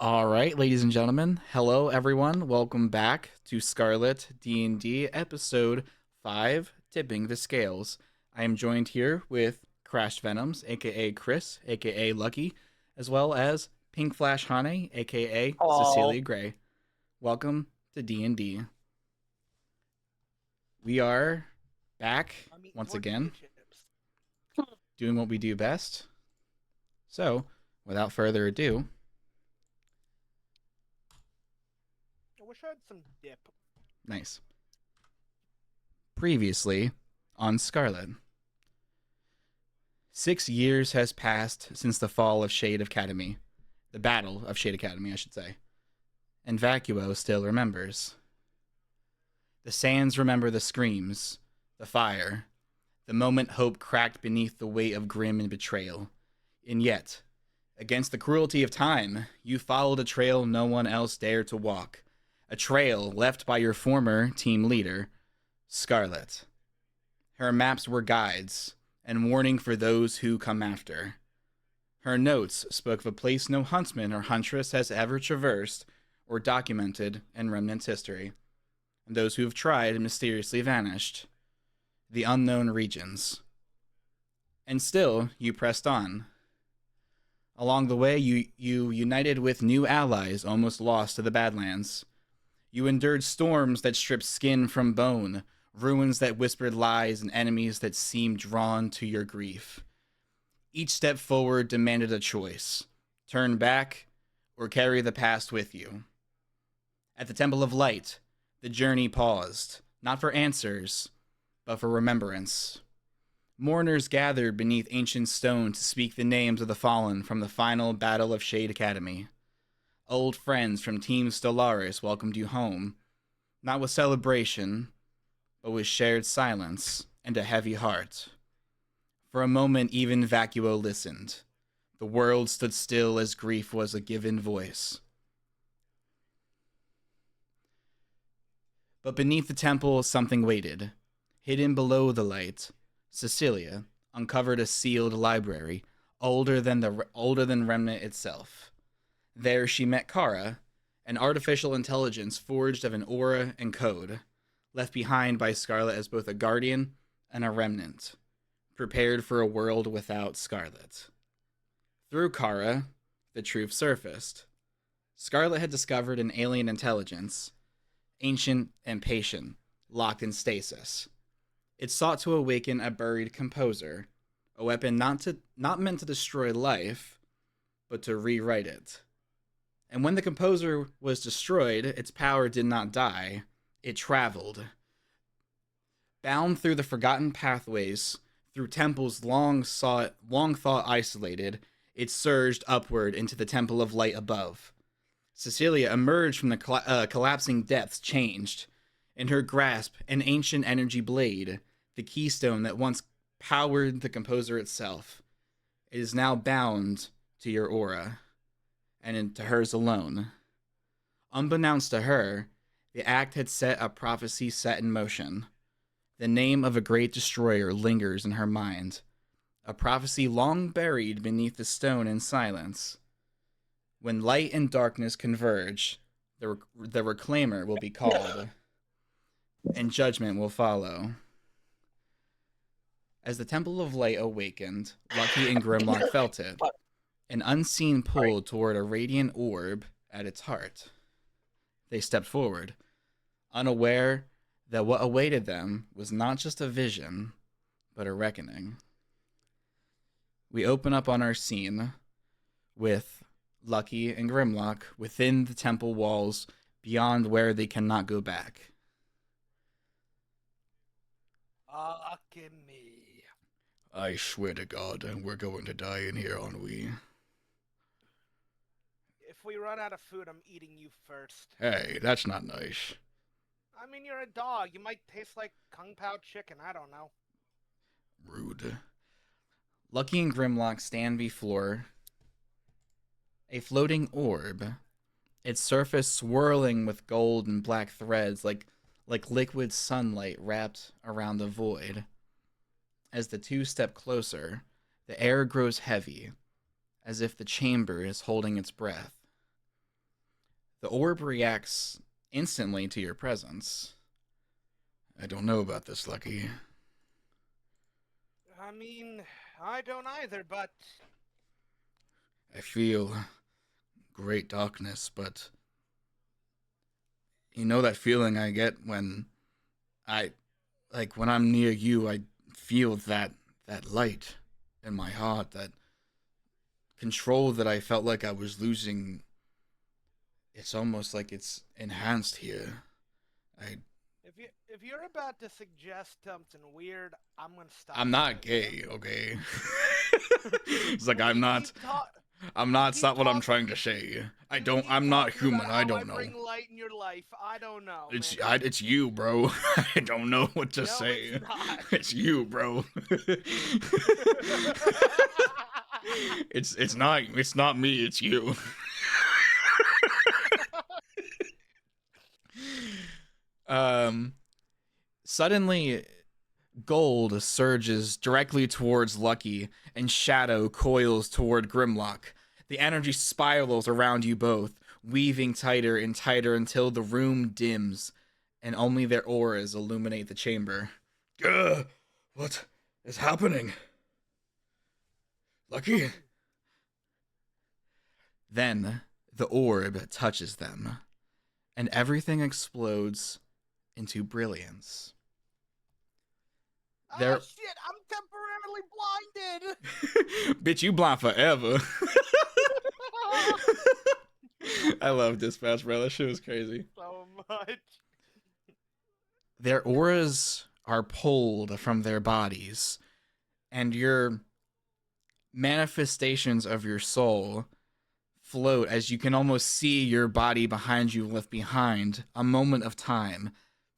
All right, ladies and gentlemen, hello everyone. Welcome back to Scarlet D&D episode 5, Tipping the Scales. I am joined here with Crashed Venoms, aka Chris, aka Lucky, as well as Pink Flash Hane, aka Oh, Cecilia Gray. Welcome to D&D. We are back I'm eating once tortilla again, chips. doing what we do best. So, without further ado, I wish I had some dip. nice. Previously on Scarlet. 6 years has passed since the fall of Shade Academy. The Battle of Shade Academy, I should say. And Vacuo still remembers. The sands remember the screams, the fire, the moment hope cracked beneath the weight of grim and betrayal. And yet, against the cruelty of time, you followed a trail no one else dared to walk. A trail left by your former team leader, Scarlet. Her maps were guides, and warning for those who come after. Her notes spoke of a place no huntsman or huntress has ever traversed or documented in Remnant's history, and those who have tried mysteriously vanished. The unknown regions. And still, you pressed on. Along the way, you united with new allies almost lost to the Badlands. You endured storms that stripped skin from bone, ruins that whispered lies, and enemies that seemed drawn to your grief. Each step forward demanded a choice: turn back or carry the past with you. At the Temple of Light, the journey paused, not for answers, but for remembrance. Mourners gathered beneath ancient stone to speak the names of the fallen from the final Battle of Shade Academy. Old friends from Team Stellaris welcomed you home, not with celebration, but with shared silence and a heavy heart. For a moment, even Vacuo listened. The world stood still as grief was a given voice. But beneath the temple, something waited. Hidden below the light, Cecilia uncovered a sealed library, older than Remnant itself. There she met Kara, an artificial intelligence forged of an aura and code, left behind by Scarlet as both a guardian and a remnant, prepared for a world without Scarlet. Through Kara, the truth surfaced. Scarlet had discovered an alien intelligence, ancient and patient, locked in stasis. It sought to awaken a buried composer, a weapon not meant to destroy life, but to rewrite it. And when the composer was destroyed, its power did not die, it traveled. Bound through the forgotten pathways, through temples long thought isolated, it surged upward into the temple of light above. Cecilia emerged from the collapsing depths changed. In her grasp, an ancient energy blade, the keystone that once powered the composer itself. It is now bound to your aura, and to hers alone. Unbeknownst to her, the act had set a prophecy set in motion. The name of a great destroyer lingers in her mind, a prophecy long buried beneath the stone in silence. When light and darkness converge, the reclaimer will be called, and judgment will follow. As the Temple of Light awakened, Lucky and Grimlock felt it, an unseen pull toward a radiant orb at its heart. They stepped forward, unaware that what awaited them was not just a vision, but a reckoning. We open up on our scene with Lucky and Grimlock within the temple walls beyond where they cannot go back. Alchemy. I swear to God, we're going to die in here, aren't we? If we run out of food, I'm eating you first. Hey, that's not nice. I mean, you're a dog. You might taste like Kung Pao chicken. I don't know. Rude. Lucky and Grimlock stand before a floating orb, its surface swirling with gold and black threads like liquid sunlight wrapped around the void. As the two step closer, the air grows heavy, as if the chamber is holding its breath. The orb reacts instantly to your presence. I don't know about this, Lucky. I mean, I don't either, but I feel great darkness, but you know that feeling I get when when I'm near you, I feel that light in my heart, that control that I felt like I was losing. It's almost like it's enhanced here. I if you're about to suggest something weird, I'm gonna stop. I'm you not right gay, okay? there. It's like Well, I'm you not. keep ta- I'm you not. It's keep not what I'm talking. trying to say. I You don't. keep I'm not talking human. about I how I don't know. bring light in your life. I don't know, It's man. it's you, bro. I don't know what to No, it's say. not. It's you, bro. it's not me. It's you. um. Suddenly, gold surges directly towards Lucky, and shadow coils toward Grimlock. The energy spirals around you both, weaving tighter and tighter until the room dims, and only their auras illuminate the chamber. Gah! What is happening? Lucky? Then the orb touches them, and everything explodes into brilliance. Oh Their shit! I'm temporarily blinded. bitch, you blind forever. I love Dispatch, bro. That shit was crazy. So much. Their auras are pulled from their bodies, and your manifestations of your soul float as you can almost see your body behind you left behind, a moment of time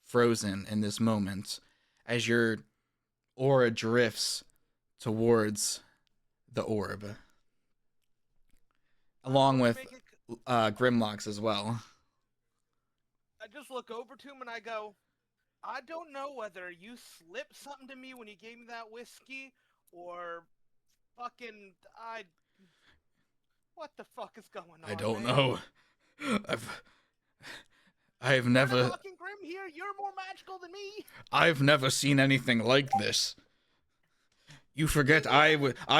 frozen in this moment as your aura drifts towards the orb, along with Grimlocks as well. I just look over to him and I go, I don't know whether you slipped something to me when you gave me that whiskey, or fucking what the fuck is going on? I don't man? know. I've I've You're the never fucking Grimm here. You're more magical than me. I've never seen anything like this. You forget I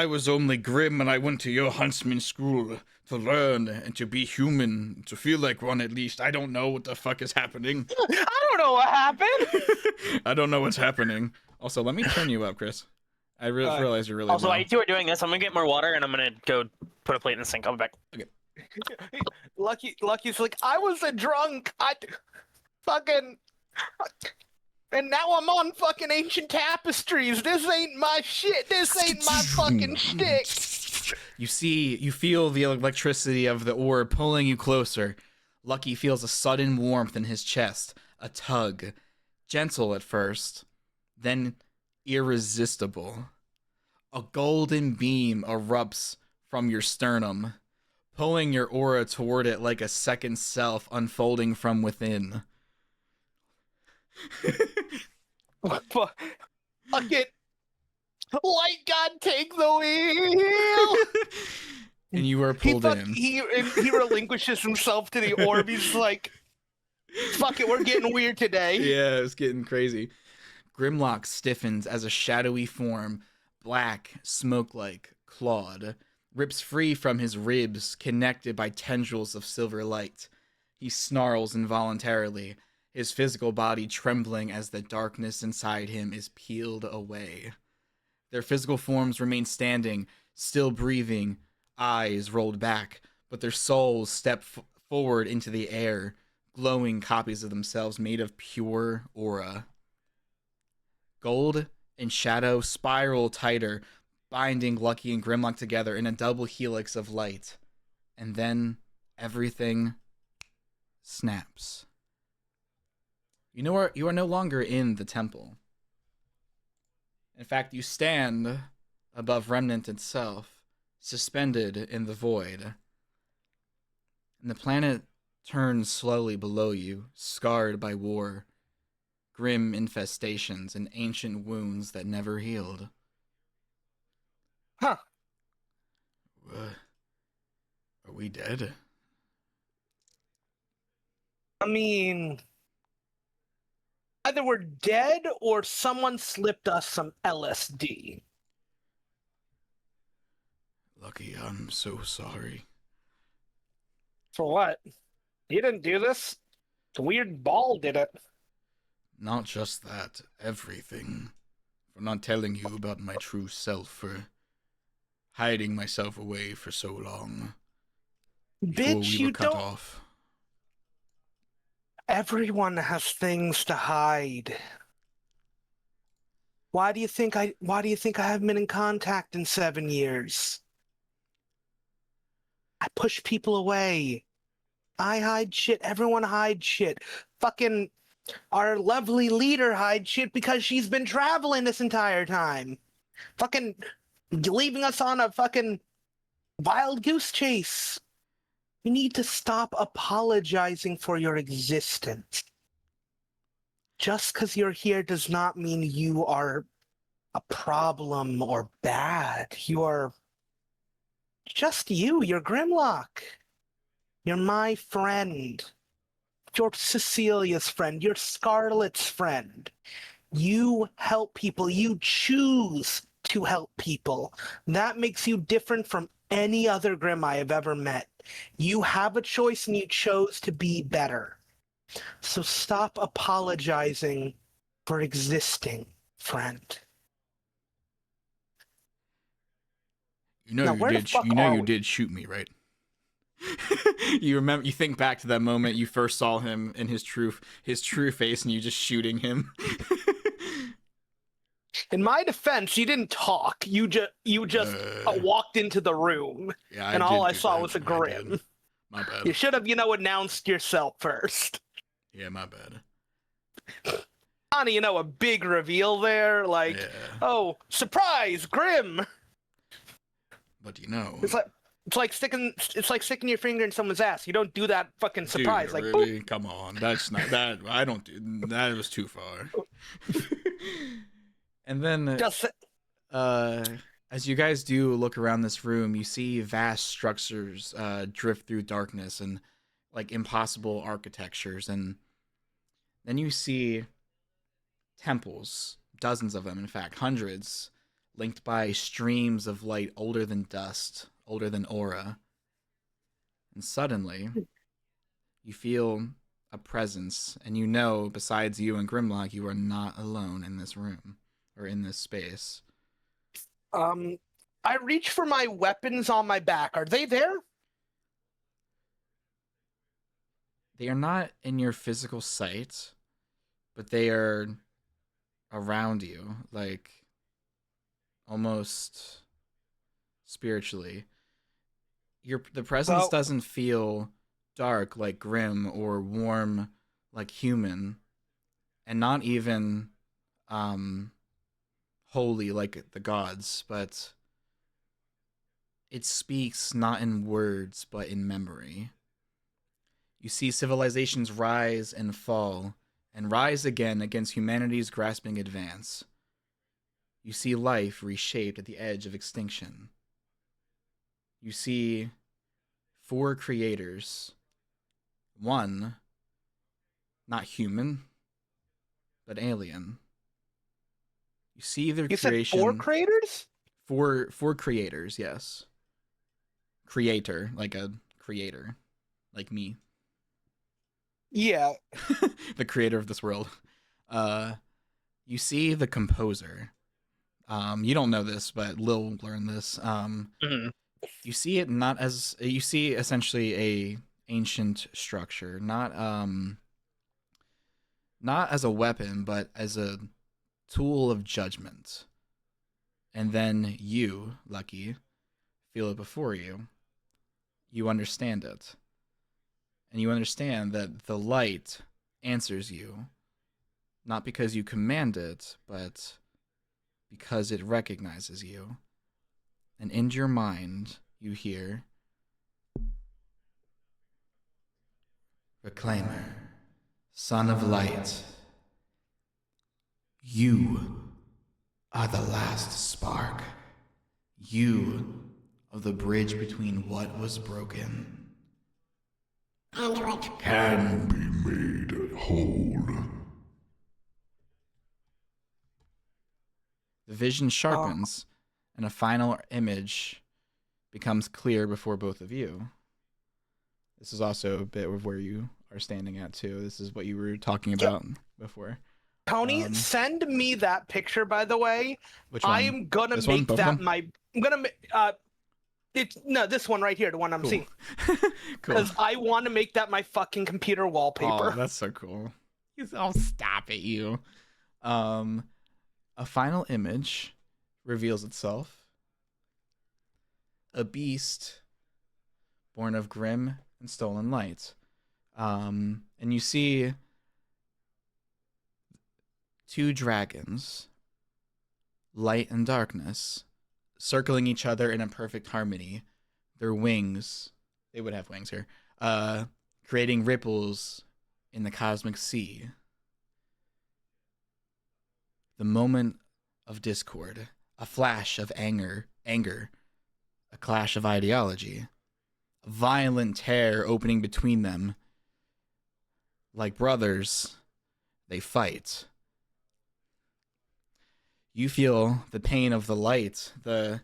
was only Grimm and I went to your huntsman school to learn and to be human, to feel like one at least. I don't know what the fuck is happening. I don't know what happened. I don't know what's happening. Also, let me turn you up, Chris. I realize you're really Also, low. while you two are doing this, I'm gonna get more water and I'm gonna go put a plate in the sink. I'll be back. Okay. Lucky's like, I was a drunk. I fucking. And now I'm on fucking ancient tapestries. This ain't my shit. This ain't my fucking shtick. You feel the electricity of the orb pulling you closer. Lucky feels a sudden warmth in his chest, a tug. Gentle at first, then irresistible. A golden beam erupts from your sternum, pulling your aura toward it like a second self unfolding from within. Fuck it. Light God, take the wheel. And you are pulled in. He relinquishes himself to the orb. He's like, fuck it, we're getting weird today. Yeah, it's getting crazy. Grimlock stiffens as a shadowy form, black, smoke-like, clawed, rips free from his ribs, connected by tendrils of silver light. He snarls involuntarily, his physical body trembling as the darkness inside him is peeled away. Their physical forms remain standing, still breathing, eyes rolled back, but their souls step forward into the air, glowing copies of themselves made of pure aura. Gold and shadow spiral tighter, binding Lucky and Grimlock together in a double helix of light. And then everything snaps. You are no longer in the temple. In fact, you stand above Remnant itself, suspended in the void. And the planet turns slowly below you, scarred by war, grim infestations, and ancient wounds that never healed. Huh. Are we dead? I mean, either we're dead or someone slipped us some LSD. Lucky, I'm so sorry. For what? You didn't do this. The weird ball did it. Not just that, everything. For not telling you about my true self, for hiding myself away for so long. Before we Bitch, were you cut don't. off. Everyone has things to hide. Why do you think I haven't been in contact in 7 years? I push people away. I hide shit. Everyone hides shit. Fucking our lovely leader hides shit because she's been traveling this entire time. Fucking leaving us on a fucking wild goose chase. You need to stop apologizing for your existence. Just because you're here does not mean you are a problem or bad. You are just you. You're Grimlock. You're my friend. You're Cecilia's friend. You're Scarlet's friend. You help people. You choose to help people. That makes you different from any other Grimm I have ever met. You have a choice and you chose to be better. So stop apologizing for existing, friend. You know Now, you where the did. fuck You know are you we? did shoot me, right? You remember? You think back to that moment you first saw him in his true face, and you just shooting him. In my defense, you didn't talk. You just walked into the room, Yeah, and all I do saw that. was a I Grimm. did. My bad. You should have, announced yourself first. Yeah, my bad. Honey, a big reveal there, like, Yeah. oh, surprise, Grimm. But you know, It's like sticking your finger in someone's ass. You don't do that fucking surprise, dude, like, really? boop. Come on, that's not that. I don't do that. Was too far. And then, Just as you guys do look around this room, you see vast structures drift through darkness and like impossible architectures, and then you see temples, dozens of them, in fact, hundreds, linked by streams of light older than dust, older than aura. And suddenly, you feel a presence, and you know, besides you and Grimlock, you are not alone in this room or in this space. I reach for my weapons on my back. Are they there? They are not in your physical sight, but they are around you, like almost spiritually. The presence Well, doesn't feel dark like Grimm or warm like human, and not even holy like the gods, but it speaks not in words but in memory. You see civilizations rise and fall, and rise again against humanity's grasping advance. You see life reshaped at the edge of extinction. You see 4 creators. One, not human, but alien. You see their you said 4 creation. creators? Four creators, yes. Creator, like a creator, like me. Yeah. The creator of this world. You see the composer. You don't know this, but Lil learned this. You see it not as you see essentially a ancient structure, not as a weapon, but as a tool of judgment. And then you, Lucky, feel it before you. You understand it. And you understand that the light answers you, not because you command it, but because it recognizes you. And in your mind, you hear, Reclaimer, Son of Light, you are the last spark. You are the bridge between what was broken can be made whole. The vision sharpens, and a final image becomes clear before both of you. This is also a bit of where you are standing at, too. This is what you were talking about before. Tony, send me that picture, by the way. Which one? I am gonna This one? make Both of that them? my. I'm gonna. This one right here, the one I'm Cool. seeing, Cool. because I want to make that my fucking computer wallpaper. Oh, that's so cool. I'll stop at you. A final image reveals itself. A beast born of Grimm and stolen light. And you see two dragons, light and darkness, circling each other in a perfect harmony. Their wings, they would have wings here, creating ripples in the cosmic sea. The moment of discord, a flash of anger, a clash of ideology, a violent tear opening between them. Like brothers, they fight. You feel the pain of the light, the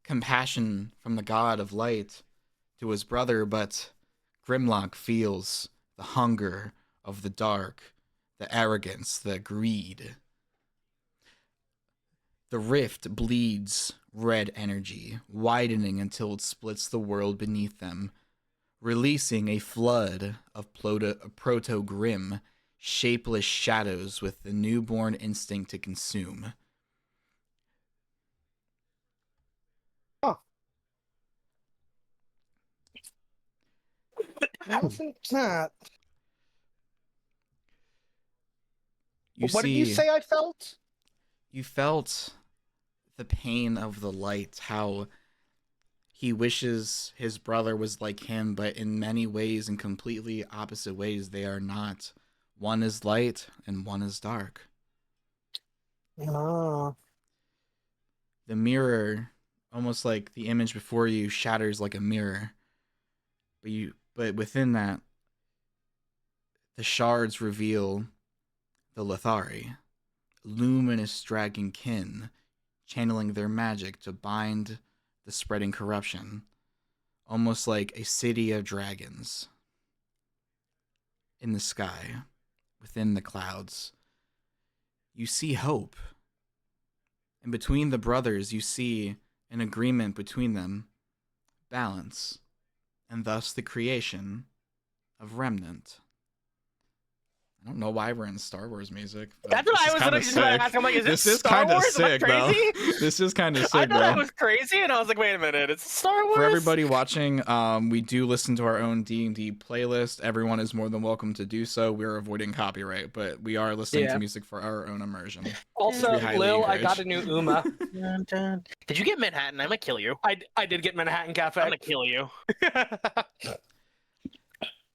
compassion from the god of light to his brother, but Grimlock feels the hunger of the dark, the arrogance, the greed. The rift bleeds red energy, widening until it splits the world beneath them, releasing a flood of proto-Grimm, shapeless shadows with the newborn instinct to consume. Wasn't that? What did you say I felt? You felt the pain of the light, how he wishes his brother was like him, but in many ways, in completely opposite ways, they are not. One is light and one is dark. Oh. The mirror, almost like the image before you, shatters like a mirror. But within that, the shards reveal the Lithari, luminous dragon kin, channeling their magic to bind the spreading corruption, almost like a city of dragons in the sky, within the clouds. You see hope. And between the brothers, you see an agreement between them, balance, and thus the creation of Remnant. I don't know why we're in Star Wars music. That's what I was literally just about to ask. I'm like, is this Star Wars? Am I crazy? This is kind of sick, I thought bro. I was crazy, and I was like, wait a minute, it's Star Wars? For everybody watching, we do listen to our own D&D playlist. Everyone is more than welcome to do so. We're avoiding copyright, but we are listening to music for our own immersion. Also, Lil, I got a new Uma. Did you get Manhattan? I'm gonna kill you. I did get Manhattan Cafe. I'm gonna kill you.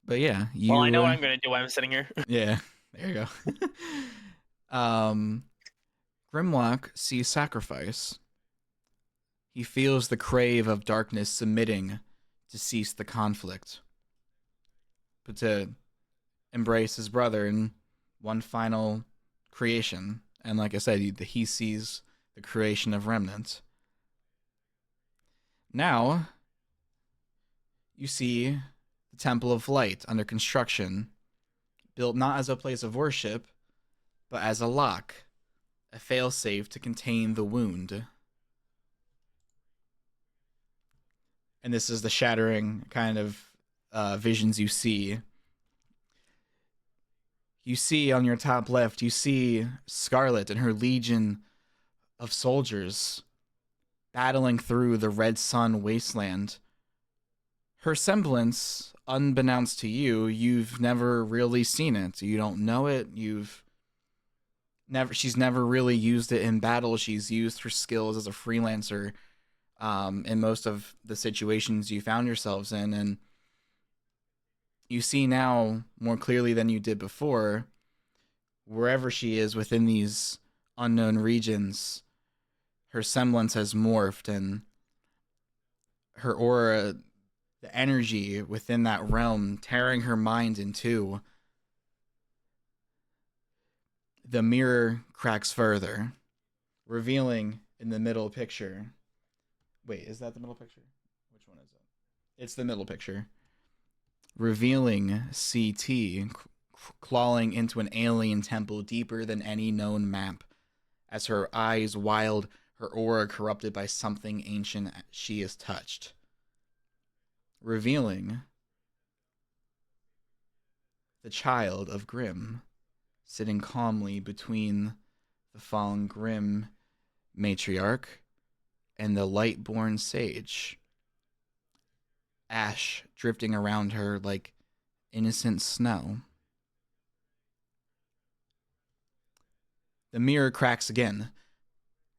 But yeah, you. Well, I know what I'm gonna do while I'm sitting here. Yeah, there you go. Grimlock sees sacrifice. He feels the crave of darkness submitting to cease the conflict, but to embrace his brother in one final creation. And like I said, he sees the creation of Remnant. Now, you see the Temple of Light under construction, built not as a place of worship, but as a lock, a failsafe to contain the wound. And this is the shattering kind of visions you see. You see on your top left, you see Scarlet and her legion of soldiers battling through the Red Sun wasteland. Her semblance, unbeknownst to you, you've never really seen it. You don't know it. She's never really used it in battle. She's used her skills as a freelancer in most of the situations you found yourselves in. And you see now more clearly than you did before, wherever she is within these unknown regions, her semblance has morphed and her aura the energy within that realm tearing her mind in two. The mirror cracks further, revealing in the middle picture. Wait, is that the middle picture? Which one is it? It's the middle picture. Revealing CT clawing into an alien temple deeper than any known map. As her eyes wild, her aura corrupted by something ancient she is touched. Revealing the child of Grimm, sitting calmly between the fallen Grimm matriarch and the light-born sage. Ash drifting around her like innocent snow. The mirror cracks again,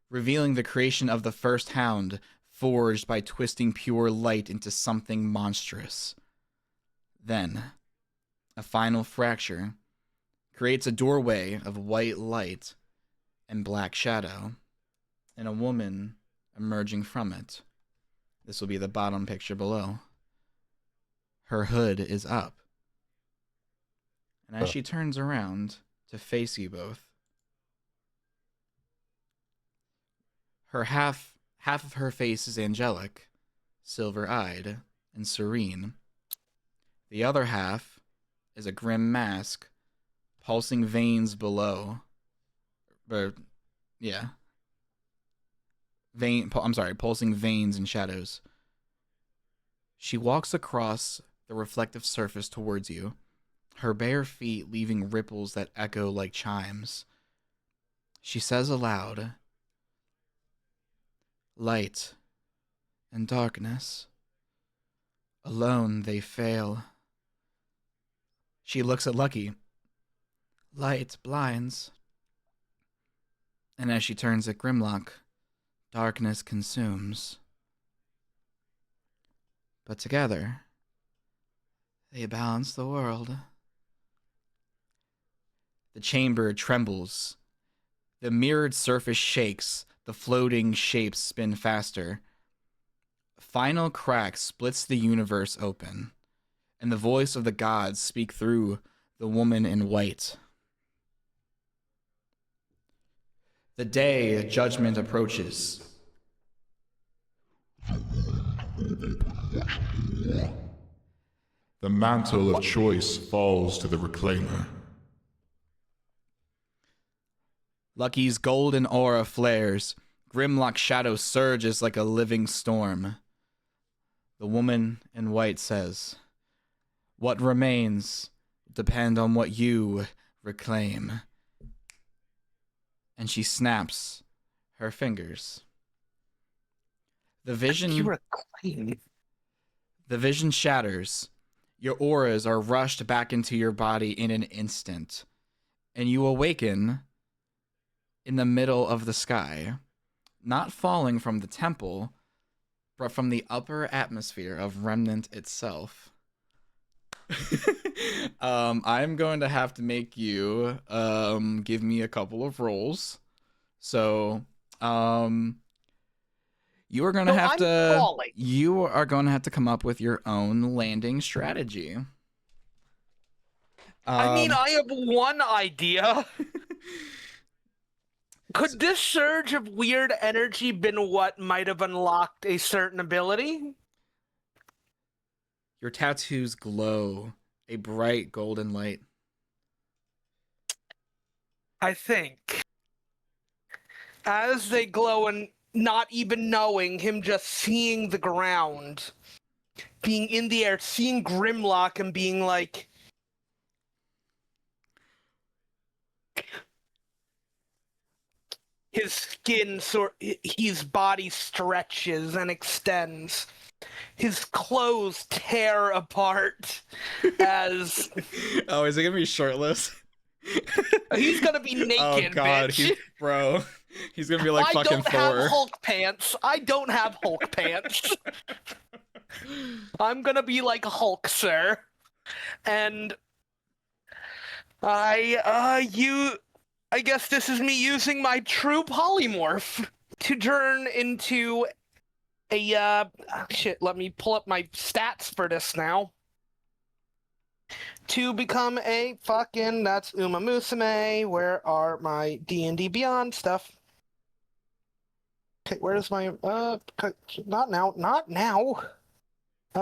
revealing the creation of the first hound, forged by twisting pure light into something monstrous. Then, a final fracture creates a doorway of white light and black shadow, and a woman emerging from it. This will be the bottom picture below. Her hood is up. And as she turns around to face you both, her half of her face is angelic, silver-eyed, and serene. The other half is a grim mask, pulsing veins below. Pulsing veins and shadows. She walks across the reflective surface towards you, her bare feet leaving ripples that echo like chimes. She says aloud, "Light and darkness. Alone they fail." She looks at Lucky. "Light blinds." And as she turns at Grimlock, darkness consumes. But together, they balance the world. The chamber trembles. The mirrored surface shakes. The floating shapes spin faster. Final crack splits the universe open, and the voice of the gods speak through the woman in white. The day judgment approaches. The mantle of choice falls to the reclaimer. Lucky's golden aura flares. Grimlock's shadow surges like a living storm. The woman in white says, "What remains depend on what you reclaim." And she snaps her fingers. The vision shatters. Your auras are rushed back into your body in an instant, and you awaken in the middle of the sky, not falling from the temple, but from the upper atmosphere of Remnant itself. I'm going to have to make you give me a couple of rolls. So, you are going to have to come up with your own landing strategy. I have one idea. Could this surge of weird energy been what might have unlocked a certain ability? Your tattoos glow a bright golden light. I think. As they glow and not even knowing, him just seeing the ground, being in the air, seeing Grimlock and being like, his skin, his body stretches and extends. His clothes tear apart as... Oh, is it gonna be shirtless? He's gonna be naked, oh God, bitch. He's gonna be like fucking Thor. I don't have Hulk pants. I don't have Hulk pants. I'm gonna be like Hulk, sir. And I guess this is me using my true polymorph to turn into shit, let me pull up my stats for this now. To become a fucking, that's Uma Musume. Where are my D&D Beyond stuff? Okay, where's my, not now.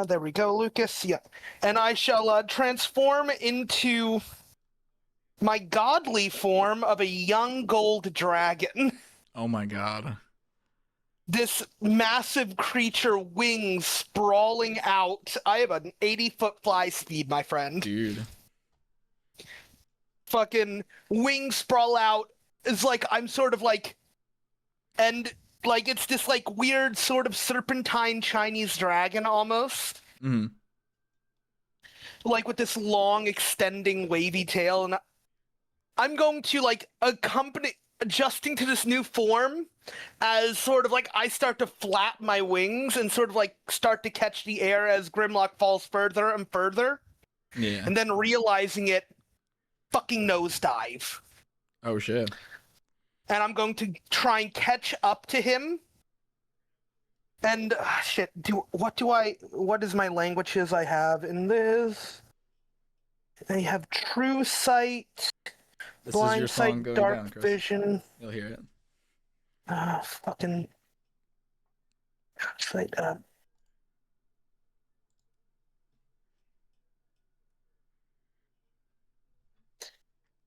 There we go, Lucas. Yeah. And I shall transform into my godly form of a young gold dragon. Oh my god. This massive creature, wings sprawling out. I have an 80-foot fly speed, my friend. Dude. Fucking wings sprawl out. It's like I'm sort of like, and like it's this like weird sort of serpentine Chinese dragon almost. Mm-hmm. Like with this long extending wavy tail, and I'm going to like adjusting to this new form as sort of like I start to flap my wings and sort of like start to catch the air as Grimlock falls further and further. Yeah. And then realizing it, fucking nosedive. Oh shit. And I'm going to try and catch up to him. And shit, what is my languages I have in this? I have true sight, This is blind your song sight, going dark down, Chris. vision. You'll hear it. Fucking true sight.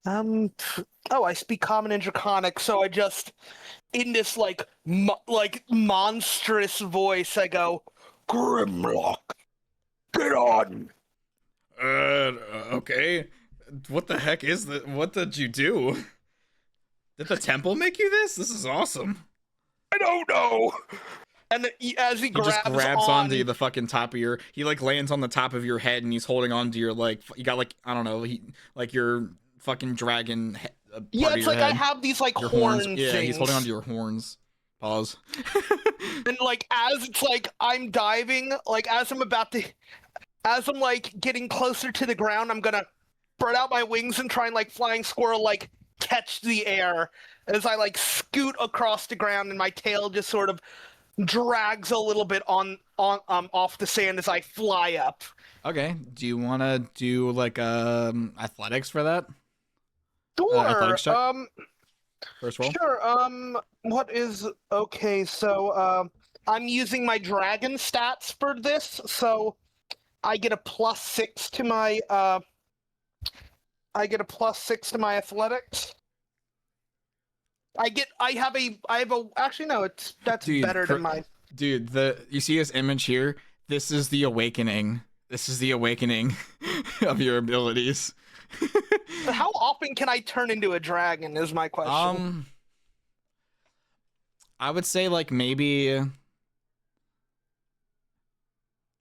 Oh, I speak Common and Draconic, so I just, in this like monstrous voice, I go, Grimlock, get on. Okay. What the heck is that? What did you do? Did the temple make you this? This is awesome. I don't know. And as he Just grabs onto the fucking top of your. He like lands on the top of your head, and he's holding onto your like. You got like I don't know. He like your fucking dragon. Yeah, it's like head. I have these like Your horns. Yeah, things. he's holding onto your horns. Pause. And like as it's like I'm diving, like as I'm like getting closer to the ground, I'm gonna spread out my wings and try and like flying squirrel like catch the air as I like scoot across the ground, and my tail just sort of drags a little bit on off the sand as I fly up. Okay. Do you want to do like athletics for that? Sure. Athletics check? First roll. Sure. What is okay? So I'm using my dragon stats for this, so I get a +6 to my athletics. Actually no, that's Dude, better than my. Dude, you see this image here? This is the awakening. This is the awakening of your abilities. How often can I turn into a dragon is my question. I would say like maybe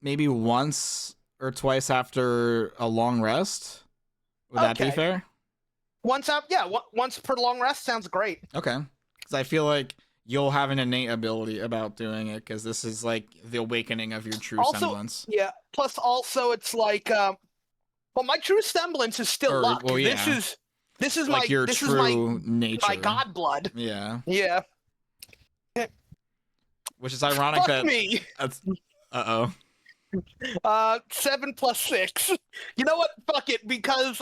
once or twice after a long rest. Would that be fair? Once per long rest sounds great. Okay. Because I feel like you'll have an innate ability about doing it, because this is like the awakening of your true semblance. Yeah. Plus, also, it's like, well, my true semblance is still luck. Well, yeah. This is like my your true nature. my god blood. Yeah. Yeah. Which is ironic Fuck that. me. That's. 7 + 6. You know what? Fuck it, because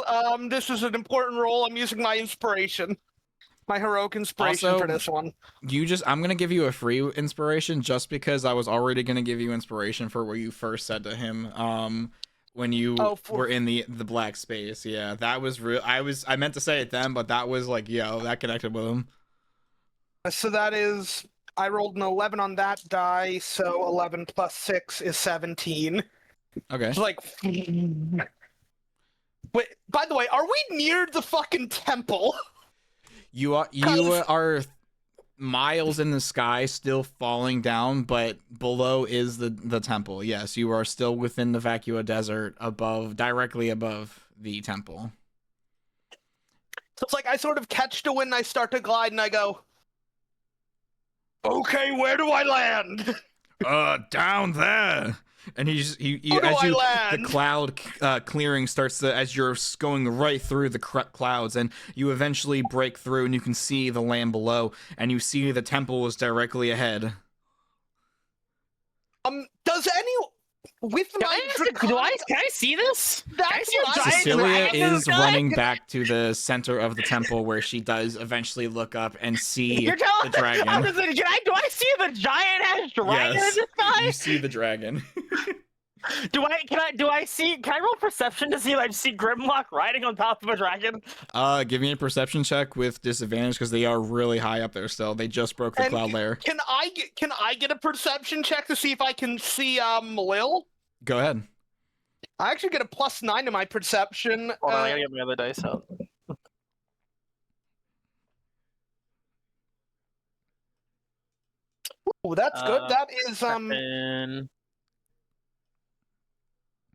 this is an important role. I'm using my inspiration, my heroic inspiration Also, for this one. I'm gonna give you a free inspiration just because I was already gonna give you inspiration for what you first said to him. When you were in the black space. Yeah, that was real. I meant to say it then, but that was like, yo, that connected with him. So that is. I rolled an 11 on that die, so 11 + 6 is 17. Okay. It's like, wait. By the way, are we near the fucking temple? You are miles in the sky, still falling down, but below is the temple. Yes, you are still within the Vacuo desert, directly above the temple. So it's like I sort of catch the wind, I start to glide, and I go, okay, where do I land? Down there. And the cloud clearing starts to, as you're going right through the clouds, and you eventually break through, and you can see the land below, and you see the temple is directly ahead. Does any with Can my I draconic? can I see this? That's I see a what giant Cecilia dragon in the is sky? running back to the center of the temple where she does eventually look up and see You're telling the dragon. I'm just saying, do I see the giant ass dragon Yes, in the sky? you see the dragon. Can I roll perception to see if I see Grimlock riding on top of a dragon? Give me a perception check with disadvantage because they are really high up there still. They just broke the And cloud layer. Can I get a perception check to see if I can see Lil? Go ahead. I actually get a +9 to my perception. Hold on, I gotta get my other dice out. Oh, that's good. That is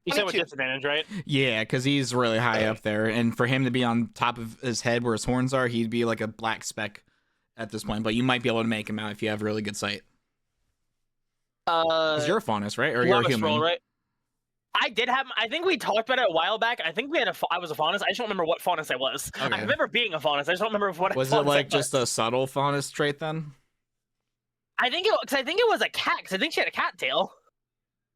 You said with 22. disadvantage, right? Yeah, because he's really high up there, and for him to be on top of his head where his horns are, he'd be like a black speck at this point. But you might be able to make him out if you have really good sight. Because you're a faunus, right? Or you're a Faunus human? roll, right? I did have. I think we talked about it a while back. I think I was a faunus. I just don't remember what faunus I was. Okay. I remember being a faunus. I just don't remember what. Was faunus it like I just was. a subtle faunus trait then? I think it was a cat. Because I think she had a cat tail.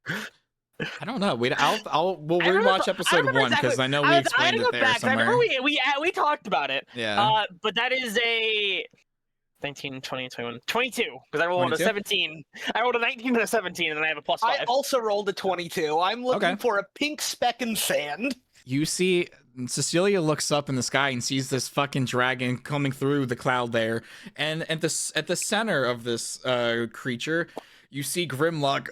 I don't know. We'll I remember- rewatch I episode remember 1 because exactly- I know I we had explained to it go there back. I somewhere. remember we talked about it. Yeah. But that is a 19, 20, 21, 22. Because I rolled 22? a 17. I rolled a 19 and a 17, and then I have a +5. I also rolled a 22. I'm looking Okay. for a pink speck in sand. You see, Cecilia looks up in the sky and sees this fucking dragon coming through the cloud there, and at the center of this creature, you see Grimlock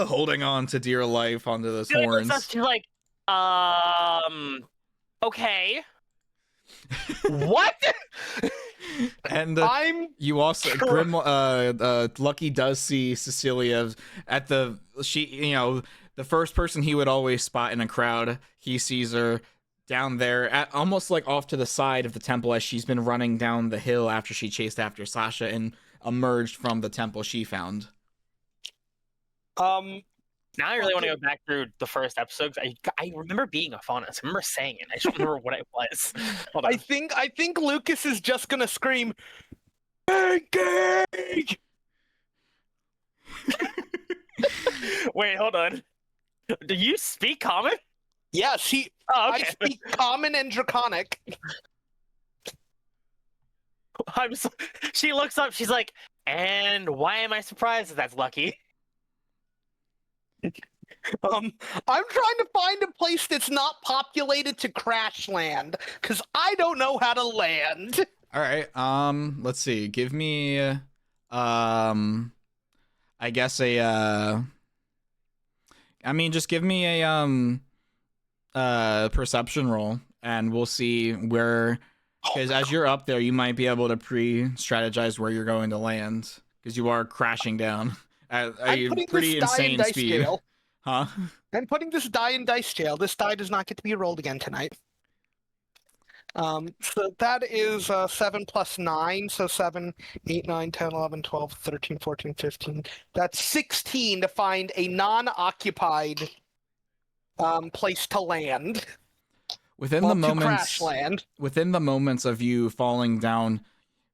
holding on to dear life onto those horns. She's like, okay. What? And I'm you also Lucky does see Cecilia at the first person he would always spot in a crowd. He sees her down there at almost like off to the side of the temple as she's been running down the hill after she chased after Sasha and emerged from the temple she found. Now I really want to go back through the first episode. I remember being a faunus. I remember saying it. I just don't remember what it was. Hold on. I think Lucas is just gonna scream, "Pancake!" Wait, hold on. Do you speak common? Yes, Oh, I okay. speak common and draconic. She looks up. She's like, and why am I surprised that that's Lucky? I'm trying to find a place that's not populated to crash land, because I don't know how to land. All right. Let's see. Give me I guess just give me a perception roll and we'll see where, because as you're up there, you might be able to strategize where you're going to land because you are crashing down at a pretty insane speed. Jail. Huh? I'm putting this die in dice jail. This die does not get to be rolled again tonight. So that is 7 plus 9, so 7, 8, 9, 10, 11, 12, 13, 14, 15. That's 16 to find a non-occupied place to land. Within Well, the to moments, crash land. within the moments of you falling down,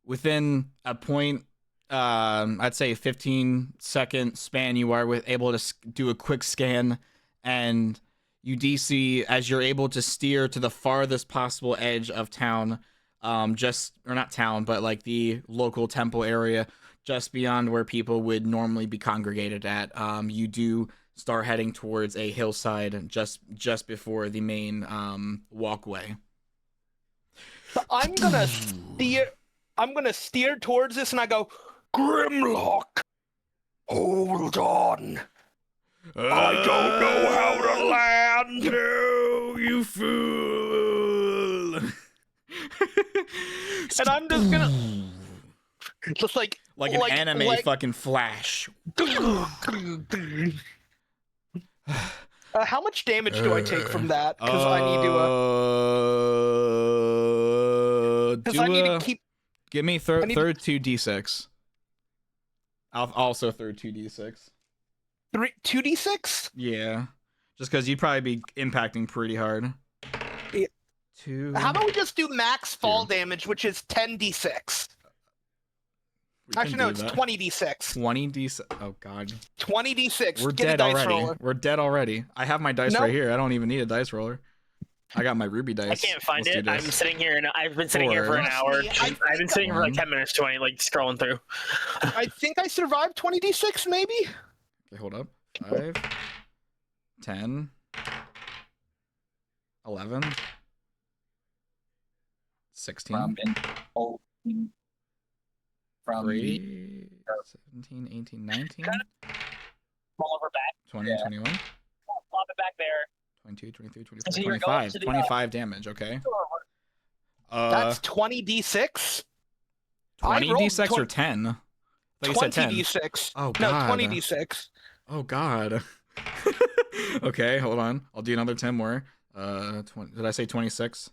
within a point, I'd say 15-second span, you are able to do a quick scan, and you DC as you're able to steer to the farthest possible edge of town, or not town, but like the local temple area, just beyond where people would normally be congregated at. You do start heading towards a hillside just before the main walkway. So I'm gonna steer towards this, and I go, Grimlock, hold on. I don't know how to land. No, you fool! And I'm just gonna just like an anime fucking flash. How much damage do I take from that? Because I need to keep. Give me third 2d6. I'll also third 2d6. 2d6? Yeah, just because you'd probably be impacting pretty hard. Yeah. 2. How about we just do max fall damage, which is 10d6? Actually, no, it's 20d6. 20d6. Oh god. 20d6. We're Get dead a dice already. roller. We're dead already. I have my dice Nope. right here. I don't even need a dice roller. I got my ruby dice. I can't find Let's do it. I'm this. sitting here, and I've been sitting here for an Trust hour. me, I've been sitting for like 1. 10 minutes, 20, like scrolling through. I think I survived 20d6, maybe? Okay, hold up. 5, 10, 11, 16, 3, 17, 18, 19, Fall over back. 20, 21, Plop it back there. 22, 23, So 24, you're going 25. to the 25 damage, okay. That's 20d6? I 20 rolled d6 or 10? I thought you said 10. 20d6. Oh, No, God. 20d6. Oh, God. Okay, hold on. I'll do another 10 more. 20, did I say 26?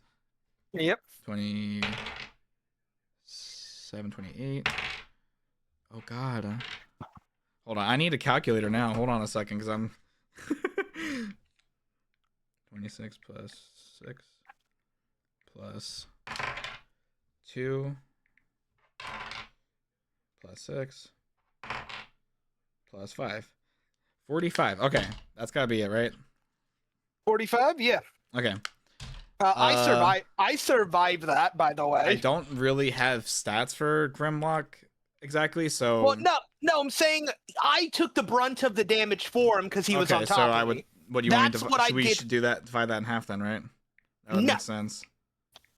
Yep. 27, 28. Oh, God. Hold on. I need a calculator now. Hold on a second, because I'm... 26 plus 6 plus 2 plus 6 plus 5. 45. Okay. That's got to be it, right? 45? Yeah. Okay. I survived that, by the way. I don't really have stats for Grimlock exactly, so... Well, no, I'm saying I took the brunt of the damage for him because he was on top so of I me. would... What do you want That's me to... what I we did. should do that, divide that in half then, right? That would No. make sense.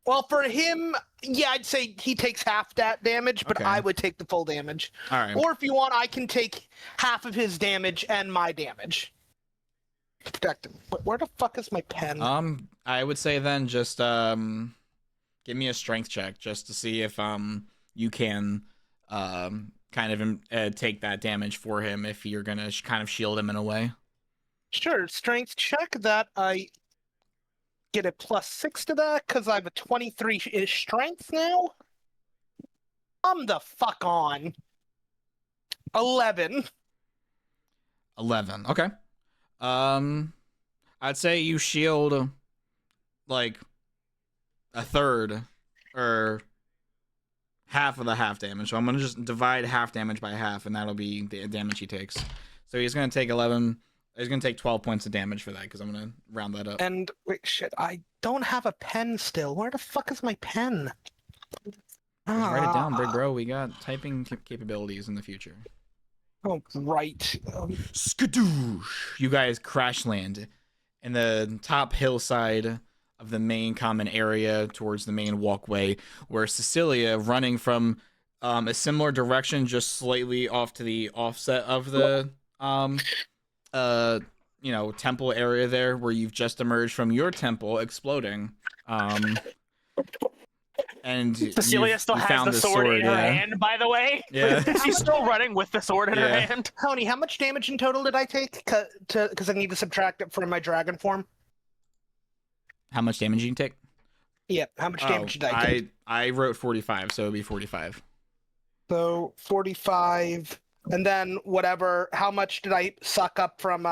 Well, for him, yeah, I'd say he takes half that damage, but Okay. I would take the full damage. All right. Or if you want, I can take half of his damage and my damage. Protect him. Where the fuck is my pen? I would say then just give me a strength check just to see if you can kind of take that damage for him if you're gonna kind of shield him in a way. Sure, strength check that I get a +6 to that because I have a 23-ish strength now. The fuck on. 11. 11. Okay. I'd say you shield like a third or half of the half damage. So I'm gonna just divide half damage by half, and that'll be the damage he takes. So he's gonna take 11. He's gonna take 12 points of damage for that because I'm gonna round that up. And wait, shit, I don't have a pen still. Where the fuck is my pen? Just write it down, big bro. We got typing capabilities in the future. Oh, right. Skadoosh! You guys crash land in the top hillside of the main common area towards the main walkway, where Cecilia, running from a similar direction, just slightly off to the offset of the temple area there, where you've just emerged from your temple exploding. And Cecilia still has the sword in her hand, by the way. Yeah. She's still running with the sword in her hand. Tony, how much damage in total did I take? Because I need to subtract it from my dragon form. How much damage you can take? Yeah, how much damage did I take? I wrote 45, so it'd be 45. So 45, and then whatever. How much did I suck up from?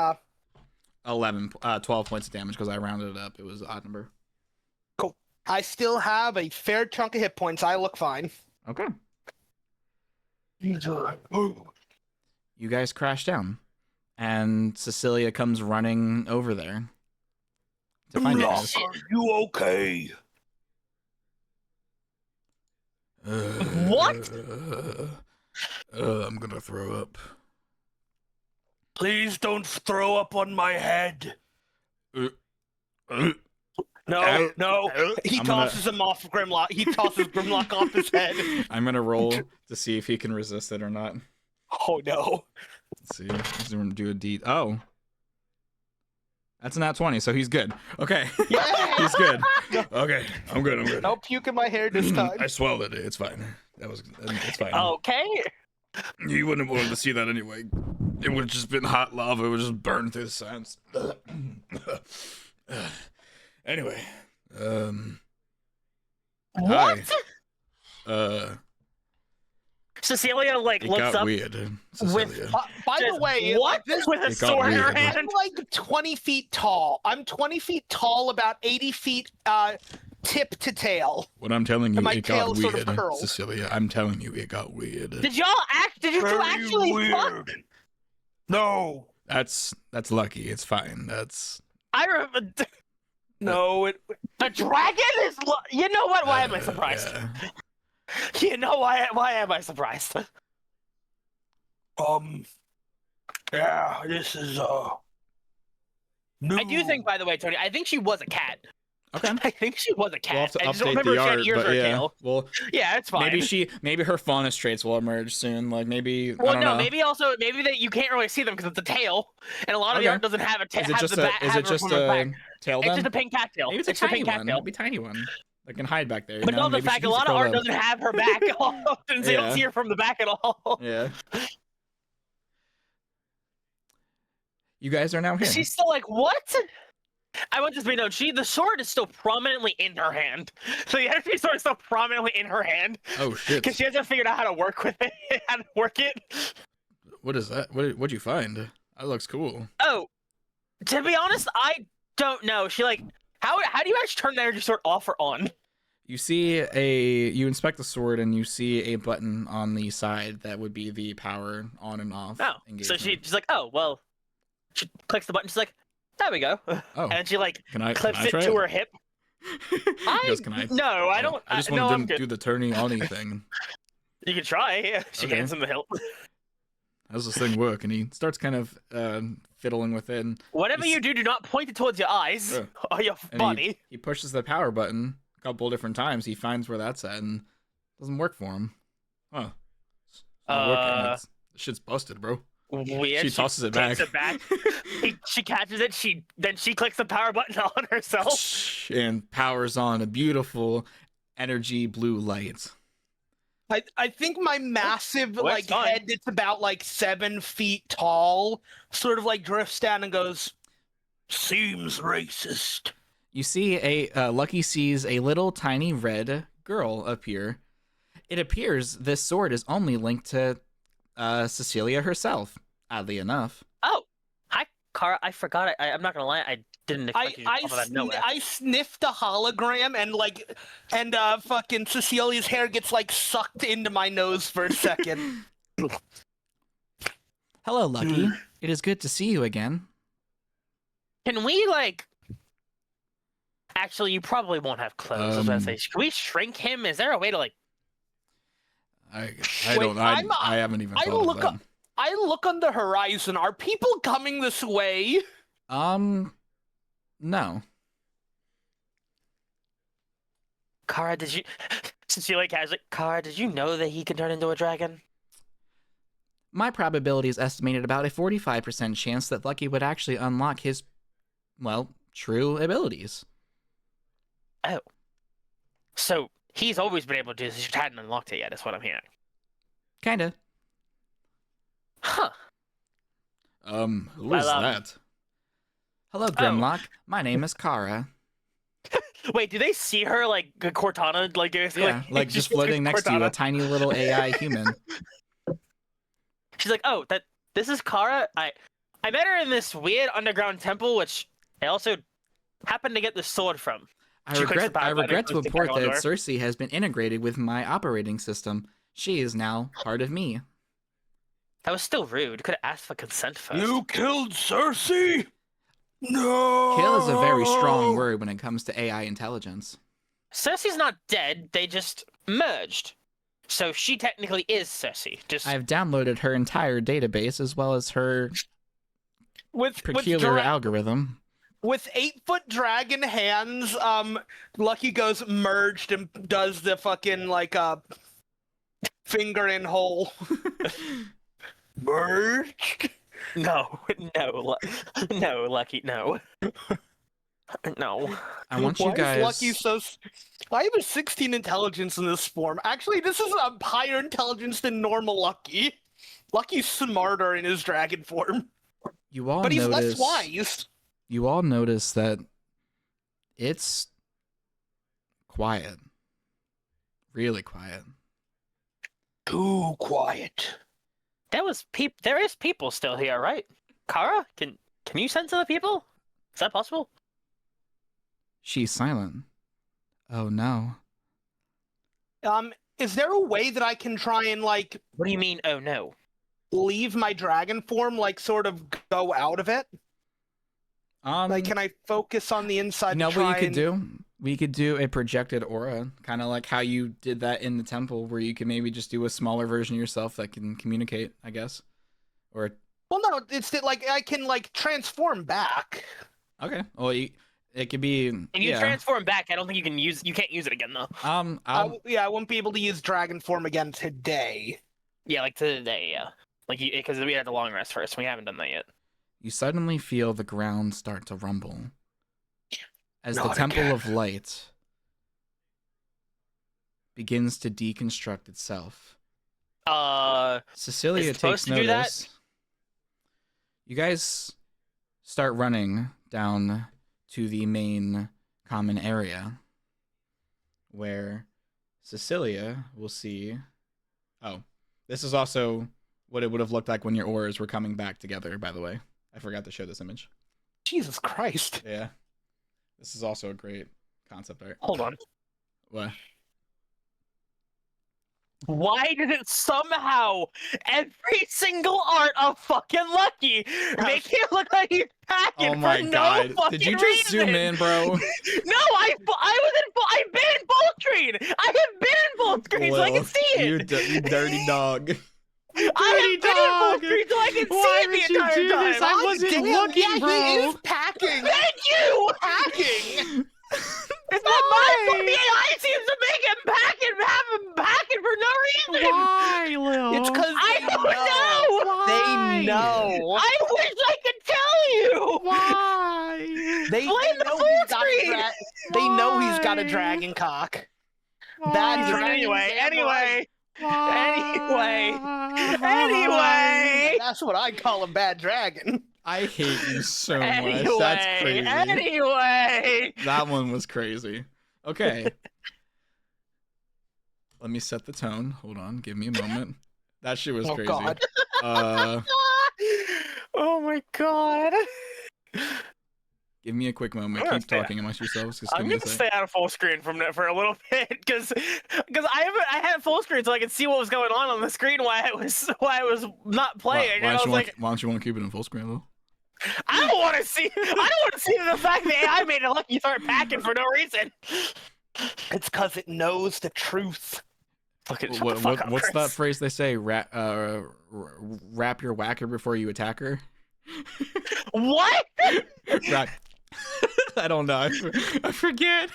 12 points of damage because I rounded it up. It was an odd number. Cool. I still have a fair chunk of hit points. I look fine. Okay. You guys crash down, and Cecilia comes running over there to find you guys. Are you okay? What? I'm gonna throw up. Please don't throw up on my head. No. He tosses him off Grimlock. He tosses Grimlock off his head. I'm gonna roll to see if he can resist it or not. Oh no. Let's see. He's gonna do a deed. Oh. That's a nat 20, so he's good. Okay. Yeah! He's good. Okay. I'm good. No puke in my hair this time. I swallowed it. It's fine. It's fine. Okay. You wouldn't have wanted to see that anyway. It would have just been hot lava. It would just burn through the sides. Anyway. What? Hi. Cecilia It looks got up weird, Cecilia. By the way, what? this With a It got sword in her weird. hand? I'm like 20 feet tall. I'm 20 feet tall, about 80 feet tip to tail. What I'm telling you, And my it got tail sort of weird, curls. Cecilia. I'm telling you, it got weird. Did you two actually fuck? No. That's lucky. It's fine. That's I remember No, the dragon is. You know what? Why am I surprised? yeah. You know why? Why am I surprised? yeah, this is new. I do think, by the way, Tony, I think she was a cat. Okay. I think she was a cat. We'll have to I just don't update remember the if she art, had ears but or a yeah. tail. Well, Yeah, it's fine. maybe her faunus traits will emerge soon. Like maybe I Well, don't no, know. maybe that you can't really see them because it's a tail, and a lot of the Okay. art doesn't have a tail. Is it just a tail It's then? just a pink cattail. Maybe it's a a tiny pink one. cattail. Maybe a tiny one. That can hide back there. You But know? no, the Maybe she fact a needs lot to of curl art up. doesn't have her back at all, since you don't Yeah. see her from the back at all. Yeah. You guys are now here. She's still like, what? I want this to be known. The sword is still prominently in her hand. So the energy sword is still prominently in her hand. Oh shit. Because she hasn't figured out how to work with it, how to work it. What is that? What'd you find? That looks cool. Oh, to be honest, I don't know. She like, how do you actually turn the energy sword off or on? You see you inspect the sword and you see a button on the side that would be the power on and off. Oh, so engagement. she's like, oh, well, she clicks the button. She's like, there we go. Oh, And she like can I clips can I it try to her hip. He goes, can I? No, I don't. I just no, I'm want to good. do the turning ony thing. You can try. Yeah. She Okay. hands him the hilt. How does this thing work? And he starts kind of fiddling with it. And Whatever you do not point it towards your eyes Yeah. or your And body. he pushes the power button a couple different times. He finds where that's at and it doesn't work for him. Huh. It's not working. The shit's busted, bro. Weird. She tosses it back. takes it back. She catches it. Then she clicks the power button on herself. And powers on a beautiful energy blue light. I think my massive Well, like it's fine. head that's about like 7 feet tall sort of like drifts down and goes, seems racist. You see Lucky sees a little tiny red girl appear. It appears this sword is only linked to Cecilia herself, oddly enough. Oh, hi, Kara. I forgot. I'm not gonna lie. I didn't expect you to pop out of nowhere. I sniffed a hologram and fucking Cecilia's hair gets like sucked into my nose for a second. Hello, Lucky. It is good to see you again. Can we like? Actually, you probably won't have clothes. I was gonna say, can we shrink him? Is there a way to like? I Wait, don't. I haven't even I thought of look that. up. I look on the horizon. Are people coming this way? No. Kara, did you? Cecilia casually. Kara, did you know that he can turn into a dragon? My probability is estimated about a 45% chance that Lucky would actually unlock his, well, true abilities. Oh. So he's always been able to do this. He just hadn't unlocked it yet. That's what I'm hearing. Kinda. Huh. Who Well, is that? Hello, oh. Grimlock. My name is Kara. Wait, do they see her like Cortana? Like, Yeah, like just floating next to you, a tiny little AI human. She's like, oh, this is Kara. I met her in this weird underground temple, which I also happened to get the sword from. I She clicks the regret power button and to clicks the report power that door. Cersei has been integrated with my operating system. She is now part of me. That was still rude. Could have asked for consent first. You killed Cersei? No. Kill is a very strong word when it comes to AI intelligence. Cersei's not dead. They just merged. So she technically is Cersei. Just I've downloaded her entire database as well as her peculiar algorithm. With 8-foot dragon hands, Lucky goes merged and does the fucking like finger in hole. Merged? no, Lucky, no. No. I want you Why guys. is Lucky so? I have a 16 intelligence in this form. Actually, this is a higher intelligence than normal Lucky. Lucky's smarter in his dragon form, You all but he's notice. less wise. You all notice that it's quiet, really quiet. Too quiet. There is people still here, right? Kara, can you sense other people? Is that possible? She's silent. Oh no. Is there a way that I can try and like What do you mean? Oh no. leave my dragon form, like sort of go out of it? Like, can I focus on the inside? You know to what you try could and... do? We could do a projected aura, kind of like how you did that in the temple, where you can maybe just do a smaller version of yourself that can communicate, I guess. Or Well, no, it's that like I can like transform back. okay, well, it could be. And you transform back. I don't think you can use. You can't use it again though. I won't be able to use dragon form again today. Yeah, like today. Yeah, like because we had the long rest first. We haven't done that yet. You suddenly feel the ground start to rumble as the Not Temple again. of Light begins to deconstruct itself. Cecilia is it supposed takes to do that? notice. You guys start running down to the main common area where Cecilia will see. Oh, this is also what it would have looked like when your auras were coming back together, by the way. I forgot to show this image. Jesus Christ. Yeah. This is also a great concept art. Hold on. What? Why did it somehow every single art of fucking Lucky make it look like he's packing Oh my for god. no fucking Did you just reason? zoom in, bro? No, I've been in full screen. I have been in full screen so I can see it. You dirty dog. I have been in full screen so I can see it the entire time. I wasn't looking, yeah, bro. He is packing. Thank you. Packing. It's not my fault. The AI seems to make him have him packing for no reason. Why, Lil? It's because I don't know. They know. I wish I could tell you. Why? They Blame the know full he's got a screen. They know he's got a dragon cock. Bad dragon. Anyway. That's what I call a bad dragon. I hate you so much. That's crazy. Anyway. That one was crazy. Okay. Let me set the tone. Hold on. Give me a moment. That shit was Oh, crazy. God. Oh my god. Give me a quick moment. I'm gonna Keep talking amongst yourselves. Just I'm give me a gonna sec. stay out of full screen for a little bit because I had full screen so I could see what was going on the screen while I was not playing. Why And I was like, don't you want to keep it in full screen though? I don't want to see the fact that AI made it Lucky start packing for no reason. It's because it knows the truth. Fucking shut the fuck up, What's Chris. that phrase they say? Wrap your whacker before you attack her. What? Wrap. I don't know. I forget.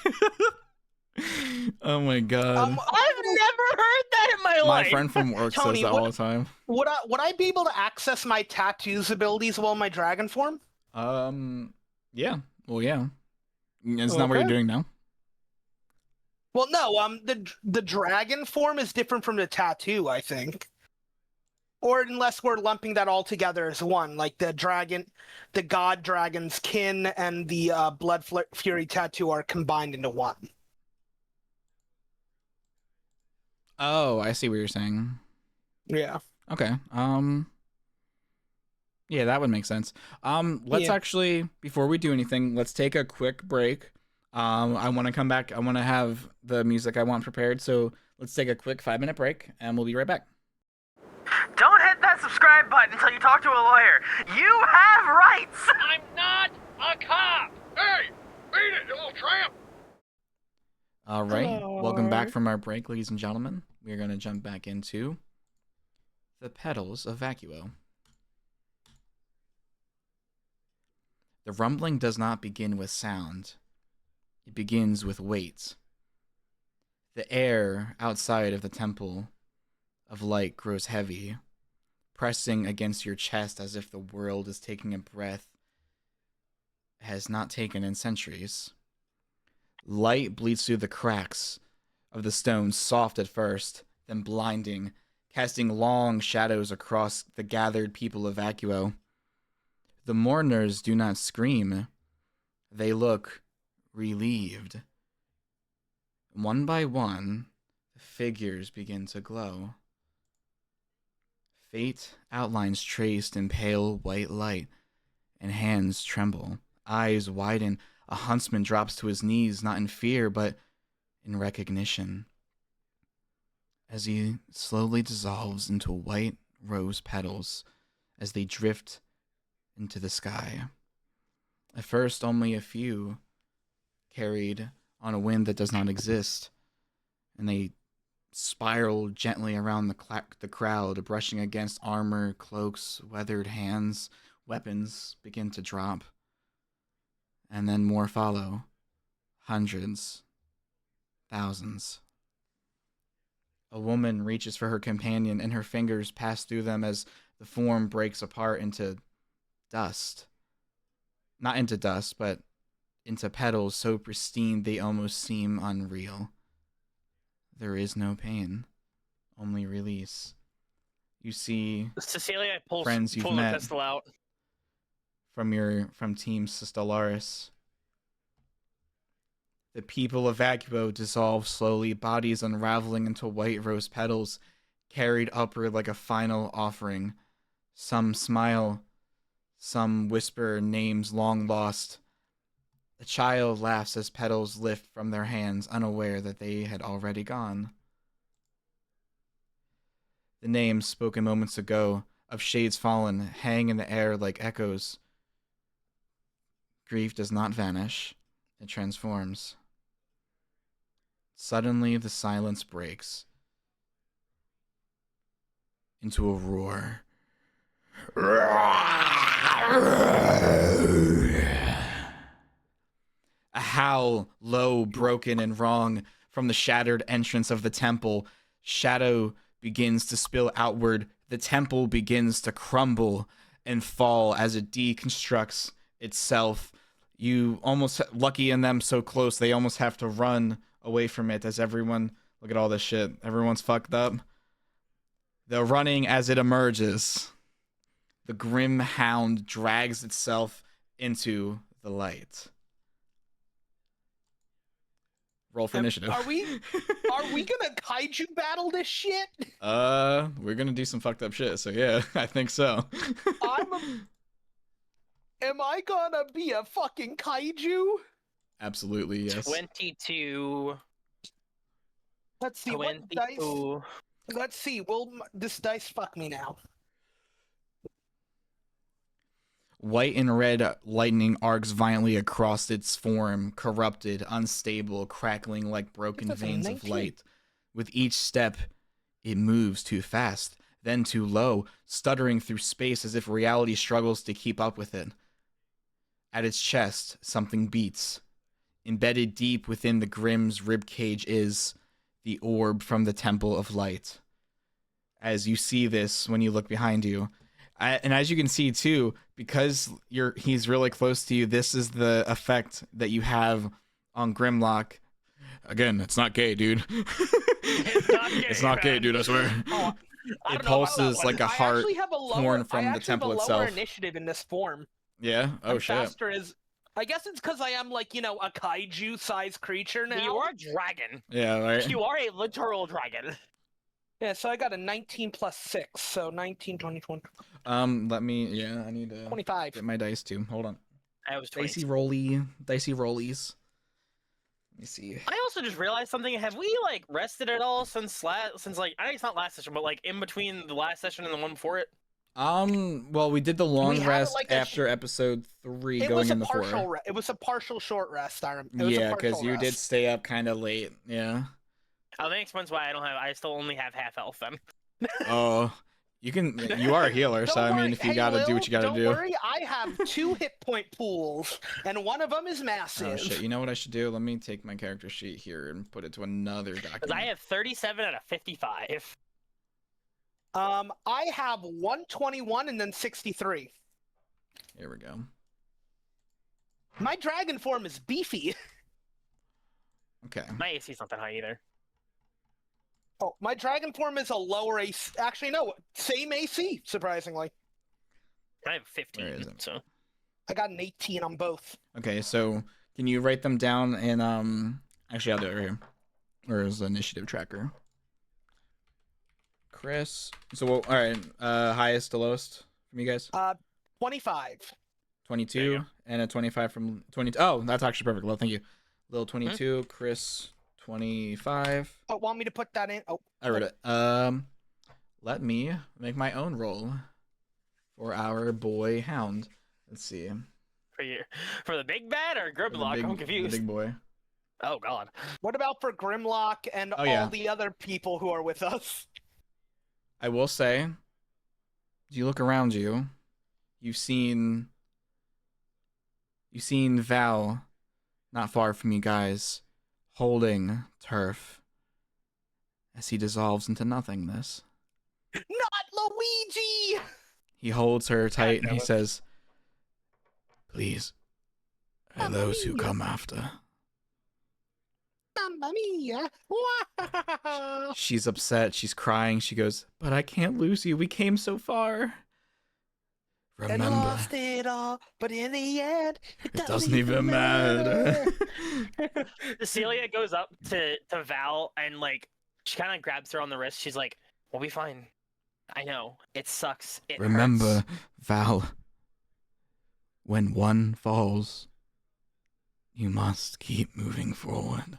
Oh my god. I've never heard that in my My life. friend from work Tony, says that all the time. Would I be able to access my tattoos abilities while in my dragon form? Yeah. Well, yeah. Isn't that what you're Okay. doing now? Well, no. The dragon form is different from the tattoo, I think. Or unless we're lumping that all together as one, like the god dragon's kin and the blood fury tattoo are combined into one. Oh, I see what you're saying. Yeah. Okay. Yeah, that would make sense. Let's Yeah. actually, before we do anything, let's take a quick break. I want to come back. I want to have the music I want prepared. So let's take a quick 5-minute break, and we'll be right back. Don't hit that subscribe button until you talk to a lawyer. You have rights! I'm not a cop! Hey, beat it, you little tramp! All right. Welcome back from our break, ladies and gentlemen. We're going to jump back into the petals of Vacuo. The rumbling does not begin with sound. It begins with weight. The air outside of the temple of light grows heavy, pressing against your chest as if the world is taking a breath it has not taken in centuries. Light bleeds through the cracks of the stones, soft at first, then blinding, casting long shadows across the gathered people of Vacuo. The mourners do not scream. They look relieved. One by one, the figures begin to glow. Faint outlines traced in pale white light, and hands tremble. Eyes widen. A huntsman drops to his knees, not in fear, but in recognition as he slowly dissolves into white rose petals as they drift into the sky. At first, only a few carried on a wind that does not exist, and they spiral gently around the crowd, brushing against armor, cloaks, weathered hands. Weapons begin to drop, and then more follow. Hundreds, thousands. A woman reaches for her companion, and her fingers pass through them as the form breaks apart into dust. Not into dust, but into petals so pristine they almost seem unreal. There is no pain, only release. You see Cecilia pulls friends you've the met pistol out. from Team Stellaris. The people of Vacuo dissolve slowly, bodies unraveling into white rose petals, carried upward like a final offering. Some smile, some whisper names long lost. A child laughs as petals lift from their hands, unaware that they had already gone. The names spoken moments ago of shades fallen hang in the air like echoes. Grief does not vanish, it transforms. Suddenly, the silence breaks into a roar. A howl, low, broken, and wrong, from the shattered entrance of the temple. Shadow begins to spill outward. The temple begins to crumble and fall as it deconstructs itself. You almost, lucky in them so close, they almost have to run away from it as everyone, look at all this shit. Everyone's fucked up. They're running as it emerges. The grim hound drags itself into the light. Roll for initiative. Are we gonna kaiju battle this shit? We're gonna do some fucked up shit, so yeah, I think so. Am I gonna be a fucking kaiju? Absolutely, yes. 22. Let's see what dice. 22. Let's see. Will this dice fuck me now? White and red lightning arcs violently across its form, corrupted, unstable, crackling like broken This is a veins of 19. light. With each step, it moves too fast, then too low, stuttering through space as if reality struggles to keep up with it. At its chest, something beats. Embedded deep within the Grimm's ribcage is the orb from the Temple of Light. As you see this when you look behind you, and as you can see too, because he's really close to you, this is the effect that you have on Grimlock. Again, it's not gay, dude. It's not gay, dude, I swear. Oh, I It don't know about pulses that like one. a heart I actually have a lower, torn from I the actually temple have a lower itself. initiative in this form. Yeah? Oh, I'm shit. faster as. I guess it's because I am like, you know, a kaiju-sized creature now. You are a dragon. Yeah, right? You are a literal dragon. Yeah, so I got a 19 plus 6, so 19, 20, 20, Let me, I need to 25. get my dice too. Hold on. I was Dicey 20. rollies. Let me see. I also just realized something. Have we like rested at all since I know it's not last session, but like in between the last session and the one before it? Well, we did the long had it rest like a after episode 3 It going was a into 4. partial. It was a partial short rest. I remember. Yeah, because you did stay up kind of late. Yeah. Oh, that explains why I still only have half health then. Oh, you are a healer, so I mean, if you gotta do what you gotta do. Don't worry, I have 2 hit point pools, and one of them is Oh massive. shit! You know what I should do? Let me take my character sheet here and put it to another Because document. I have 37 out of 55. I have 121 and then 63. Here we go. My dragon form is beefy. Okay. My AC's not that high either. Oh, my dragon form is a lower AC. Actually, no, same AC, surprisingly. I have Where is 15, it? so. I got an 18 on both. Okay, so can you write them down in Actually, I'll do it right here. Where's the initiative tracker? Chris. So, all right. Highest to lowest from you guys. 25. 22 and a 25 from 20. Oh, that's actually perfect. Well, thank you. Lil 22, Chris 25. Oh, want me to put that in? Oh, I read it. Let me make my own roll for our boy Hound. Let's see. For the big bad or For Grimlock? I'm the confused. big boy. Oh God. what about for Grimlock and Oh, yeah. all the other people who are with us? I will say, as you look around you, you've seen Val not far from you guys holding Turf as he dissolves into nothingness. Not Luigi! He holds her tight and he damn it. says, "Please, are those who come after." Mamma mia! Wow! She's upset. She's crying. She goes, "But I can't lose you. We came so far. And Remember, lost it all, but in the end, it doesn't even matter." Cecilia goes up to Val and like she kind of grabs her on the wrist. She's like, "We'll be fine. I know it sucks. It Remember, hurts." Val, when one falls, you must keep moving forward.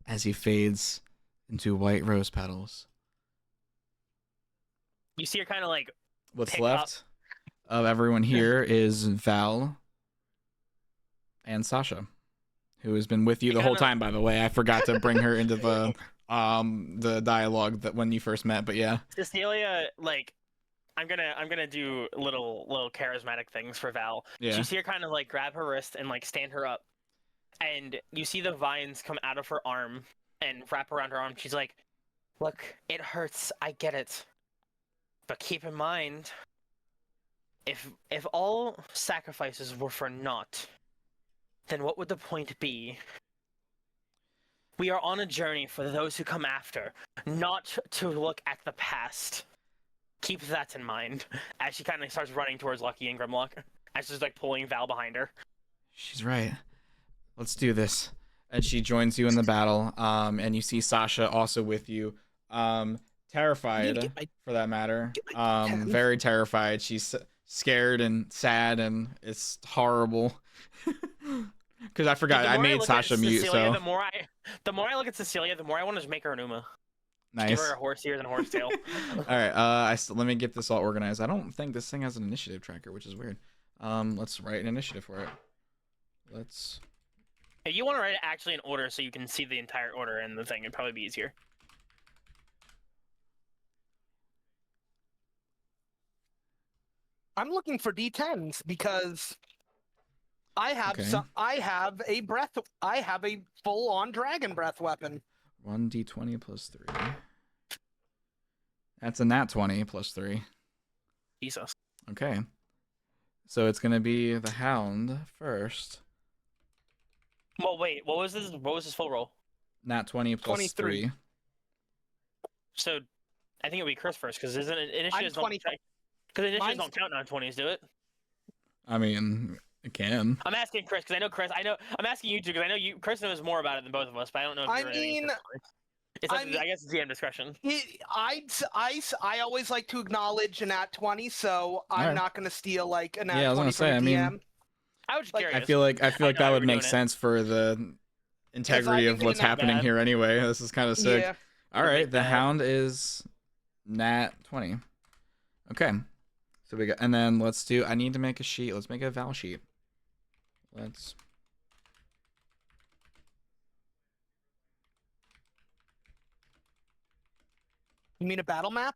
As he fades into white rose petals. You see her kind of like What's Pick left of everyone here is Val and Sasha, who has been with you the whole kinda- time, by the way. I forgot to bring her into the dialogue that when you first met, but yeah. Cecilia like. I'm gonna do little charismatic things for Val. Yeah. You see her kind of like grab her wrist and like stand her up, and you see the vines come out of her arm and wrap around her arm. She's like, "Look, it hurts. I get it, but keep in mind, if all sacrifices were for naught, then what would the point be? We are on a journey for those who come after, not to look at the past. Keep that in mind." As she kind of starts running towards Lucky and Grimlock, as she's like pulling Val behind her. She's right. Let's do this. And she joins you in the battle. And you see Sasha also with you. Terrified, Get my- for that matter. get my pen. Very terrified. She's scared and sad, and it's horrible. Because I forgot, The I more made look at Sasha mute, Cecilia, so the more I look at Cecilia, the more I want to make her an Uma. Give nice. her a horse ears and a horse tail. All right, let me get this all organized. I don't think this thing has an initiative tracker, which is weird. Let's write an initiative for it. Let's. If you want to write it actually in order so you can see the entire order and the thing, it'd probably be easier. I'm looking for D10s because I have Okay. I have a full-on dragon breath weapon. 1d20 plus 3. That's a nat 20 plus 3. Jesus. Okay. So it's gonna be the Hound first. Well, wait. What was this full roll? Nat 20 plus 23. 3. So, I think it'll be Chris first because isn't it initiatives don't 20. because initiatives Mine's- don't count non-20s, do it? I mean, it can. I'm asking Chris because I know Chris. I'm asking you two because I know you. Chris knows more about it than both of us, but I don't know if I you're mean, it's I up to- mean- I guess it's DM discretion. I always like to acknowledge an at 20, so I'm Alright. not gonna steal like an at Yeah, I was 20 gonna from say, a I mean, DM. I was Like, curious. I feel like know that how would we're make doing it. sense for the integrity I of think what's it's not happening bad. here anyway. This is kind of sick. Yeah. All right, make the that. Hound is nat 20. Okay. So we got, and then let's do, I need to make a sheet. Let's make a Val sheet. Let's. You mean a battle map?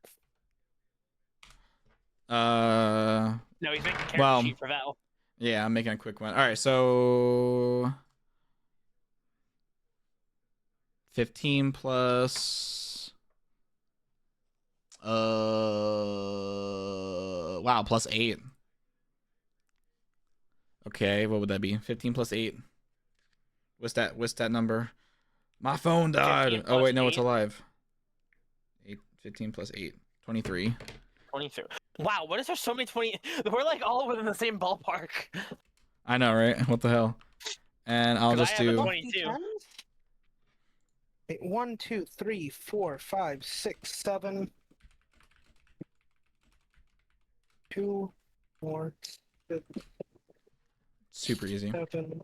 Uh, No, he's making a character Well- sheet for Val. yeah, I'm making a quick one. All right, so 15 plus wow, plus 8. Okay, what would that be? 15 plus 8. What's that number? My phone 15 died. Oh plus wait, no, it's 8? alive. 15 plus 8. 23. 23. Wow, what is there so many 20? We're like all within the same ballpark. I know, right? What the hell? And I'll 'Cause I just have a do 22. Wait, 1, 2, 3, 4, 5, 6, 7. 2, 4, 6, super easy. 7.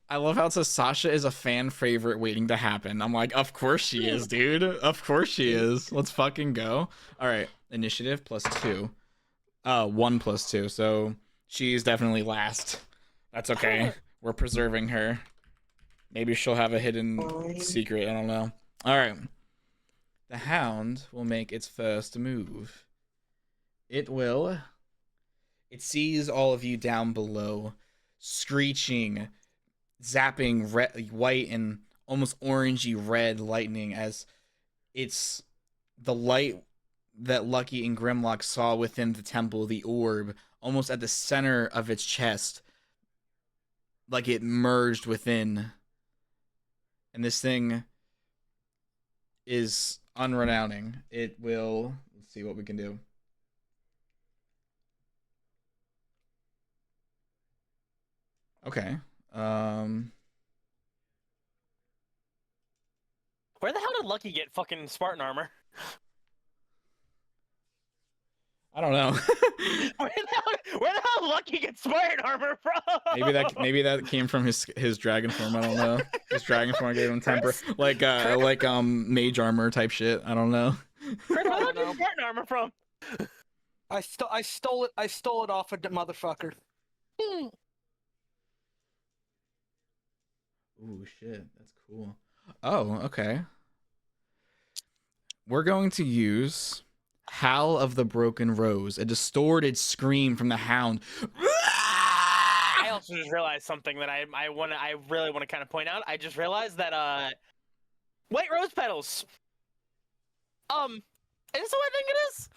I love how it says Sasha is a fan favorite waiting to happen. I'm like, of course she is, dude. Of course she is. Let's fucking go. All right, initiative +2. 1 + 2. So she's definitely last. That's okay. We're preserving her. Maybe she'll have a hidden secret. I don't know. All right. The hound will make its first move. It sees all of you down below, screeching, zapping white and almost orangey red lightning as it's the light that Lucky and Grimlock saw within the temple, the orb, almost at the center of its chest, like it merged within. And this thing is unrenowned. It will, let's see what we can do. Okay. Where the hell did Lucky get fucking Spartan armor? I don't know. Where the hell Lucky get Spartan armor from? maybe that came from his dragon form. I don't know. His dragon form gave him temper, like mage armor type shit. I don't know. Where the hell did Spartan armor from? I stole it. I stole it off of the motherfucker. Ooh, shit. That's cool. Oh, okay. We're going to use Howl of the Broken Rose, a distorted scream from the hound. I also just realized something that I really want to kind of point out. I just realized that white rose petals. Is this what I think it is?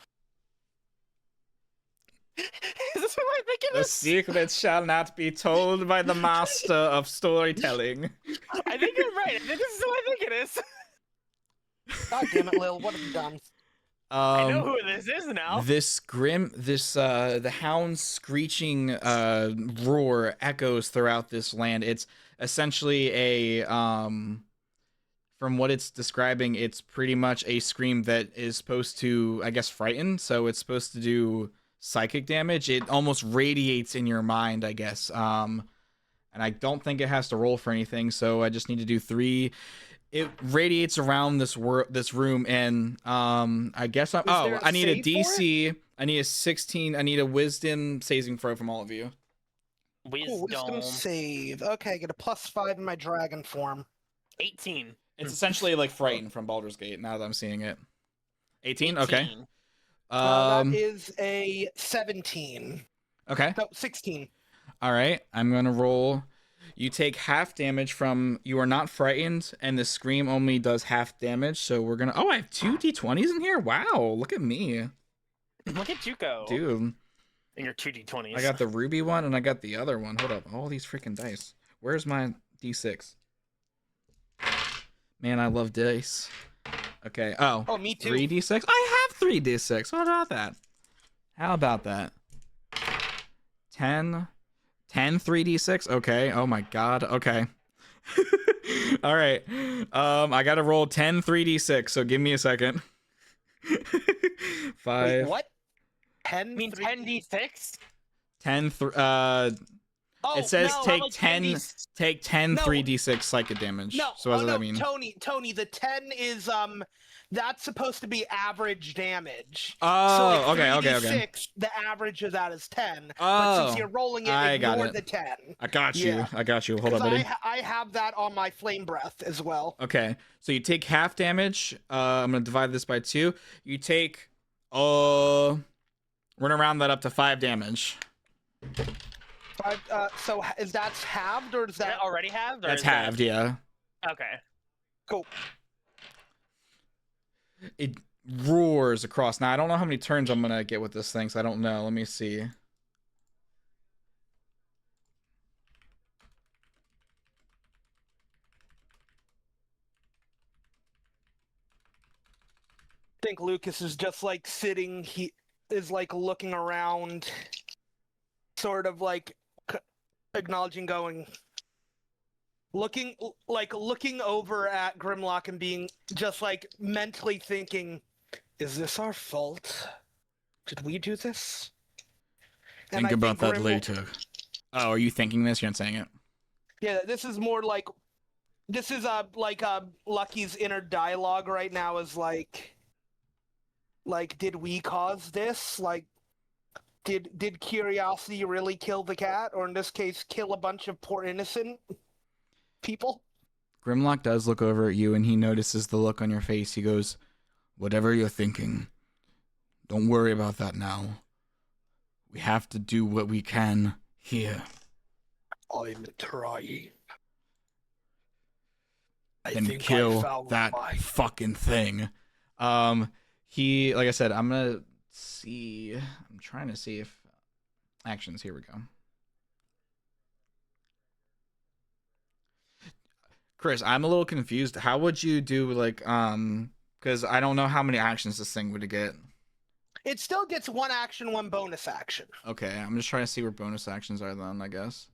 Is this what I think it The is? secret shall not be told by the master of storytelling. I think I'm right. I think this is what I think it is. God damn it, Lil. What have you done? I know who this is now. The hound's screeching roar echoes throughout this land. It's essentially a from what it's describing, it's pretty much a scream that is supposed to, I guess, frighten. So it's supposed to do psychic damage. It almost radiates in your mind, I guess. And I don't think it has to roll for anything, so I just need to do 3. It radiates around this room, and I guess I need a DC. I need a 16. I need a wisdom saving throw from all of you. Wisdom save. Okay, I get a +5 in my dragon form. 18. It's essentially like Frighten from Baldur's Gate. Now that I'm seeing it. 18. Okay. That is a 17. Okay. No, 16. All right. I'm gonna roll. You take half damage from you are not frightened, and the scream only does half damage. So we're gonna. Oh, I have 2 d20s in here. Wow, look at me. Look at you go, dude. And your 2 d20s. I got the ruby one, and I got the other one. Hold up, all these freaking dice. Where's my d6? Man, I love dice. Okay. Oh, me too. 3d6. I have 3d6. What about that? How about that? 10 3d6. Okay. Oh my god. Okay. All right. I gotta roll 10 3d6. So give me a second. 5. Wait, what? 10. You mean 10d6? 10. Oh, it says no, take like 10. 10d6. Take 10 No. 3d6 psychic damage. No. So what does no, that mean? Tony, the 10 is that's supposed to be average damage. Oh, so like okay. 3d6, the average of that is 10. But Oh, since you're rolling it, I got ignore it. the 10. I got you. Yeah. I got you. Hold on, 'Cause buddy. I have that on my flame breath as well. Okay, so you take half damage. I'm gonna divide this by 2. You take, we're gonna round that up to 5 damage. So is that halved or is Is that that already halved? Or That's is that- halved, yeah. Okay. cool? It roars across. Now I don't know how many turns I'm gonna get with this thing, so I don't know. Let me see. I think Lucas is just like sitting. He is like looking around, sort of like acknowledging, looking over at Grimlock and being just like mentally thinking, "Is this our fault? Did we do this?" And Think I about that Grim- later. Oh, are you thinking this? You're not saying it. Yeah, this is more like this is Lucky's inner dialogue right now is like did we cause this? Like did curiosity really kill the cat, or in this case kill a bunch of poor innocent people? Grimlock does look over at you and he notices the look on your face. He goes, "Whatever you're thinking, don't worry about that now. We have to do what we can here. I'm trying. I And think I kill found that my- fucking thing." He, like I said, I'm gonna see. I'm trying to see if actions. Here we go. Chris, I'm a little confused. How would you do like because I don't know how many actions this thing would get. It still gets one action, one bonus action. Okay, I'm just trying to see where bonus actions are then, I guess.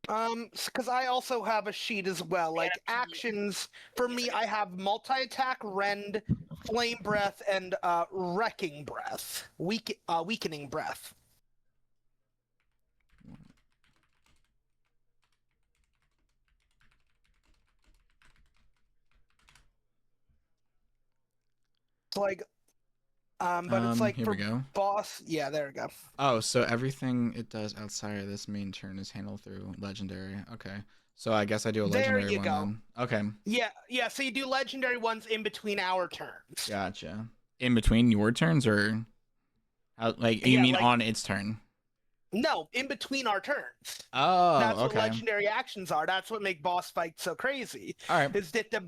Because I also have a sheet as well. Like actions for me, I have multi-attack, rend, flame breath, and wrecking breath, weakening breath. It's like, but it's like Here for we go. boss. Yeah, there we go. Oh, so everything it does outside of this main turn is handled through legendary. Okay. So I guess I do a There legendary you one go. then. Okay. Yeah. So you do legendary ones in between our turns. Gotcha. In between your turns or like you Yeah, mean like- on its turn? No, in between our turns. Oh, That's what okay. legendary actions are. That's what make boss fights so crazy. All right. Is that the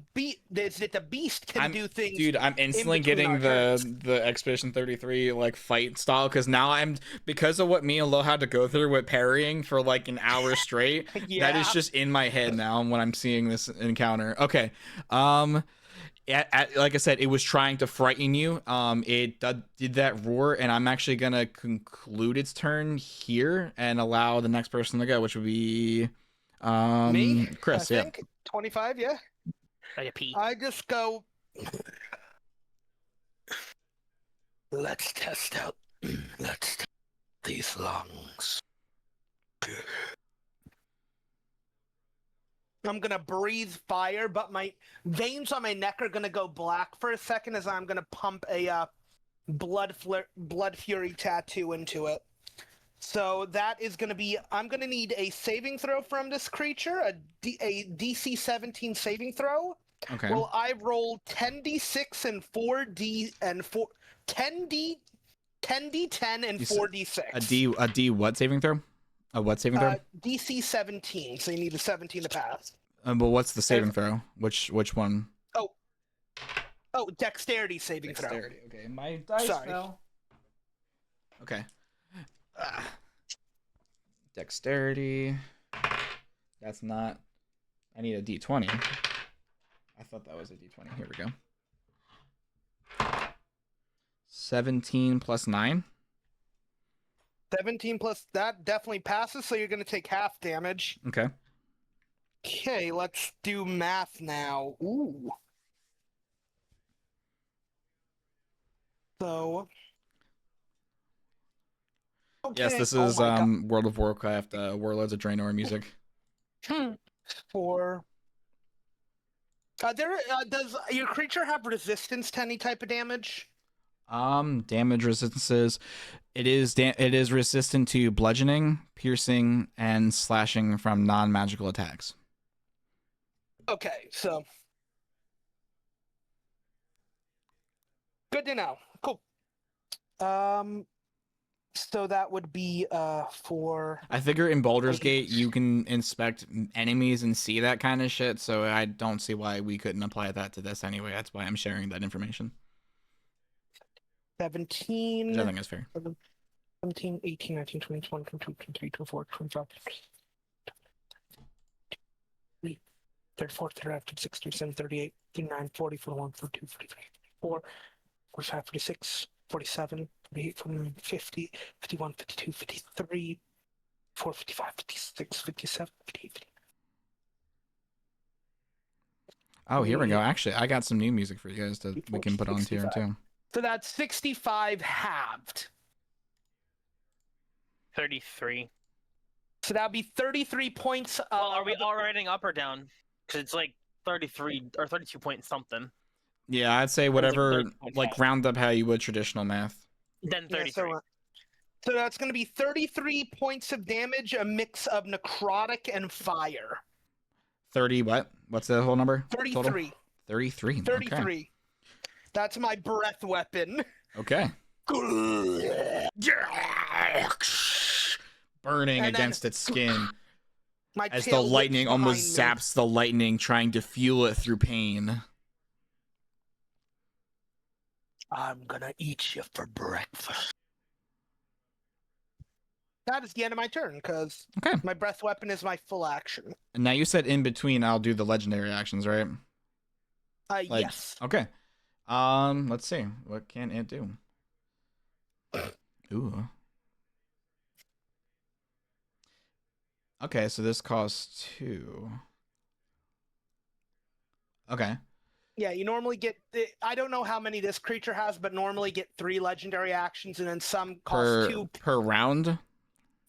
beast can do things. Dude, I'm instantly between getting our turns. the Expedition 33 like fight style because now I'm because of what me and Lo had to go through with parrying for like an hour straight. That is Yeah. just in my head now when I'm seeing this encounter. Okay, like I said, it was trying to frighten you. It did that roar, and I'm actually gonna conclude its turn here and allow the next person to go, which would be Me? Chris. I Yeah. think 25. Yeah. Like a pee. I just go. Let's test out. Let's test these lungs. I'm gonna breathe fire, but my veins on my neck are gonna go black for a second as I'm gonna pump a blood fury tattoo into it. So that is gonna be. I'm gonna need a saving throw from this creature, a DC 17 saving throw. Okay. Well, I rolled 10d6 and 10d10 and You said 4d6. a D what saving throw? A what saving throw? DC 17, so you need a 17 to pass. But what's the saving throw? Which one? Oh, dexterity saving throw. Okay, my dice Sorry. fell. Okay. Dexterity. That's not. I need a D20. I thought that was a D20. Here we go. 17 plus 9. 17 plus that definitely passes, so you're going to take half damage. Okay. Okay, let's do math now. Ooh. So. Yes, Okay. this Oh is my God. World of Warcraft Warlords of Draenor music. For does your creature have resistance to any type of damage? Damage resistances. It is resistant to bludgeoning, piercing, and slashing from non-magical attacks. Okay, so good to know. Cool. So that would be for. I figure in Baldur's Gate you can inspect enemies and see that kind of shit, so I don't see why we couldn't apply that to this anyway. That's why I'm sharing that information. 17. Which I think is fair. 17, 18, 19, 20, 21, 22, 23, 24, 25, 34, 35, 36, 37, 38, 39, 40, 41, 42, 43, 44, 45, 46, 47, 48, 49, 50, 51, 52, 53, 54, 55, 56, 57, 58, 59. Oh, here we go. Actually, I got some new music for you guys that we can put on here 65. too. So that's 65 halved. 33. So that'll be 33 points. Well, are we all writing up or down? Because it's like 33 or 32 point something. Yeah, I'd say like whatever, 30.5. like round up how you would traditional math. Then Yeah, 33. so that's going to be 33 points of damage, a mix of necrotic and fire. 30 what? What's the whole number? Total? 33. 33. 33. Okay. That's my breath weapon. Okay. Burning And then- against its skin My as the tail whips lightning almost behind me. zaps the lightning, trying to fuel it through pain. I'm gonna eat you for breakfast. That is the end of my turn, because Okay. my breath weapon is my full action. And now you said in between I'll do the legendary actions, right? Like- Yes. Okay. Let's see. What can it do? Ooh. Okay, so this costs 2. Okay. Yeah, you normally get. I don't know how many this creature has, but normally get 3 legendary actions, and then some cost 2. Per round?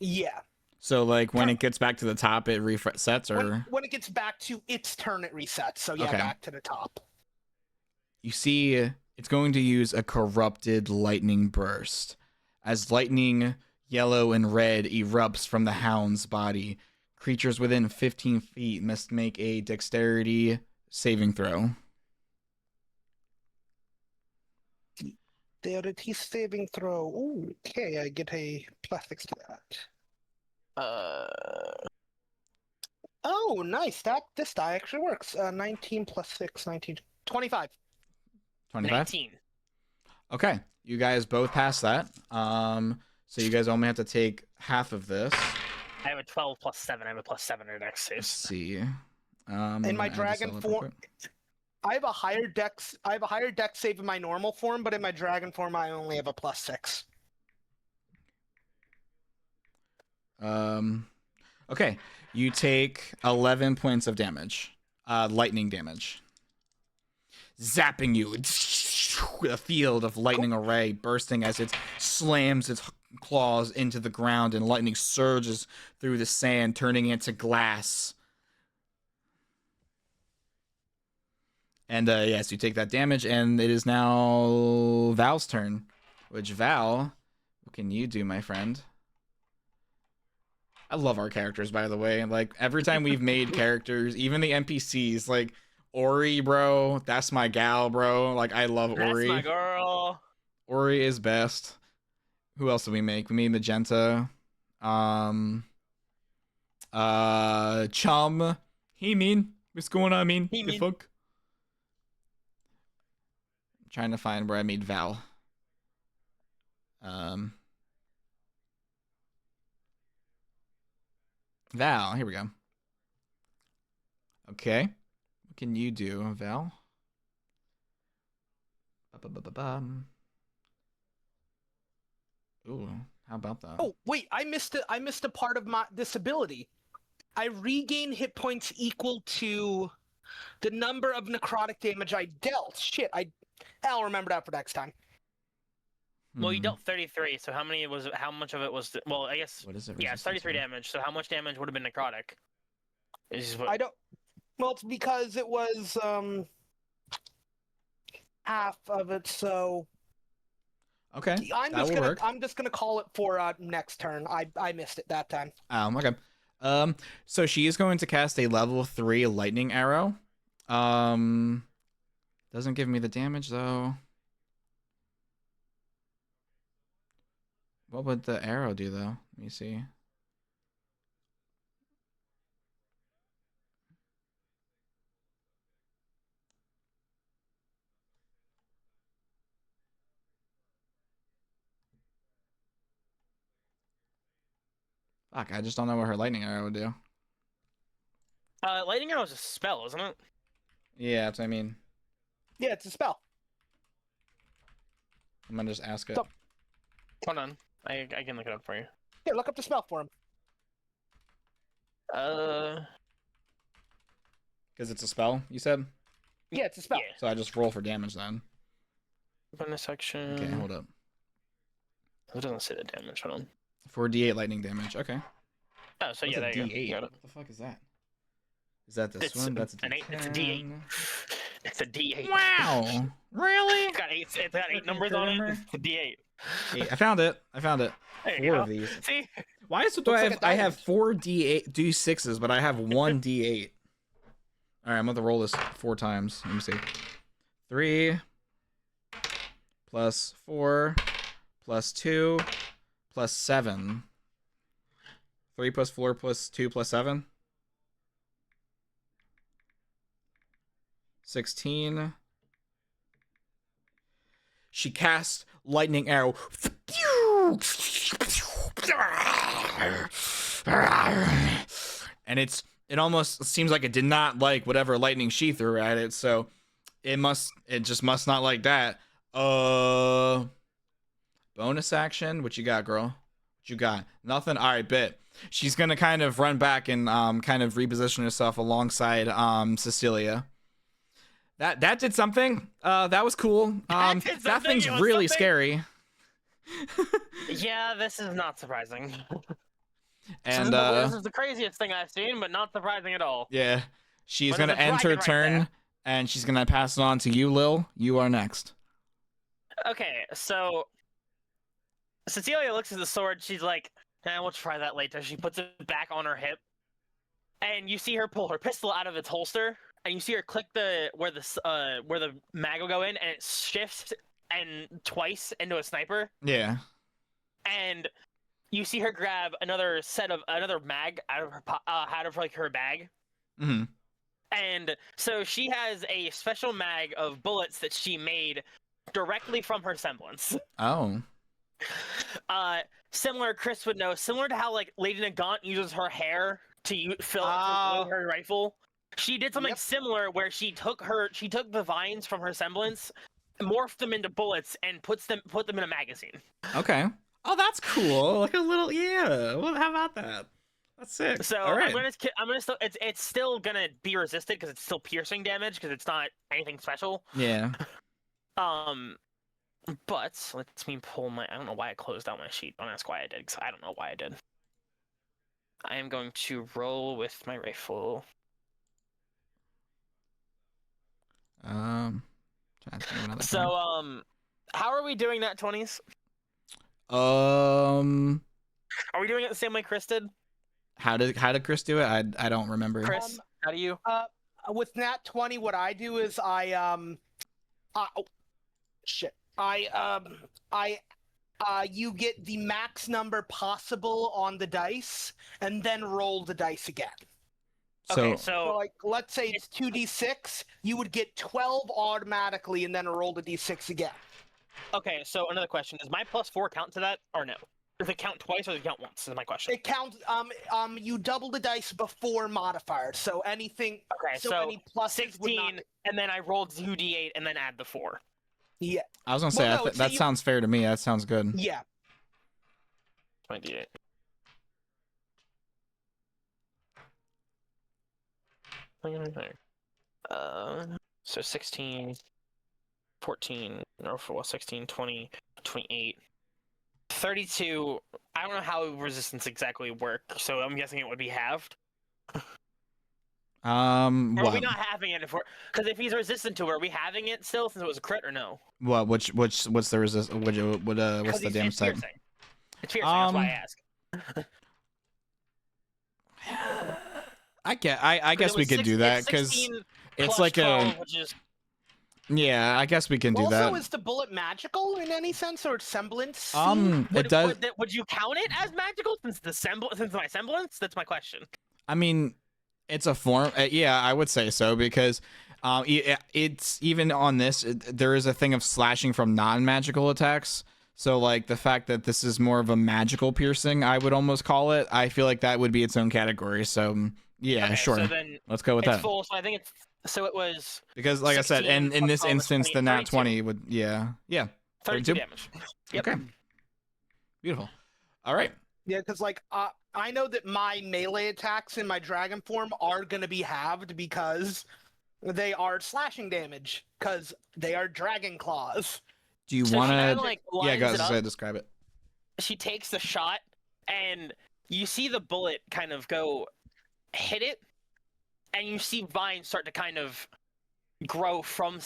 Yeah. So like when it gets back to the top it resets, or When it gets back to its turn, it resets. So yeah, Okay. back to the top. you see it's going to use a corrupted lightning burst. As lightning, yellow and red, erupts from the hound's body, creatures within 15 feet must make a dexterity saving throw. Dexterity saving throw. Ooh, okay, I get a +6 to that. Oh, nice. This die actually works. 19 + 6, 19, 25. 25? 19. Okay. You guys both pass that. So you guys only have to take half of this. I have a 12 + 7. I have a +7 or dex Let's saves. see. In my add this dragon all up real form, quick. I have a higher dex save in my normal form, but in my dragon form, I only have a +6. Okay. You take 11 points of damage. Lightning damage. Zapping you. A field of lightning array bursting as it slams its claws into the ground and lightning surges through the sand, turning it to glass. And yes, you take that damage, and it is now Val's turn. Which, Val, what can you do, my friend? I love our characters, by the way. Like, every time we've made characters, even the NPCs, like, Ori, bro, that's my gal, bro. Like, I love That's Ori. my girl. Ori is best. Who else did we make? We made Magenta. Chum. Hey, Mean. What's going on, Mean? Hey, The Mean. fuck? I'm trying to find where I made Val. Val, here we go. Okay. What can you do, Val? Ba-ba-ba-ba-bum. Ooh, how about that? Oh, wait, I missed a part of this ability. I regain hit points equal to the number of necrotic damage I dealt. Shit, I'll remember that for next time. Well, you Hmm. dealt 33, so how much of it was, well, I guess, What is it? yeah, it's 33 damage, so how much damage would have been necrotic? Is what, I don't. Well, it's because it was half of it. So Okay, I'm that will work. just gonna call it for next turn. I missed it that time. Okay. So she is going to cast a level 3 lightning arrow. Doesn't give me the damage though. What would the arrow do though? Let me see. Fuck, I just don't know what her lightning arrow would do. lightning arrow is a spell, isn't it? Yeah, that's what I mean. Yeah, it's a spell. I'm gonna just ask it. So- Hold on, I can look it up for you. Here, look up the spell for him. Because it's a spell, you said? Yeah, it's a spell. Yeah. So I just roll for damage then. Bonus section. Okay, hold up. It doesn't say the damage. Hold on. 4d8 lightning damage. Okay. Oh, so What's yeah, a there you D8? go. What the fuck is that? Is that this It's one? That's a an 8. D10. It's a D8. It's a D8. Wow. Really? It's got 8 numbers on it. It's a D8. I found it. There you 4 go. of these. See? Why is it Looks I like have a I have diamond. 4 D6s, but I have 1 D8. All right, I'm gonna roll this 4 times. Let me see. 3 plus 4 plus 2 plus 7. 3 plus 4 plus 2 plus 7. 16. She casts lightning arrow. And it almost seems like it did not like whatever lightning she threw at it, so it just must not like that. Bonus action? What you got, girl? What you got? Nothing? Alright, bet. She's gonna kind of run back and kind of reposition herself alongside Cecilia. That did something. That was cool. That thing's really scary. Yeah, this is not surprising. And this is the craziest thing I've seen, but not surprising at all. yeah, she's But gonna there's a end her dragon right turn, there. and she's gonna pass it on to you, Lil. You are next. Okay, so Cecilia looks at the sword. She's like, we'll try that later. She puts it back on her hip, and you see her pull her pistol out of its holster, and you see her click where the mag will go in, and it shifts and twice into a sniper. Yeah. And you see her grab another mag out of like her bag. Mm-hmm. And so she has a special mag of bullets that she made directly from her semblance. Oh. Similar, Chris would know, similar to how like Lady Nagant uses her hair to fill her rifle. She did something similar where she took the vines from her semblance, morphed them into bullets, and put them in a magazine. Okay. Oh, that's cool. Like a little, yeah. Well, how about that? That's sick. So all right. I'm gonna still it's still gonna be resisted because it's still piercing damage because it's not anything special. Yeah. But let me pull I don't know why I closed out my sheet. Don't ask why I did, because I don't know why I did. I am going to roll with my rifle. Trying to think of another So how are we doing that 20s? Are we doing it the same way Chris did? how did Chris do it? I don't remember. Chris, how do you? With Nat 20, what I do is you get the max number possible on the dice, and then roll the dice again. Okay, So So, like, let's say it's 2d6, you would get 12 automatically, and then roll the d6 again. okay, so another question: does my +4 count to that or no? Does it count twice or does it count once? Is my question. It counts. You double the dice before modifiers, so anything. Okay, So, so any pluses 16, would not. and then I rolled 2d8 and then add the 4. Yeah. I was gonna say Well, no, that so sounds fair to me. That sounds good. Yeah. My d8. So 16, 14, or 16, 20, 28, 32. I don't know how resistance exactly work, so I'm guessing it would be halved. Or are we What? not having it because if he's resistant to it, are we having it still since it was a crit or no? What? What's the resist? What's the damage type? Piercing. It's piercing. That's why I ask. I guess we could do that because it's like 12, which is yeah. I guess we can do Also, that. is the bullet magical in any sense or semblance? It does. Would you count it as magical since my semblance? That's my question. I mean, it's a form. Yeah, I would say so because it's even on this. There is a thing of slashing from non-magical attacks. So like the fact that this is more of a magical piercing, I would almost call it. I feel like that would be its own category. So yeah, Okay, sure. So then Let's go with it's that. full. So I think it was Because like I said, 16 in this plus instance, 20, the nat 32. 20 would yeah. 32 32? damage. Yep. Okay. Beautiful. All right. Yeah, because like I know that my melee attacks in my dragon form are gonna be halved because they are slashing damage because they are dragon claws. Do you So want she to? kinda, like, Yeah, lines guys, it up. say describe it. She takes the shot and you see the bullet kind of go hit it, and you see vines start to kind of grow from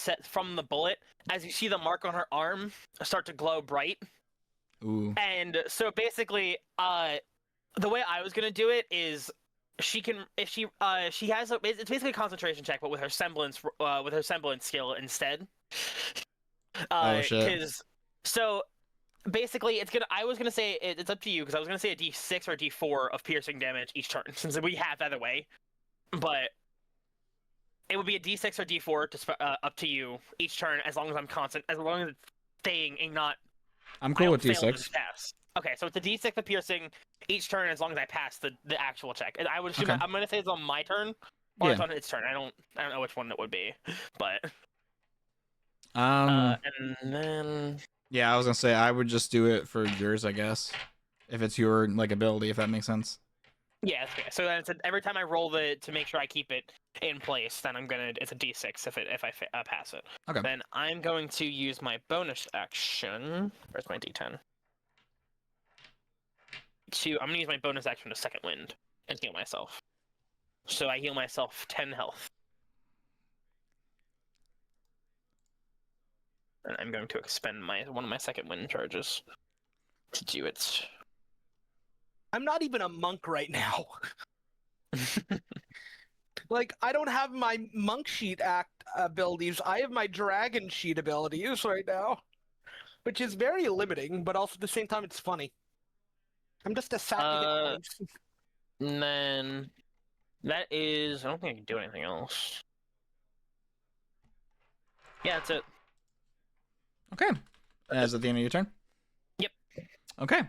the bullet as you see the mark on her arm start to glow bright. Ooh. And so basically, the way I was gonna do it is she can, if she has it's basically a concentration check, but with her semblance skill instead. Oh shit. Because so basically I was gonna say it's up to you, because I was gonna say a D6 or a D4 of piercing damage each turn, since we have either way. But it would be a D6 or D4 up to you each turn, as long as I'm constant, as long as it's staying and not. I'm cool with fail D6. this pass. Okay, so it's a D6 of piercing each turn, as long as I pass the actual check. And I would assume, Okay. I'm gonna say it's on my turn, or Yeah. it's on its turn. I don't know which one it would be, but Um. and then Yeah, I was gonna say I would just do it for yours, I guess, if it's your like ability, if that makes sense. yeah, okay. So then every time I roll to make sure I keep it in place, then it's a D6 if I pass it. Okay. Then I'm going to use my bonus action. Where's my D10? I'm gonna use my bonus action to second wind and heal myself. So I heal myself 10 health. And I'm going to expend one of my second wind charges to do it. I'm not even a monk right now. Like, I don't have my monk sheet abilities. I have my dragon sheet abilities right now, which is very limiting, but also at the same time, it's funny. I'm just a sack of hit points. And then that is. I don't think I can do anything else. Yeah, that's it. Okay. And is it the end of your turn? Yep. Okay.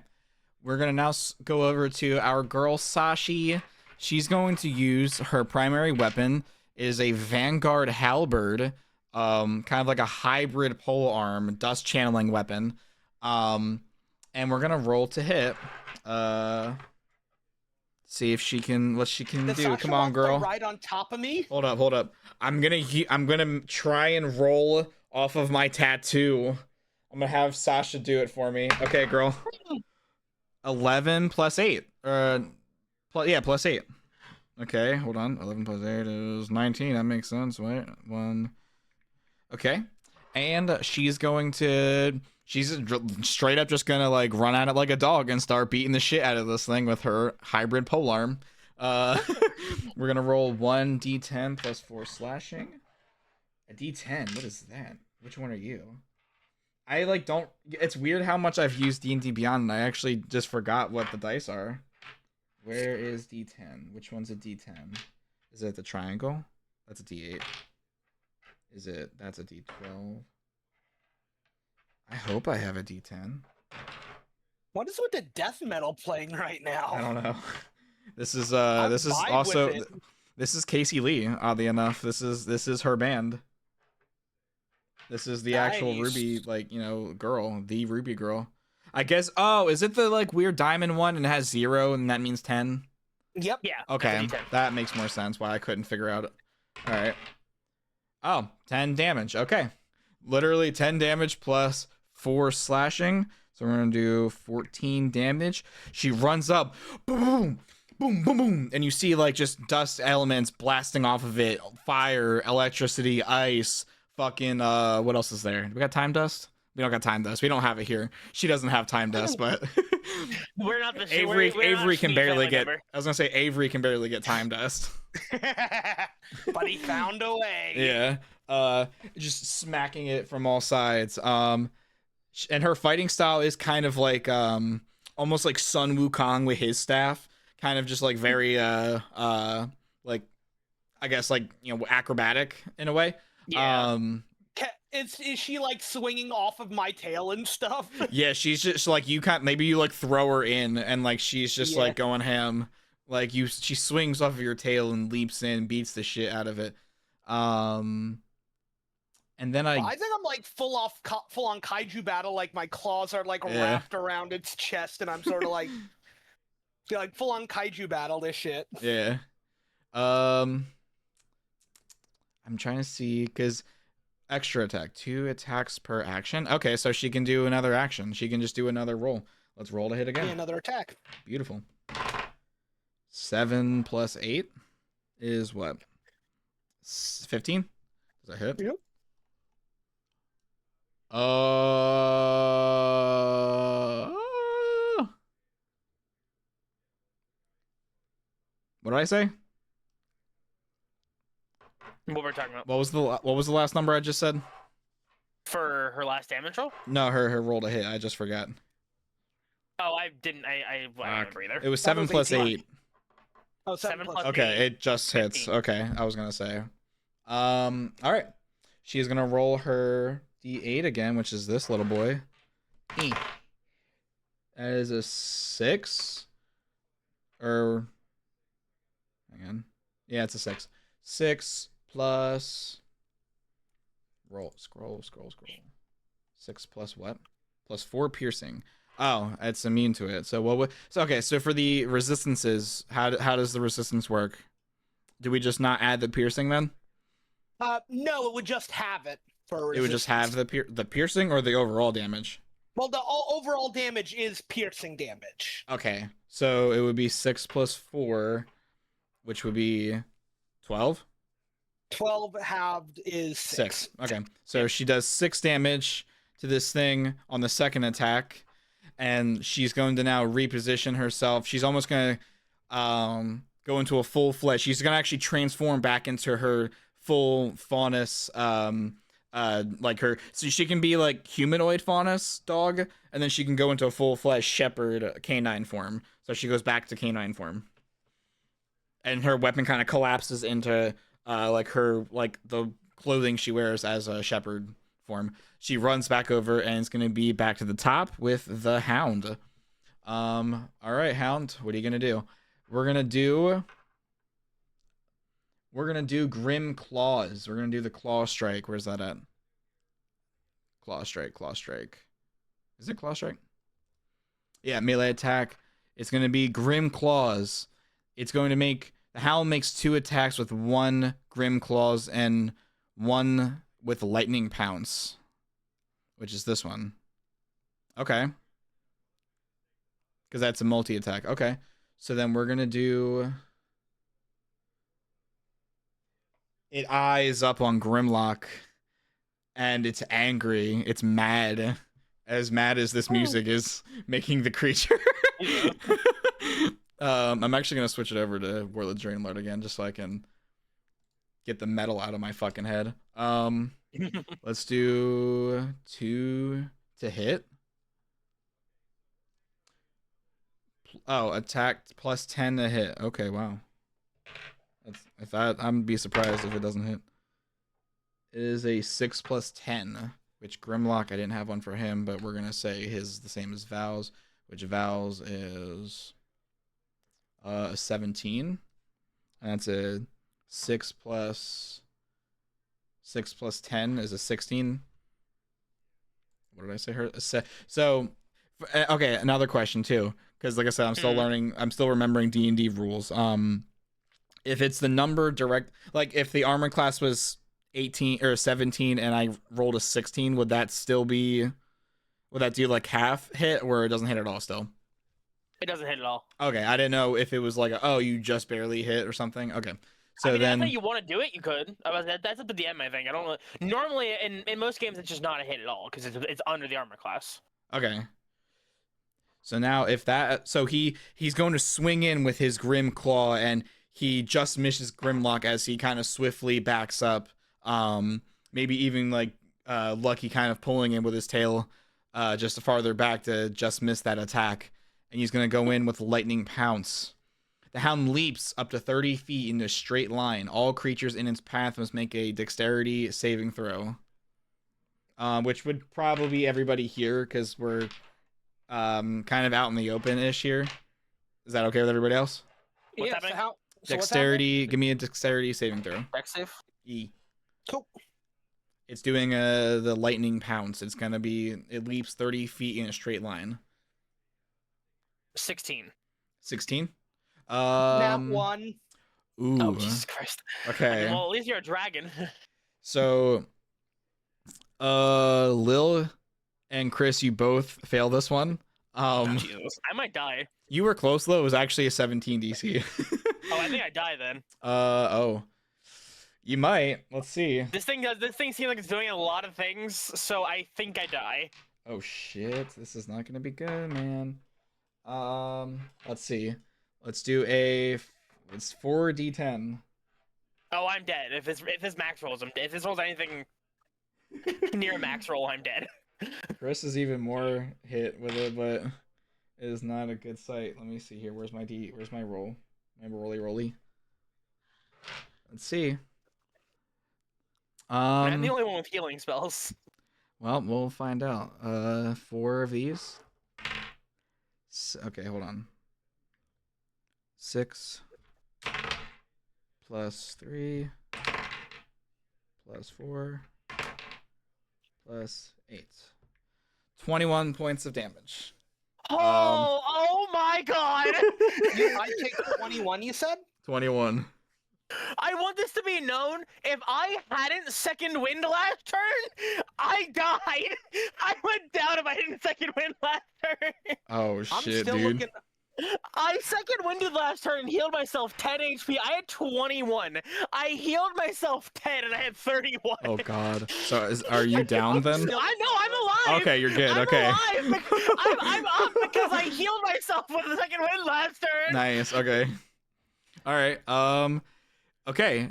We're gonna now go over to our girl Sashi. She's going to use her primary weapon is a Vanguard halberd, kind of like a hybrid pole arm dust channeling weapon. And we're gonna roll to hit. See if she can what she can Does do. Sasha Come on, want to girl. ride on top of me? Hold up. I'm gonna try and roll off of my tattoo. I'm gonna have Sasha do it for me. Okay, girl. 11 plus 8. Plus 8. Okay, hold on. 11 plus 8 is 19. That makes sense, right? 1. Okay. And she's straight up just gonna like run at it like a dog and start beating the shit out of this thing with her hybrid polearm. We're gonna roll 1d10 plus 4 slashing. A d10. What is that? Which one are you? I like don't. It's weird how much I've used D&D Beyond, and I actually just forgot what the dice are. Where is D10? Which one's a D10? Is it the triangle? That's a D8. Is it? That's a D12. I hope I have a D10. What is with the death metal playing right now? I don't know. This is I'm this is fine also with it. this is Casey Lee. Oddly enough, this is her band. This is the actual Nice. Ruby, like, girl, the Ruby girl. I guess. Oh, is it the like weird diamond one and it has 0 and that means 10? Yep. Yeah. Okay, that's a D10. that makes more sense. Why I couldn't figure out. All right. Oh, 10 damage. Okay, literally 10 damage plus 4 slashing. So we're gonna do 14 damage. She runs up, boom, boom, boom, boom, and you see like just dust elements blasting off of it, fire, electricity, ice, fucking what else is there? We got time dust? We don't got time dust. We don't have it here. She doesn't have time dust, but We're not the Avery we're not Avery can Schmee barely family get. member. I was gonna say Avery can barely get time dust. But he found a way. Yeah. Just smacking it from all sides. And her fighting style is kind of like almost like Sun Wukong with his staff, kind of just like very like I guess like acrobatic in a way. Yeah. Is she like swinging off of my tail and stuff? Yeah, she's just like maybe you like throw her in and like she's just Yeah. like going ham. Like she swings off of your tail and leaps in, beats the shit out of it. And then I think I'm like full on kaiju battle. Like my claws are like Yeah. wrapped around its chest, and I'm sort of like, full on kaiju battle this shit. yeah. I'm trying to see because extra attack, 2 attacks per action. Okay, so she can do another action. She can just do another roll. Let's roll to hit again. Yeah, another attack. Beautiful. 7 plus 8 is what? 15? Does that hit? Yep. What did I say? What we're talking about. What was the last number I just said? For her last damage roll? No, her roll to hit. I just forgot. Oh, I didn't. I don't remember either. It was That 7 was plus 18. 8. Oh, 7 plus Okay, 8. it just hits. 15. Okay, I was gonna say. All right. She's gonna roll her d8 again, which is this little boy. That is a 6. Or, hang on. Yeah, it's a 6. 6 plus. Scroll. 6 plus what? Plus 4 piercing. Oh, it's immune to it. So what? So for the resistances, how does the resistance work? Do we just not add the piercing then? No, it would just have it for. It would just have the piercing or the overall damage. Well, the overall damage is piercing damage. Okay, so it would be 6 plus 4, which would be 12. 12 halved is 6. Okay, so she does 6 damage to this thing on the second attack, and she's going to now reposition herself. She's almost going to go into a full fledged. She's going to actually transform back into her full faunus, like her. So she can be like humanoid faunus dog, and then she can go into a full fledged shepherd canine form. So she goes back to canine form, and her weapon kind of collapses into like the clothing she wears as a shepherd form. She runs back over and it's gonna be back to the top with the hound. All right, hound, what are you gonna do? We're gonna do Grimm Claws. We're gonna do the claw strike. Where's that at? Claw strike. Is it claw strike? Yeah, melee attack. It's gonna be Grimm Claws. It's going to make the hound makes 2 attacks with 1 Grimm Claws and 1 with lightning pounce, which is this one. Okay. Because that's a multi-attack. Okay. So then we're going to do... It eyes up on Grimlock, and it's angry. It's mad. As mad as this music is making the creature. I'm actually going to switch it over to Warlord Drainlord again, just so I can get the metal out of my fucking head. Let's do 2 to hit. Oh, attack plus 10 to hit. Okay, wow. I'm gonna be surprised if it doesn't hit. It is a 6 plus 10, which Grimlock, I didn't have one for him, but we're gonna say his is the same as Val's, which Val's is a 17. And that's a 6 plus 10 is a 16. What did I say? So, okay, another question too, because like I said, I'm still learning. I'm still remembering D&D rules. If it's the number direct, like if the armor class was 18 or 17 and I rolled a 16, would that do like half hit, or it doesn't hit at all still? It doesn't hit at all. Okay, I didn't know if it was like, you just barely hit or something. Okay. So I mean, then if you want to do it, you could. That's up to the DM, I think. I don't know. Normally, in most games, it's just not a hit at all because it's under the armor class. Okay. So now he's going to swing in with his Grimm Claw, and he just misses Grimlock as he kind of swiftly backs up. Maybe even like Lucky kind of pulling in with his tail just farther back to just miss that attack. And he's going to go in with Lightning Pounce. The hound leaps up to 30 feet in a straight line. All creatures in its path must make a dexterity saving throw. Which would probably be everybody here because we're kind of out in the open-ish here. Is that okay with everybody else? What's Yeah, happening? Dexterity. Give me a dexterity saving throw. Dex save? E. Cool. It's doing the lightning pounce. It's gonna be, it leaps 30 feet in a straight line. 16. 16. Nat 1. Ooh. Oh, Jesus Christ. Okay. Well, at least you're a dragon. So, Lil and Chris, you both fail this one. Jesus, I might die. You were close though. It was actually a 17 DC. Oh, I think I die then. Oh. You might. Let's see. This thing seems like it's doing a lot of things, so I think I die. Oh shit. This is not gonna be good, man. Let's see. Let's do it's 4d10. Oh, I'm dead. If this max rolls, if this rolls anything near max roll, I'm dead. Chris is even more hit with it, but it is not a good sight. Let me see here. Where's my roll? My rolly. Let's see. I'm the only one with healing spells. Well, we'll find out. 4 of these. Okay, hold on. 6 plus 3 plus 4 plus 8. 21 points of damage. Oh my god! I take 21, you said? 21. I want this to be known, if I hadn't second wind last turn, I died! I went down if I didn't second wind last turn! Oh I'm shit, still dude. looking. I second winded last turn and healed myself 10 HP. I had 21. I healed myself 10 and I had 31. Oh god. So are you down then? I know, I'm alive! Okay, you're good. I'm Okay. alive! I'm up because I healed myself with the second wind last turn! Nice. Okay. All right. Okay.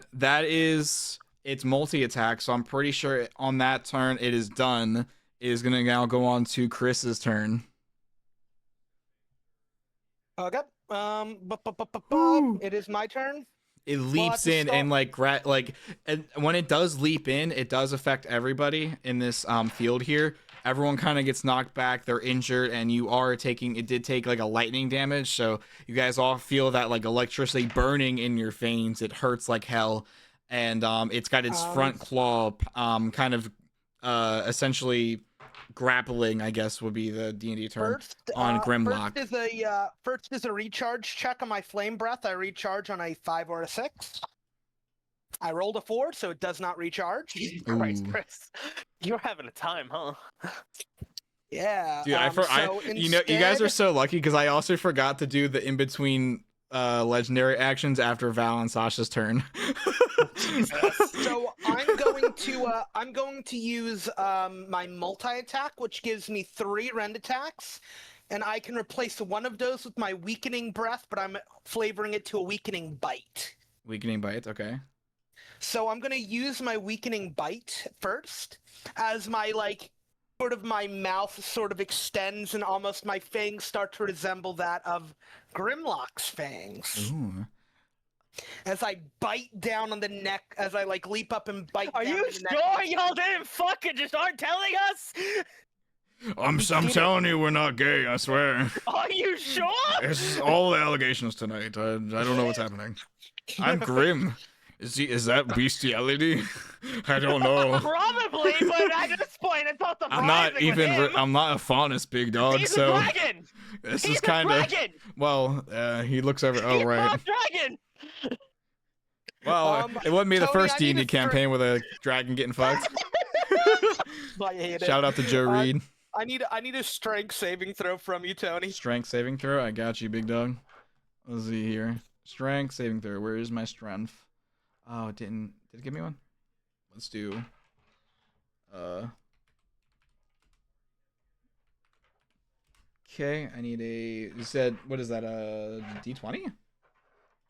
It's multi-attack, so I'm pretty sure on that turn it is done. It is gonna now go on to Chris's turn. Okay. It is my turn. It Well, leaps to in and and when it does leap in, it does affect everybody in this field here. Everyone kind of gets knocked back, they're injured, and it did take like a lightning damage, so you guys all feel that like electricity burning in your veins. It hurts like hell, and it's got its front claw kind of essentially grappling, I guess would be the D&D term, on Grimlock. First is a recharge check on my flame breath. I recharge on a 5 or a 6. I rolled a 4, so it does not recharge. Jesus Christ, Ooh. Chris. You're having a time, huh? Yeah. Dude, you guys are so lucky because I also forgot to do the in-between legendary actions after Val and Sasha's turn. So I'm going to use my multi-attack, which gives me 3 rend attacks, and I can replace one of those with my weakening breath, but I'm flavoring it to a weakening bite. Weakening bite, okay. So I'm going to use my weakening bite first, as my my mouth sort of extends and almost my fangs start to resemble that of Grimlock's fangs. Ooh. As I bite down on the neck, as I leap up and bite Are down you on the neck. sure y'all didn't fucking just aren't telling us? I'm telling you, we're not gay. I swear. Are you sure? It's all the allegations tonight. I don't know what's happening. I'm Grimm. Is that bestiality? I don't know. Probably, but at this point, it's not surprising. I'm not a faunus, big dog. He's so a dragon. this He's is kind of. dragon. Well, he looks over. Oh He's right. a dragon. Well, it wouldn't be the Tony, first I need D&D a campaign with a dragon getting fucked. I hate it. Shout out to Joe Reed. I need a strength saving throw from you, Tony. Strength saving throw. I got you, big dog. Let's see here. Strength saving throw. Where is my strength? Oh, it didn't. Did it give me one? Let's do. Okay, I need a. You said what is that? D20?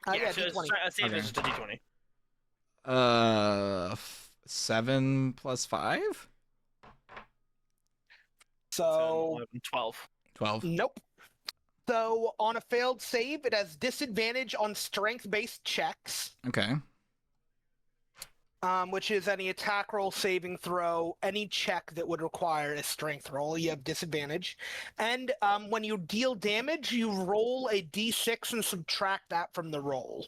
Yeah, D20. let's see if it's just a D20. 7 plus 5. So 11, 12. 12. nope. So on a failed save, it has disadvantage on strength-based checks, Okay. which is any attack roll, saving throw, any check that would require a strength roll. You have disadvantage, and when you deal damage, you roll a d6 and subtract that from the roll.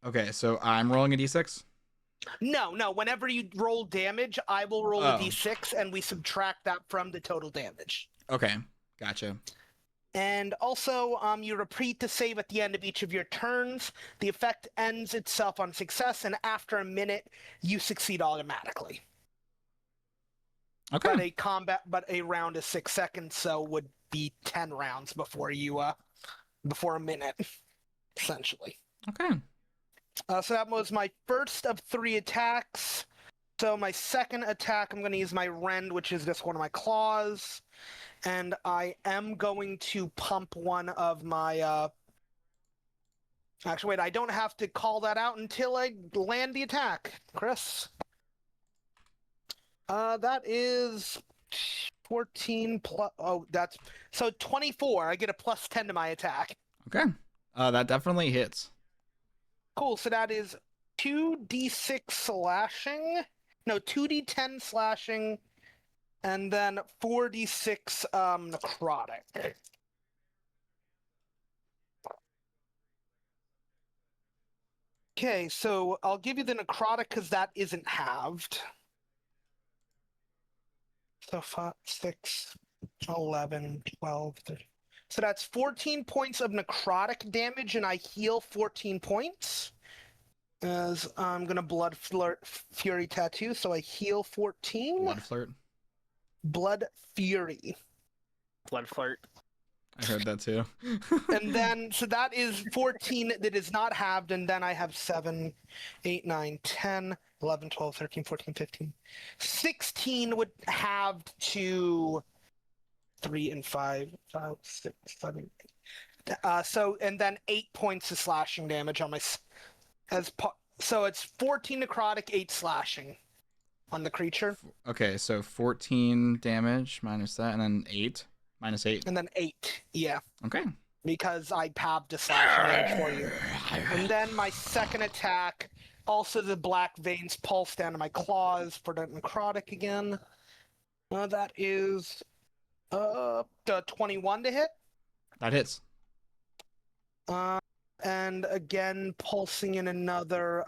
Okay, so I'm rolling a d6. No. Whenever you roll damage, I will roll Oh. a d6, and we subtract that from the total damage. Okay, gotcha. And also, you repeat the save at the end of each of your turns. The effect ends itself on success, and after a minute, you succeed automatically. Okay. But a round is 6 seconds, so would be 10 rounds before a minute, essentially. Okay. So that was my first of 3 attacks. So my second attack, I'm going to use my rend, which is just one of my claws. And I am going to pump one of my... Actually, wait, I don't have to call that out until I land the attack, Chris. That is 14 plus... Oh, that's... So 24. I get a plus 10 to my attack. Okay. That definitely hits. Cool, so that is 2d6 slashing. No, 2d10 slashing, and then 4d6 necrotic. Okay, so I'll give you the necrotic because that isn't halved. So 5, 6, 11, 12, 13. So that's 14 points of necrotic damage, and I heal 14 points. As I'm going to Blood Fury Tattoo, so I heal 14. Blood flirt. Blood Fury. Blood flirt. I heard that too. And then, so that is 14 that is not halved, and then I have 7, 8, 9, 10, 11, 12, 13, 14, 15. 16 would halved to 3 and 5, 5, 6, 7, 8. So, and then 8 points of slashing damage on my... So it's 14 necrotic, 8 slashing on the creature. Okay, so 14 damage minus that, and then 8 minus 8. And then 8, yeah. Okay. Because I halved the slashing damage for you. And then my second attack, also the black veins pulse down to my claws for the necrotic again. That is the 21 to hit. That hits. And again, pulsing in another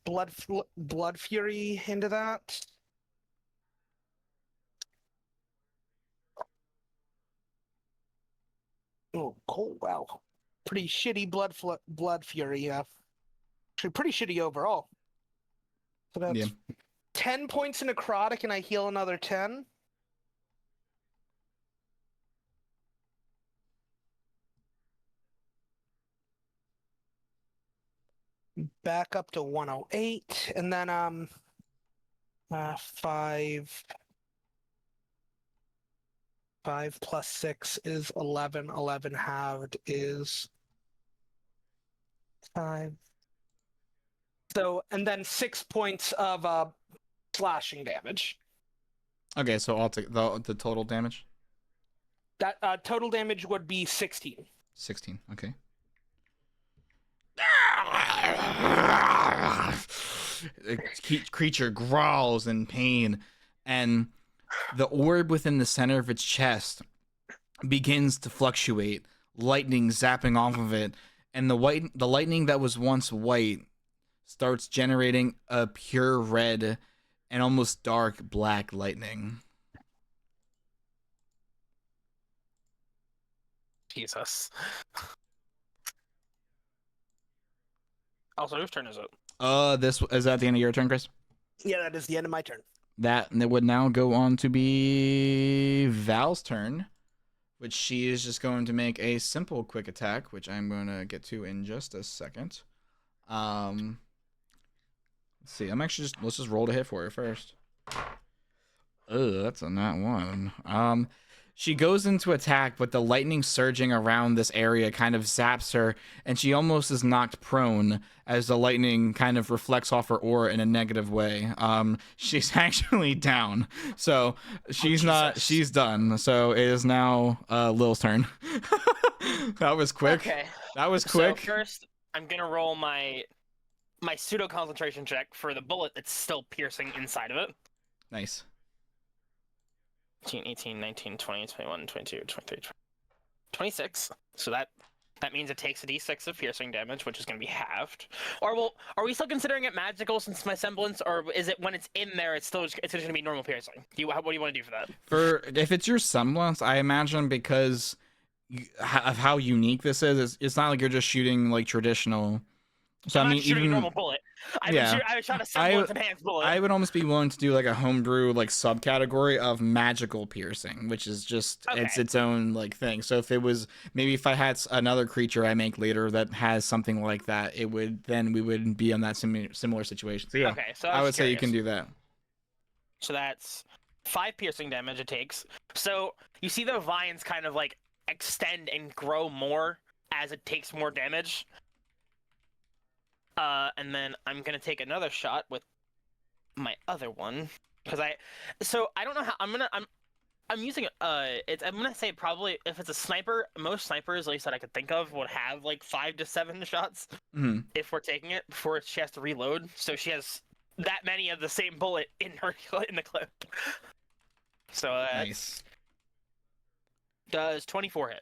blood fury into that. Oh, cool! Wow, pretty shitty blood fury. Yeah, actually, pretty shitty overall. So that's 10 points of necrotic, and I heal another 10. Back up to 108, and then 5 plus 6 is 11. 11 halved is 5. So, and then 6 points of slashing damage. Okay, so the total damage? That total damage would be 16. 16, okay. The creature growls in pain, and the orb within the center of its chest begins to fluctuate, lightning zapping off of it, and the lightning that was once white starts generating a pure red and almost dark black lightning. Jesus. Also, whose turn is it? This is that the end of your turn, Chris? Yeah, that is the end of my turn. That would now go on to be Val's turn, which she is just going to make a simple quick attack, which I'm going to get to in just a second. Let's see. Let's just roll to hit for her first. That's a nat 1. She goes into attack, but the lightning surging around this area kind of zaps her, and she almost is knocked prone as the lightning kind of reflects off her aura in a negative way. She's actually down, so she's done. So it is now Lil's turn. That was quick. Okay. That was quick. So first, I'm gonna roll my pseudo concentration check for the bullet that's still piercing inside of it. Nice. 18, 19, 20, 21, 22, 23, 26. So that means it takes a d6 of piercing damage, which is going to be halved. Or are we still considering it magical since my semblance, or is it when it's in there, it's just going to be normal piercing? What do you want to do for that? If it's your semblance, I imagine because of how unique this is, it's not like you're just shooting like traditional So I'm I not mean, shooting a even normal bullet. I was shot a semblance enhanced bullet. I would almost be willing to do like a homebrew like subcategory of magical piercing, which is just it's Okay. its own like thing. So if it was maybe if I had another creature I make later that has something like that, it would then we would be in that similar situation. So yeah, Okay, so I was would say you can curious. do that. So that's 5 piercing damage it takes. So you see the vines kind of like extend and grow more as it takes more damage. And then I'm gonna take another shot with my other one because I don't know how I'm using I'm gonna say probably if it's a sniper, most snipers at least that I could think of would have like 5 to 7 shots if we're taking it before she has to reload. So she has that many of the same bullet in the clip. So Nice. Does 24 hit?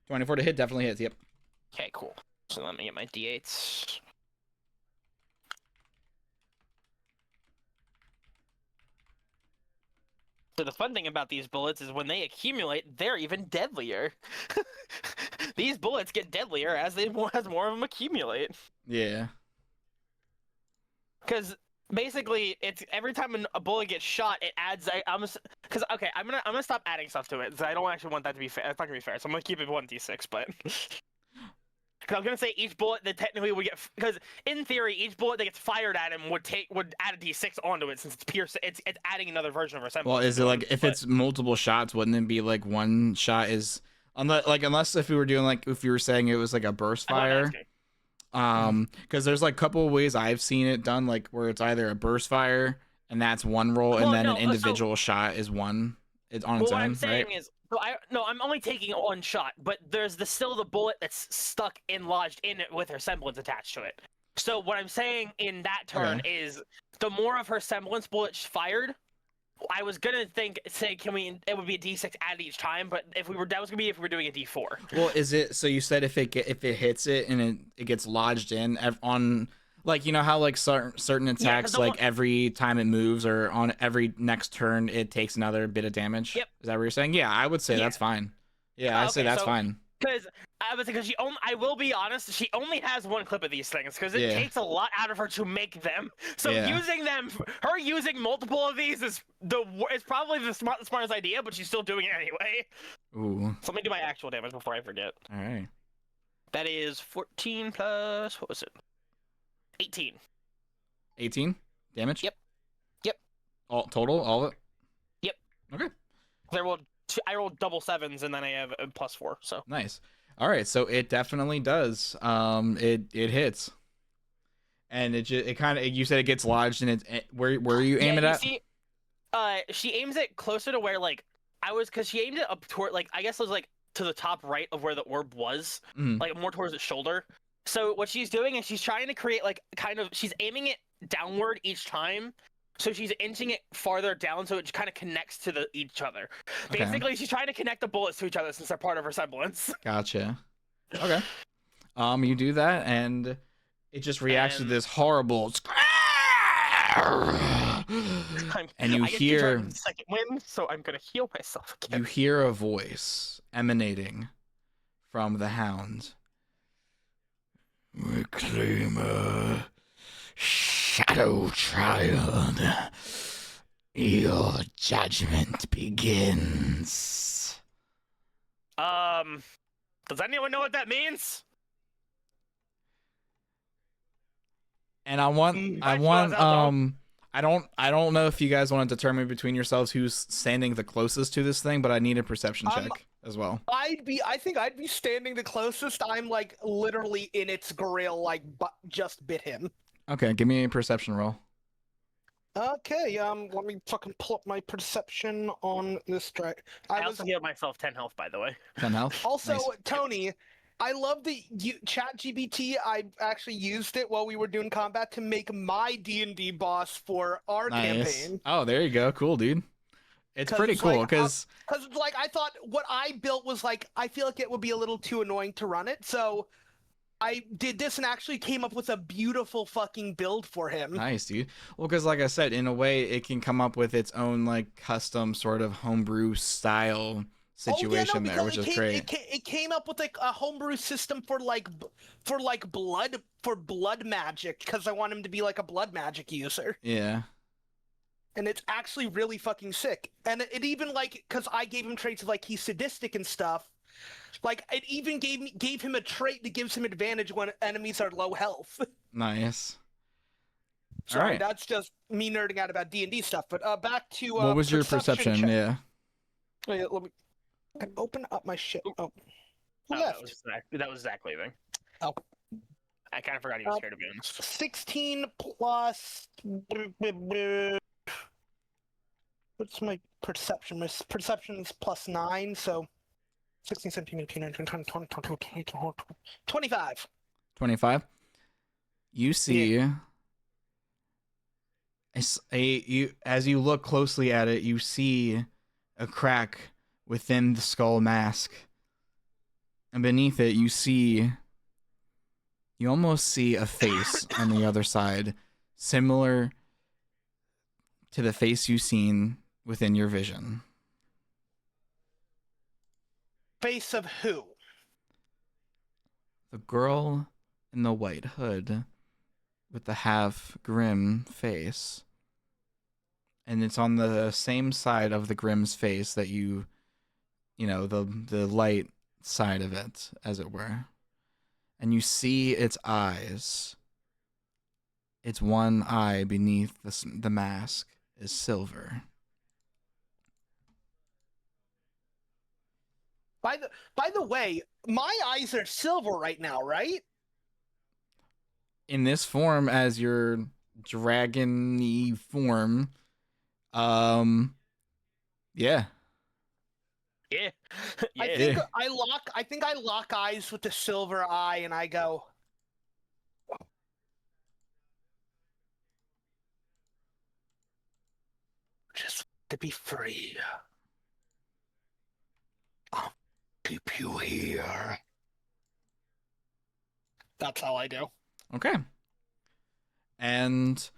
24 to hit definitely hits. Yep. Okay, cool. So let me get my d8s. So the fun thing about these bullets is when they accumulate, they're even deadlier. These bullets get deadlier as more of them accumulate. Yeah. Because basically, it's every time a bullet gets shot, it adds. I'm gonna stop adding stuff to it. Because I don't actually want that to be fair. That's not gonna be fair. So I'm gonna keep it 1d6, but. Because I was gonna say each bullet that technically would get, because in theory each bullet that gets fired at him would add a d6 onto it since it's piercing. It's adding another version of resemblance. Well, is it like if it's multiple shots, wouldn't it be like one shot is unless if we were doing like if you were saying it was like a burst fire, because there's like a couple of ways I've seen it done, like where it's either a burst fire and that's one roll, and then an individual shot is one. It's on its own, what I'm saying right? is, I'm only taking one shot, but there's still the bullet that's stuck and lodged in it with her semblance attached to it. So what I'm saying in that turn is, the more of her semblance bullets fired, I was gonna say it would be a d6 added each time, but that was gonna be if we were doing a d4. Well, is it so? You said if it hits it and it gets lodged in on. Like, you know how like certain attacks, like every time it moves or on every next turn, it takes another bit of damage? Yep. Is that what you're saying? Yeah, I would say that's fine. Yeah, I'd say that's fine. Because I will be honest, she only has one clip of these things because it takes a lot out of her to make them. So using multiple of these is probably the smartest idea, but she's still doing it anyway. Ooh. So let me do my actual damage before I forget. All right. That is 14 plus, what was it? 18. 18 damage? Yep. All total, all of it? Yep. Okay. I rolled double 7s and then I have a +4. So nice. All right, so it definitely does. It hits, and it kind of, you said it gets lodged, and where you aim it at? See, she aims it closer to where like because she aimed it up toward like I guess it was like to the top right of where the orb was, like more towards the shoulder. So what she's doing is she's trying to create like she's aiming it downward each time. So she's inching it farther down so it kind of connects to each other. Okay. Basically, she's trying to connect the bullets to each other since they're part of her semblance. Gotcha. Okay. You do that and it just reacts to this horrible and you hear second wind, so I'm gonna heal myself again. You hear a voice emanating from the hound. Reclaimer, Shadow Child, your judgment begins. Does anyone know what that means? And I don't know if you guys want to determine between yourselves who's standing the closest to this thing, but I need a perception check as well. I think I'd be standing the closest. I'm like literally in its grill, like just bit him. Okay, give me a perception roll. Okay, let me fucking pull up my perception on this track. I also healed myself 10 health, by the way. 10 health. Also, nice. Tony, I love the ChatGPT. I actually used it while we were doing combat to make my D&D boss for our campaign. Oh, there you go. Cool, dude. It's pretty cool because like I thought what I built was like I feel like it would be a little too annoying to run it, so I did this and actually came up with a beautiful fucking build for him. Nice, dude. Well, because like I said, in a way, it can come up with its own like custom sort of homebrew style situation there, which is great. It came up with like a homebrew system for blood magic because I want him to be like a blood magic user. Yeah. And it's actually really fucking sick. And it even like because I gave him traits of like he's sadistic and stuff. Like it even gave him a trait that gives him advantage when enemies are low health. Nice. Sorry, Alright. that's just me nerding out about D&D stuff. But back to What was your perception? check. Yeah. Wait, let me I can open up my shit. Oh, who Oh, left? that was Zach leaving. Oh. I kind of forgot he was here, to be honest. 16 plus. What's my perception? My perception's plus 9, so 16, 17, 18, 19, 20, 20, 25. 25. You see as you look closely at it, you see a crack within the skull mask. And beneath it, you almost see a face on the other side, similar to the face you've seen within your vision. Face of who? The girl in the white hood with the half Grimm face. And it's on the same side of the Grimm's face that you know, the light side of it, as it were. And you see its eyes. Its one eye beneath the mask is silver. By the way, my eyes are silver right now, right? In this form, as your dragon-y form, yeah. Yeah. I think I lock eyes with the silver eye and I go, just to be free. I'll keep you here. That's how I do. Okay. And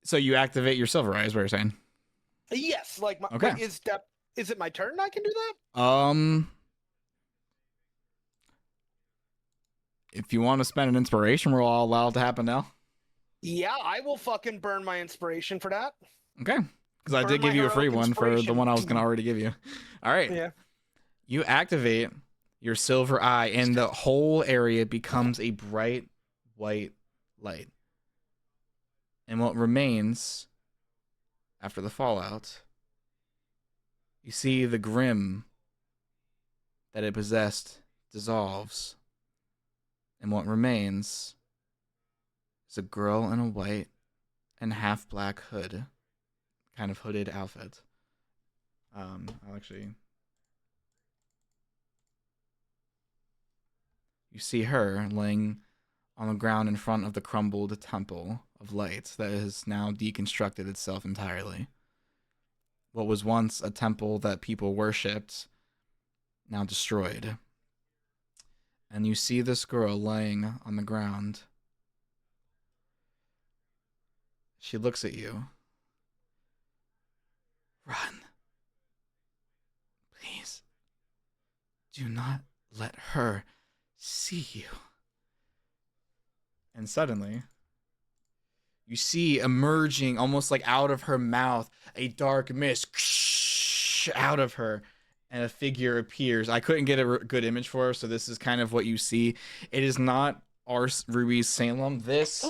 so you activate your silver eye, is what you're saying? Yes, like my Okay. wait, is it my turn I can do that? If you want to spend an inspiration, we're all allowed to happen now. Yeah, I will fucking burn my inspiration for that. Okay. Because I Burn did give my you a free heroic one for the inspiration. one I was going to already give you. All right. Yeah. You activate your silver eye, and the whole area becomes a bright white light. And what remains after the fallout, you see the Grimm that it possessed dissolves. And what remains is a girl in a white and half black hood, kind of hooded outfit. I'll actually... You see her laying on the ground in front of the crumbled temple of light that has now deconstructed itself entirely. What was once a temple that people worshipped, now destroyed. And you see this girl laying on the ground. She looks at you. Run. Please. Do not let her see you. And suddenly, you see emerging almost like out of her mouth a dark mist out of her, and a figure appears. I couldn't get a good image for her, so this is kind of what you see. It is not Ruby's Salem. This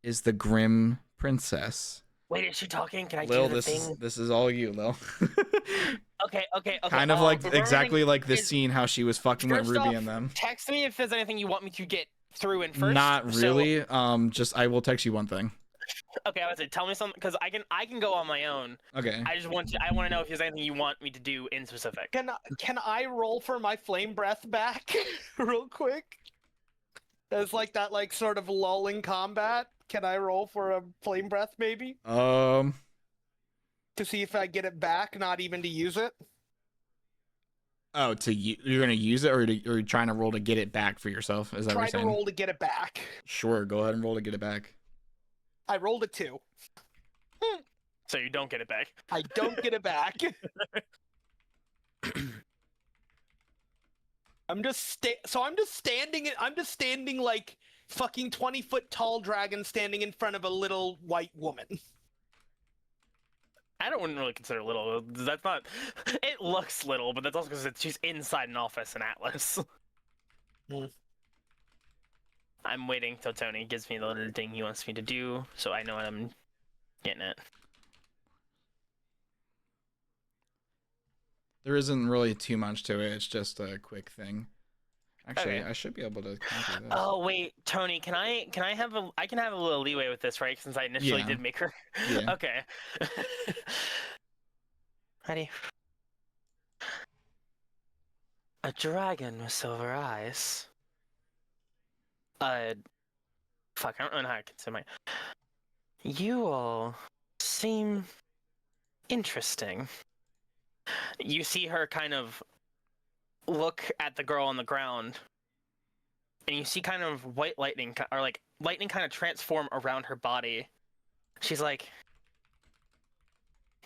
is the Grimm Princess. Wait, is she talking? Can I Lil, do the thing? this is all you, Lil. Okay. Kind of like remember exactly anything- like this is- scene how she was fucking with First Ruby off, and them. Text me if there's anything you want me to get through in first. Not So- really. Just I will text you one thing. okay, I was like, tell me something because I can go on my own. Okay. I want to know if there's anything you want me to do in specific. Can I roll for my flame breath back real quick? As like that like sort of lulling combat. Can I roll for a flame breath maybe? To see if I get it back, not even to use it. Oh, you're gonna use it, or you're trying to roll to get it back for yourself? Is that Try what you're to saying? roll to get it back. Sure, go ahead and roll to get it back. I rolled a 2. so you don't get it back. I don't get it back. I'm just standing like fucking 20-foot tall dragon standing in front of a little white woman. I wouldn't really consider little. That's not. It looks little, but that's also because she's inside an office in Atlas. Hmm. I'm waiting till Tony gives me the little thing he wants me to do, so I know I'm getting it. There isn't really too much to it. It's just a quick thing. Actually, Okay. I should be able to copy this. Oh wait, Tony, can I have a little leeway with this, right? Since I initially Yeah. did make her. Yeah. Okay. Ready? A dragon with silver eyes. Fuck, I don't know how I can say my. You all seem interesting. You see her kind of look at the girl on the ground, and you see kind of white lightning, or like lightning kind of transform around her body. She's like,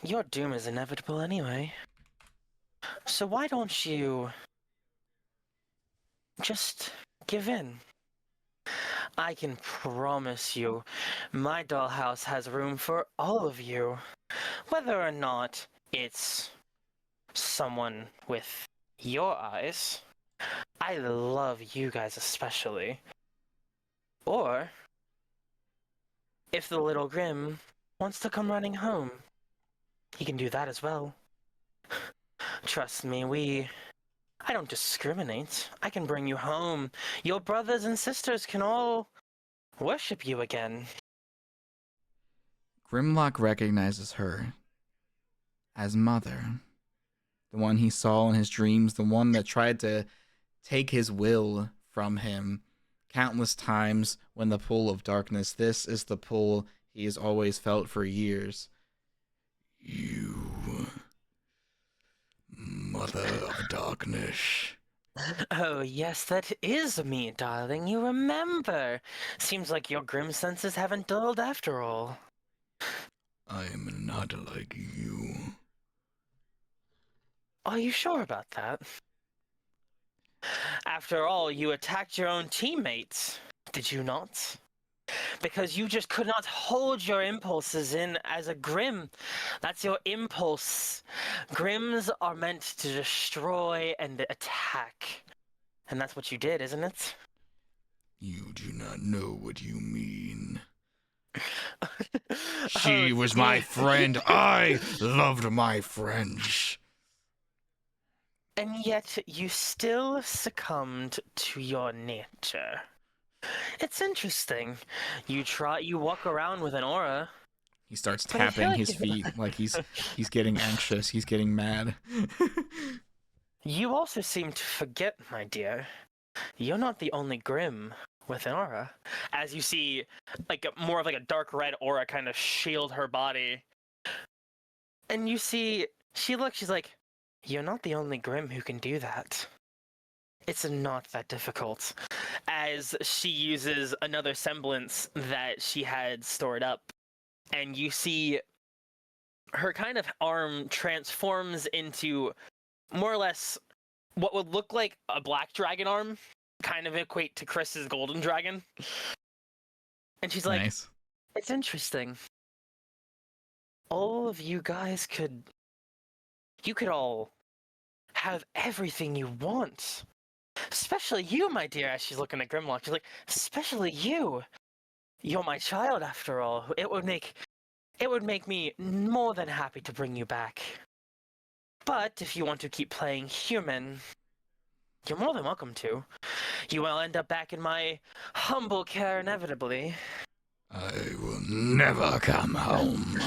your doom is inevitable anyway. So why don't you just give in? I can promise you, my dollhouse has room for all of you. Whether or not it's someone with your eyes, I love you guys especially. Or, if the little Grimm wants to come running home, he can do that as well. Trust me, I don't discriminate. I can bring you home. Your brothers and sisters can all worship you again. Grimlock recognizes her as Mother. The one he saw in his dreams, the one that tried to take his will from him countless times when the pull of darkness. This is the pull he has always felt for years. You, Mother of Darkness. Oh, yes, that is me, darling. You remember. Seems like your grim senses haven't dulled after all. I am not like you. Are you sure about that? After all, you attacked your own teammates, did you not? Because you just could not hold your impulses in as a Grimm. That's your impulse. Grimms are meant to destroy and attack. And that's what you did, isn't it? You do not know what you mean. Oh, She was my friend. I loved my friends. And yet you still succumbed to your nature. It's interesting. You walk around with an aura. He starts But I feel tapping like his feet like he's getting anxious. He's getting mad. You also seem to forget, my dear. You're not the only Grimm with an aura. As you see, like more of like a dark red aura kind of shield her body. And you see, she's like, you're not the only Grimm who can do that. It's not that difficult. As she uses another semblance that she had stored up. And you see her kind of arm transforms into more or less what would look like a black dragon arm, kind of equate to Chris's golden dragon. And she's like, Nice. it's interesting. All of you guys you could all have everything you want. Especially you, my dear, as she's looking at Grimlock. She's like, especially you. You're my child, after all. It would make me more than happy to bring you back. But if you want to keep playing human, you're more than welcome to. You will end up back in my humble care inevitably. I will never come home.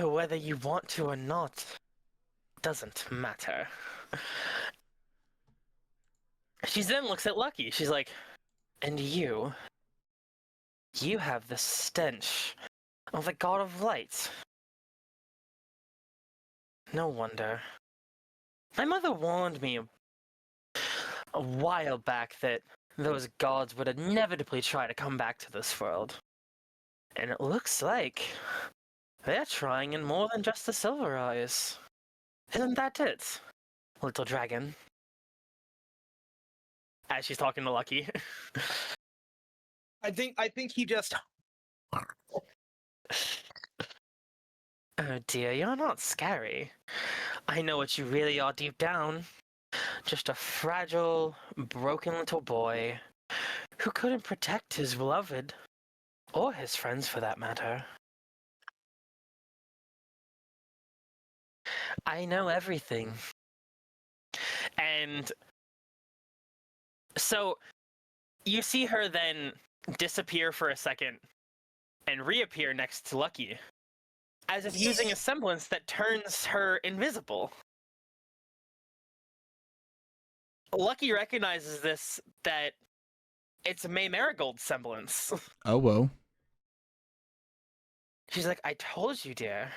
Whether you want to or not, doesn't matter. She then looks at Lucky. She's like, and you have the stench of the god of light. No wonder. My mother warned me a while back that those gods would inevitably try to come back to this world. And it looks like They're trying in more than just the silver eyes. Isn't that it, little dragon? As she's talking to Lucky. I think he just Oh dear, you're not scary. I know what you really are deep down. Just a fragile, broken little boy who couldn't protect his beloved, or his friends for that matter. I know everything. And so you see her then disappear for a second and reappear next to Lucky, as if using a semblance that turns her invisible. Lucky recognizes this, that it's May Marigold's semblance. Oh, whoa. She's like, I told you, dear.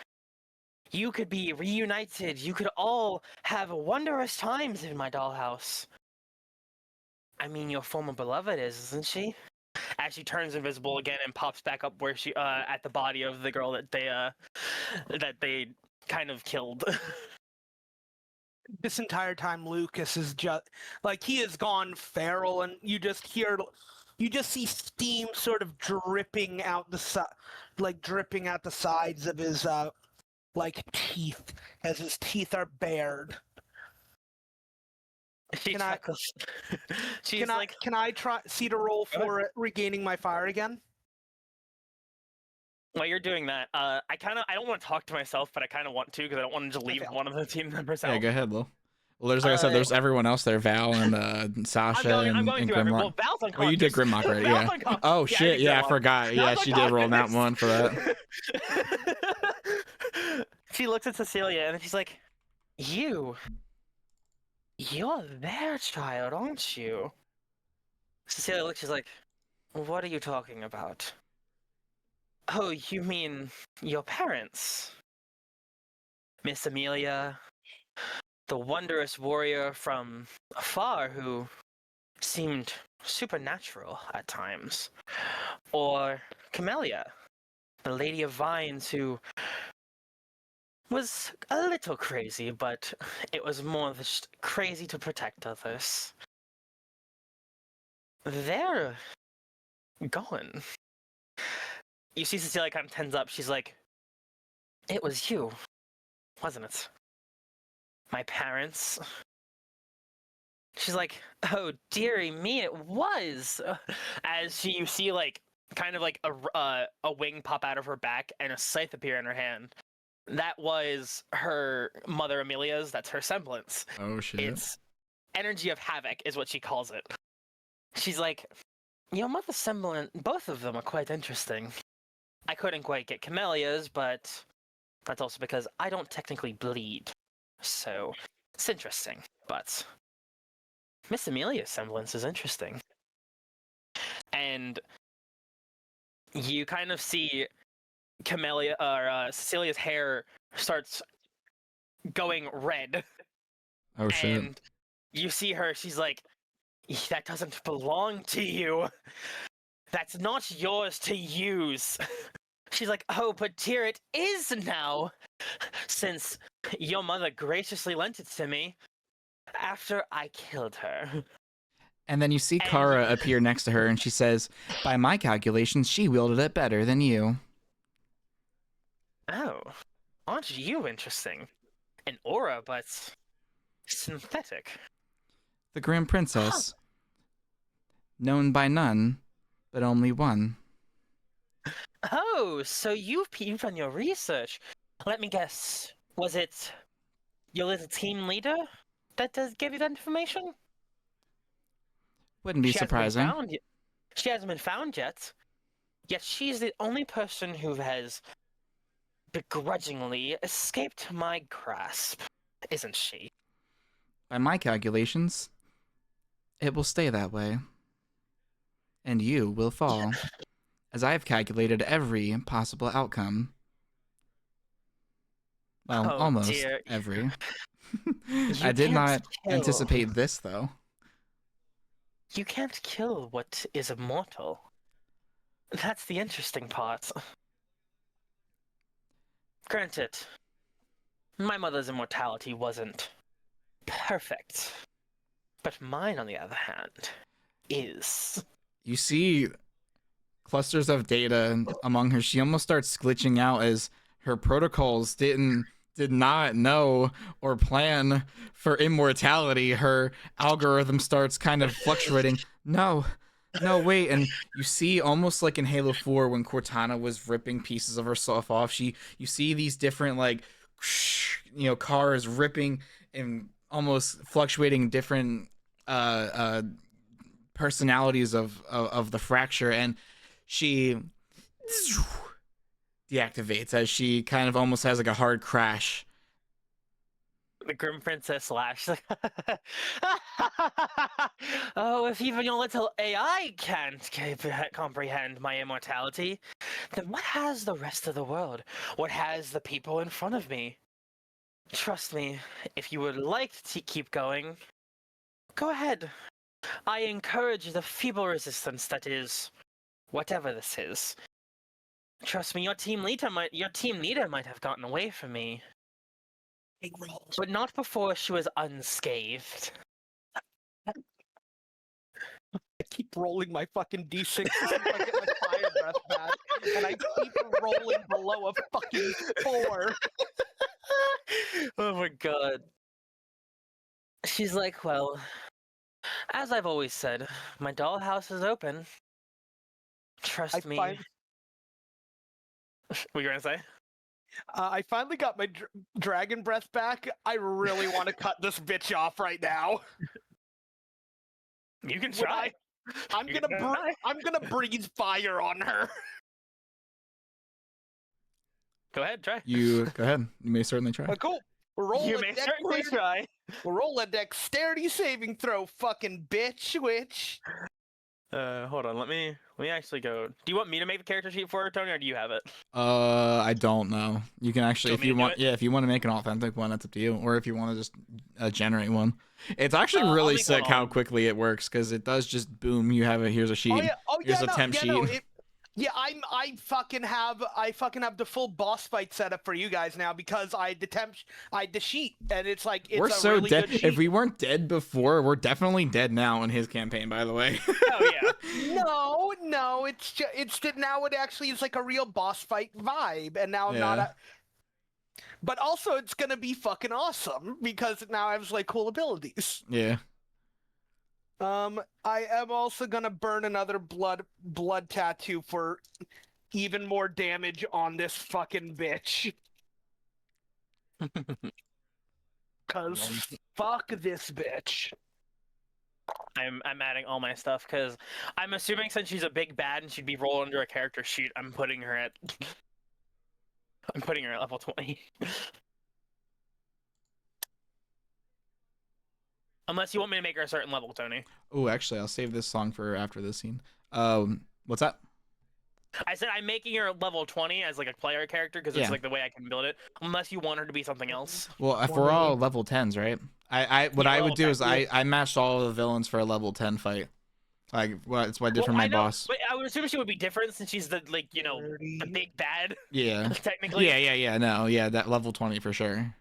You could be reunited. You could all have wondrous times in my dollhouse. I mean, your former beloved is, isn't she? As she turns invisible again and pops back up where she, at the body of the girl that they kind of killed. this entire time Lucas is just like he has gone feral, and you just see steam sort of dripping out dripping out the sides of his like teeth as his teeth are bared. She chuckles. She's like, can I try to roll for regaining my fire again? while you're doing that, I don't want to talk to myself, but I kind of want to, because I don't want to leave one of the team members out. Yeah, go ahead, Lil. Well, there's, like I said, there's everyone else there. Val and Sasha I'm going and through everyone. Grimlock. Well, Val's unconscious. Oh, you did Grimlock, right? Val's Yeah. unconscious. Oh, Yeah, shit. Yeah, I Grimlock. forgot. Yeah, Val's she did roll that unconscious. one for that. She looks at Cecilia and she's like, you're their child, aren't you? Cecilia looks, she's like, what are you talking about? Oh, you mean your parents? Miss Amelia, the wondrous warrior from afar who seemed supernatural at times. Or Camellia, the Lady of Vines who was a little crazy, but it was more just crazy to protect others. They're gone. You see Cecilia kind of tens up. She's like, it was you, wasn't it? My parents. She's like, oh, dearie me, it was. As you see, like, kind of like a wing pop out of her back and a scythe appear in her hand. That was her mother Amelia's. That's her semblance. Oh, shit. It's energy of havoc is what she calls it. She's like, your mother's semblance, both of them are quite interesting. I couldn't quite get Camellia's, but that's also because I don't technically bleed. So, it's interesting. But Miss Amelia's semblance is interesting. And you kind of see Camellia, or Cecilia's hair starts going red. Oh, shit. And you see her, she's like, that doesn't belong to you. That's not yours to use. She's like, oh, but dear, it is now, since your mother graciously lent it to me after I killed her. And then you see Kara appear next to her, and she says, by my calculations, she wielded it better than you. Oh, aren't you interesting? An aura, but synthetic. The Grimm Princess. Known by none, but only one. Oh, so you've done your research. Let me guess. Was it your little team leader that gave you that information? Wouldn't be She hasn't been surprising. found yet. She hasn't been found yet. Yet she's the only person who has begrudgingly escaped my grasp, isn't she? By my calculations, it will stay that way. And you will fall, as I have calculated every possible outcome. Well, Oh, almost dear. every. You I did can't not kill. anticipate this, though. You can't kill what is immortal. That's the interesting part. Granted, my mother's immortality wasn't perfect, but mine, on the other hand, is. You see clusters of data among her. She almost starts glitching out as her protocols did not know or plan for immortality. Her algorithm starts kind of fluctuating. No, wait. And you see, almost like in Halo 4 when Cortana was ripping pieces of herself off, you see these different, like, cars ripping and almost fluctuating different personalities of the fracture, and she deactivates as she kind of almost has like a hard crash. The Grimm Princess slash. Oh, if even your little AI can't comprehend my immortality, then what has the rest of the world? What has the people in front of me? Trust me, if you would like to keep going, go ahead. I encourage the feeble resistance that is whatever this is. Trust me, your team leader might have gotten away from me. But not before she was unscathed. I keep rolling my fucking D6 to see if I get my fire breath back, and I keep rolling below a fucking 4. Oh my god. She's like, well, as I've always said, my dollhouse is open. Trust me. What were you gonna say? I finally got my dragon breath back. I really want to cut this bitch off right now. You can try. I'm gonna breathe fire on her. Go ahead, try. You go ahead. You may certainly try. Cool. You may certainly try. Roll a dexterity saving throw, fucking bitch, witch. Hold on. Let me actually go. Do you want me to make the character sheet for her, Tony, or do you have it? I don't know. You can actually, if you want, yeah, if you want to make an authentic one, that's up to you. Or if you want to just generate one. It's actually really sick how quickly it works, because it does just boom. You have it. Here's a sheet. Here's a temp sheet. I fucking have the full boss fight set up for you guys now because I the sheet, and it's like it's we're so really dead. good sheet. If we weren't dead before, we're definitely dead now in his campaign. By the way. Oh yeah. No, it's now it actually is like a real boss fight vibe, and now I'm not. But also, it's gonna be fucking awesome because now I have like cool abilities. Yeah. I am also gonna burn another blood tattoo for even more damage on this fucking bitch. Cause fuck this bitch. I'm adding all my stuff because I'm assuming since she's a big bad and she'd be rolled under a character sheet, I'm putting her at level 20. Unless you want me to make her a certain level, Tony. Oh, actually, I'll save this song for after this scene. What's that? I said I'm making her level 20 as like a player character because it's like the way I can build it. Unless you want her to be something else. Well, if we're all level 10s, right? What I would do is I matched all of the villains for a level 10 fight. Like, well, it's what I did for my boss. But I would assume she would be different since she's the the big bad. Yeah. Technically. Yeah. No, yeah, that level 20 for sure.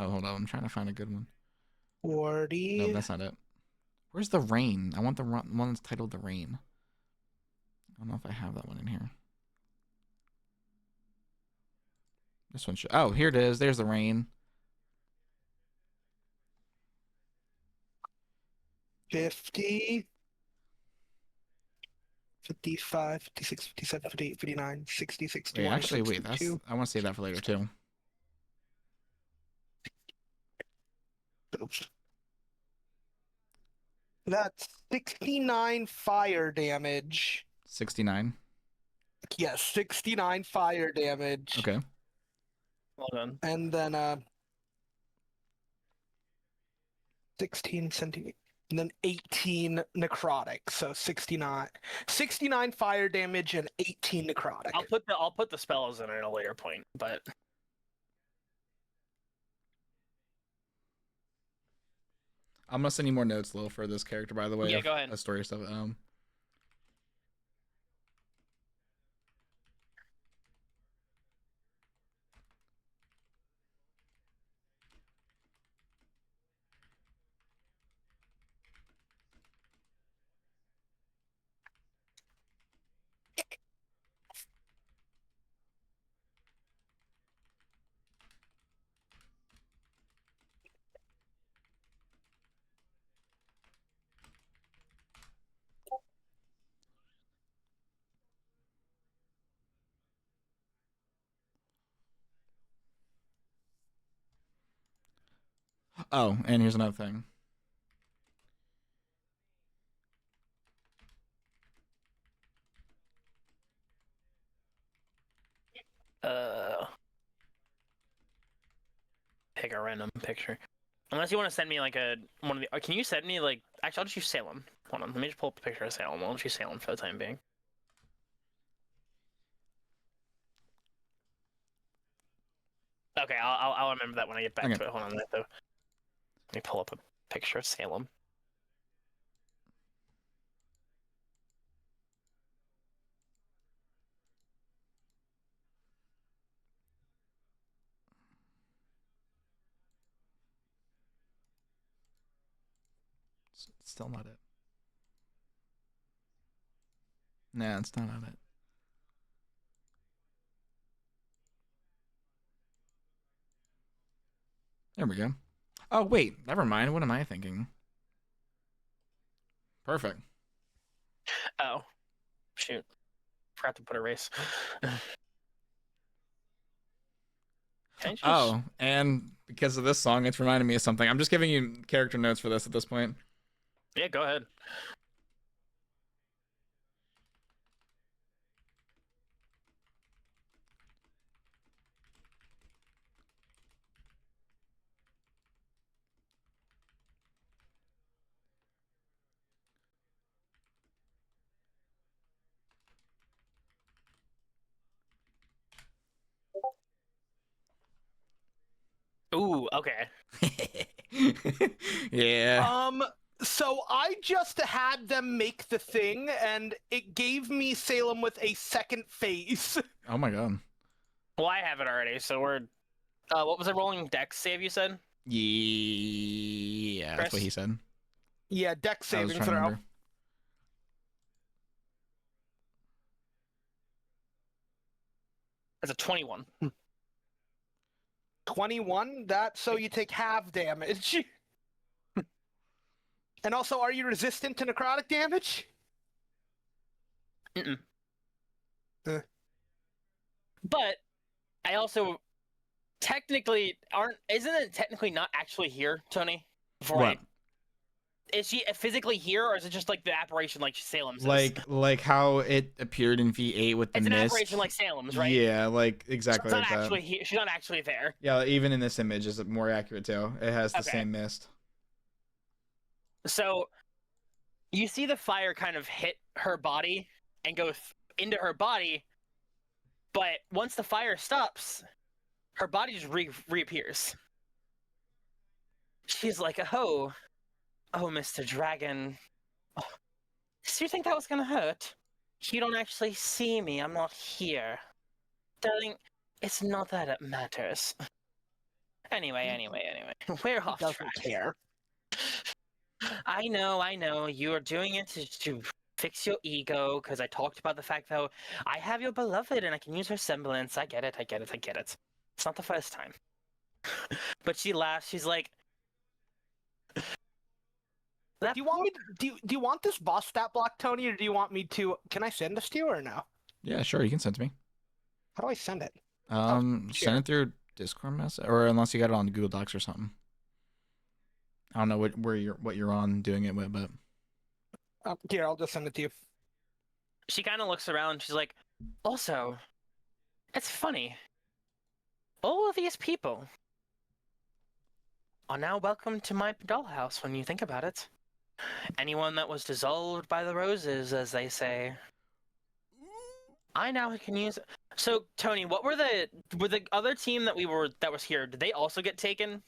Oh, hold on. I'm trying to find a good one. 40. No, that's not it. Where's the rain? I want the one that's titled The Rain. I don't know if I have that one in here. This one should. Oh, here it is. There's the rain. 50. 55, 56, 57, 58, 59, 60, 61, Wait, actually, 62. wait. I want to save that for later too. Oops. That's 69 fire damage. 69. Yes, 69 fire damage. Okay. Well done. And then 16 centimeters. And then 18 necrotic. So 69 fire damage and 18 necrotic. I'll put the spells in at a later point, but I'm gonna send you more notes, Lil, for this character, by the way. Yeah, go ahead. Story stuff. Oh, and here's another thing. Pick a random picture. Unless you want to send me like one of the. Can you send me like? Actually, I'll just use Salem. Hold on, let me just pull up a picture of Salem. I'll just use Salem for the time being. Okay, I'll remember that when I get back to it. Hold on a minute though. Let me pull up a picture of Salem. It's still not it. Nah, it's not on it. There we go. Oh, wait. Never mind. What am I thinking? Perfect. Oh. Shoot. Forgot to put a race. Oh, and because of this song, it's reminding me of something. I'm just giving you character notes for this at this point. Yeah, go ahead. Ooh, okay. Yeah. So I just had them make the thing, and it gave me Salem with a second face. Oh my god. Well, I have it already, so we're. What was it? Rolling dex save? You said. Yeah, that's what Chris? he said. Yeah, dex I was saving trying to throw. remember. That's a 21. 21. So you take half damage. And also, are you resistant to necrotic damage? Mm-mm. Uh. But I also technically isn't it technically not actually here, Tony? What? Is she physically here, or is it just like the apparition like Salem's? Like how it appeared in V8 with the it's an mist. apparition like Salem's, right? Yeah, like exactly So like it's not that. actually here. She's not actually there. Yeah, even in this image is more accurate too. It has the Okay. same mist. So you see the fire kind of hit her body and go into her body, but once the fire stops, her body just reappears. She's like, oh, Mr. Dragon. Oh, do you think that was gonna hurt? You don't actually see me. I'm not here. Darling, it's not that it matters. Anyway. We're off Doesn't track. care. I know. You are doing it to fix your ego, because I talked about the fact that I have your beloved and I can use her semblance. I get it. It's not the first time. But she laughs. She's like, Do you want me to, do you want this boss stat block, Tony, or do you want me to? Can I send this to you or no? Yeah, sure. You can send it to me. How do I send it? Send it through Discord message, or unless you got it on Google Docs or something. I don't know what you're on doing it with, but Here, I'll just send it to you. she kind of looks around. She's like, also, it's funny. All of these people are now welcome to my dollhouse when you think about it. Anyone that was dissolved by the roses, as they say. I now can use. So, Tony, what were the other team that was here? Did they also get taken?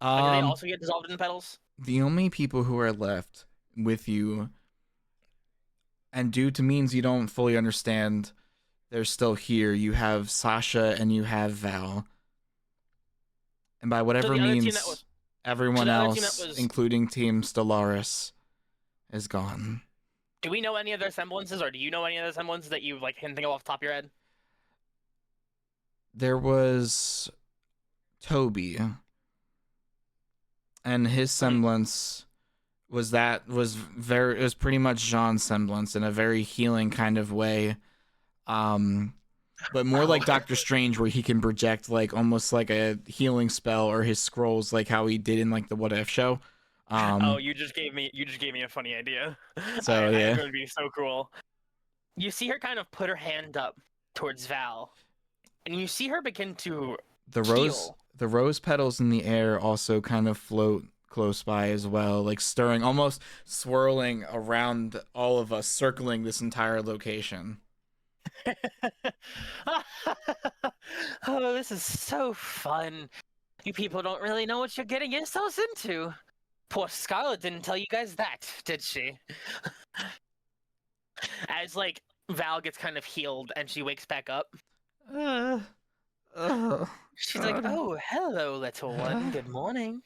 Did they also get dissolved in petals? The only people who are left with you, and due to means you don't fully understand, they're still here. You have Sasha and you have Val. And by whatever means, everyone else, including Team Stellaris, is gone. Do we know any of their semblances, or do you know any of their semblances that you can think of off the top of your head? There was Toby, and his semblance was pretty much Jean's semblance in a very healing kind of way. but more like Oh. Doctor Strange, where he can project like almost like a healing spell or his scrolls, like how he did in like the What If show. Oh, you just gave me a funny idea. So, I yeah. think it would be so cool. You see her kind of put her hand up towards Val, and you see her begin to the heal. rose petals in the air also kind of float close by as well, like stirring, almost swirling around all of us, circling this entire location. Oh, this is so fun. You people don't really know what you're getting yourselves into. Poor Scarlet didn't tell you guys that, did she? As like Val gets kind of healed and she wakes back up, she's like, God. "Oh, hello, little one. Good morning."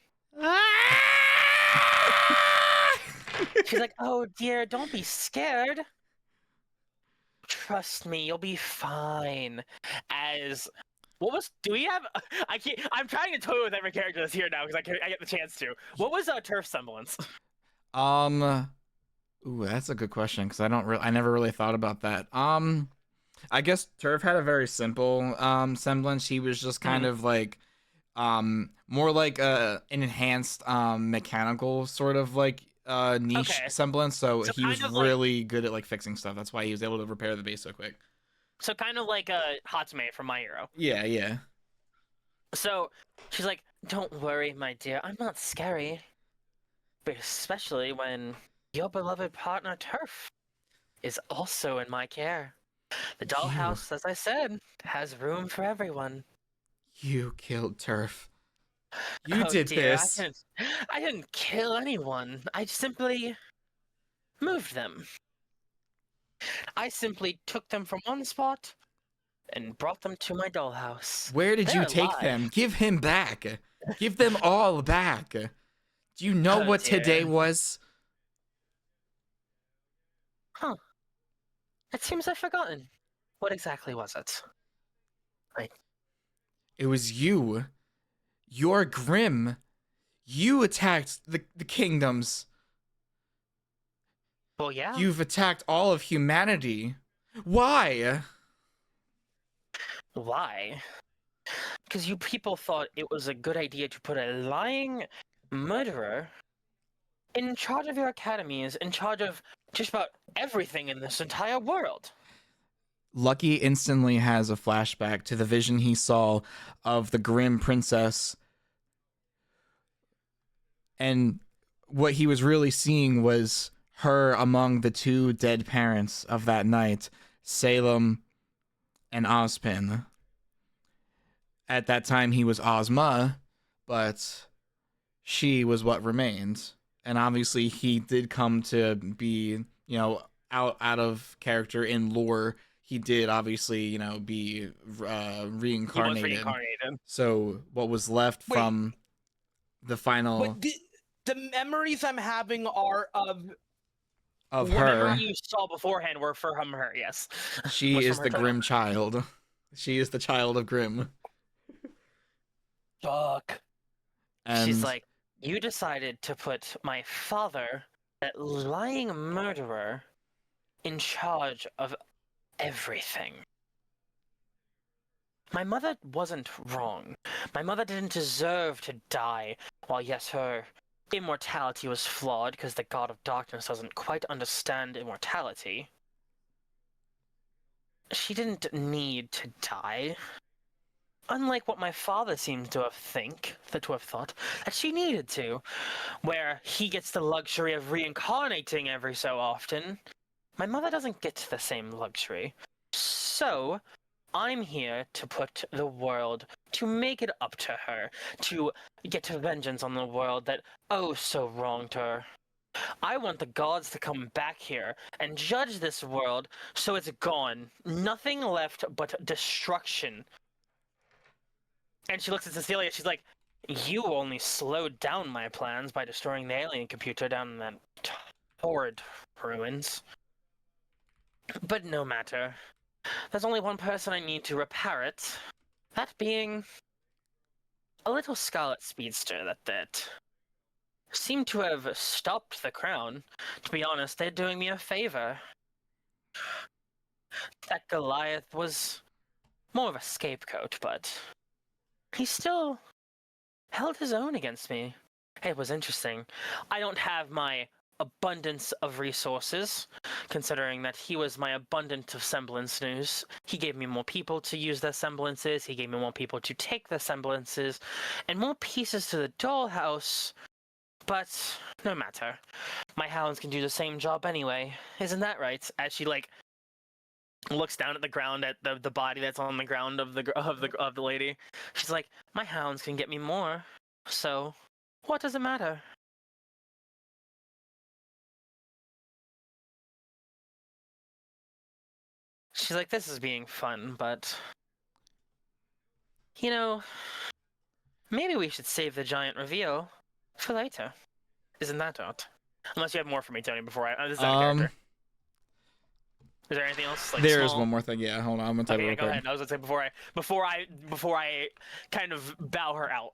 She's like, "Oh dear, don't be scared. Trust me, you'll be fine." As what was? Do we have? I can't. I'm trying to toy with every character that's here now because I get the chance to. What was Turf semblance? Ooh, that's a good question because I never really thought about that. I guess Turf had a very simple semblance. He was just kind of like more like an enhanced mechanical sort of like niche Okay. semblance. So So he was kind of like- really good at like fixing stuff. That's why he was able to repair the base so quick. So kind of like Hatsume from My Hero. Yeah, yeah. So she's like, "Don't worry, my dear. I'm not scary, but especially when your beloved partner Turf is also in my care. The dollhouse, as I said, has room for everyone." You killed Turf. You Oh, did dear, this. I didn't kill anyone. I simply moved them. I simply took them from one spot and brought them to my dollhouse. Where did you They're take alive. them? Give him back. Give them all back. Do you know Oh, what dear. today was? Huh. It seems I've forgotten. What exactly was it? It was you. You're Grimm. You attacked the kingdoms. Well, yeah. You've attacked all of humanity. Why? Why? Because you people thought it was a good idea to put a lying murderer in charge of your academies, in charge of just about everything in this entire world. Lucky instantly has a flashback to the vision he saw of the Grimm Princess. And what he was really seeing was her among the two dead parents of that night, Salem and Ozpin. At that time, he was Ozma, but she was what remained. And obviously, he did come to be, out of character in lore. He did obviously, be reincarnated. He was reincarnated. So what was left Wait. from the final But the memories I'm having are of of Whatever her, you saw beforehand were from her, yes. she was is from the her child. Grimm child. She is the child of Grimm. fuck. And She's like, "You decided to put my father, that lying murderer, in charge of everything. My mother wasn't wrong. My mother didn't deserve to die. While yes, her immortality was flawed because the god of darkness doesn't quite understand immortality. She didn't need to die. Unlike what my father seems to have thought that she needed to, where he gets the luxury of reincarnating every so often. My mother doesn't get the same luxury. So, I'm here to put the world, to make it up to her, to get vengeance on the world that oh so wronged her. I want the gods to come back here and judge this world so it's gone. Nothing left but destruction." And she looks at Cecilia, she's like, "You only slowed down my plans by destroying the alien computer down in that horrid ruins. But no matter. There's only one person I need to repair it. That being a little Scarlet Speedster that seemed to have stopped the crown. To be honest, they're doing me a favor. That Goliath was more of a scapegoat, but he still held his own against me. It was interesting. I don't have my abundance of resources, considering that he was my abundant of semblance news. He gave me more people to use their semblances, he gave me more people to take their semblances, and more pieces to the dollhouse. But no matter. My hounds can do the same job anyway. Isn't that right? As she looks down at the ground at the body that's on the ground of the lady. She's like, my hounds can get me more. So what does it matter? She's like, this is being fun, but you know, maybe we should save the giant reveal for later. Isn't that odd? Unless you have more for me, Tony, before this is out of character. Is there anything else? There is small? one more thing. Yeah, hold on. I'm gonna type it real go quick. ahead. I was gonna say before I kind of bow her out.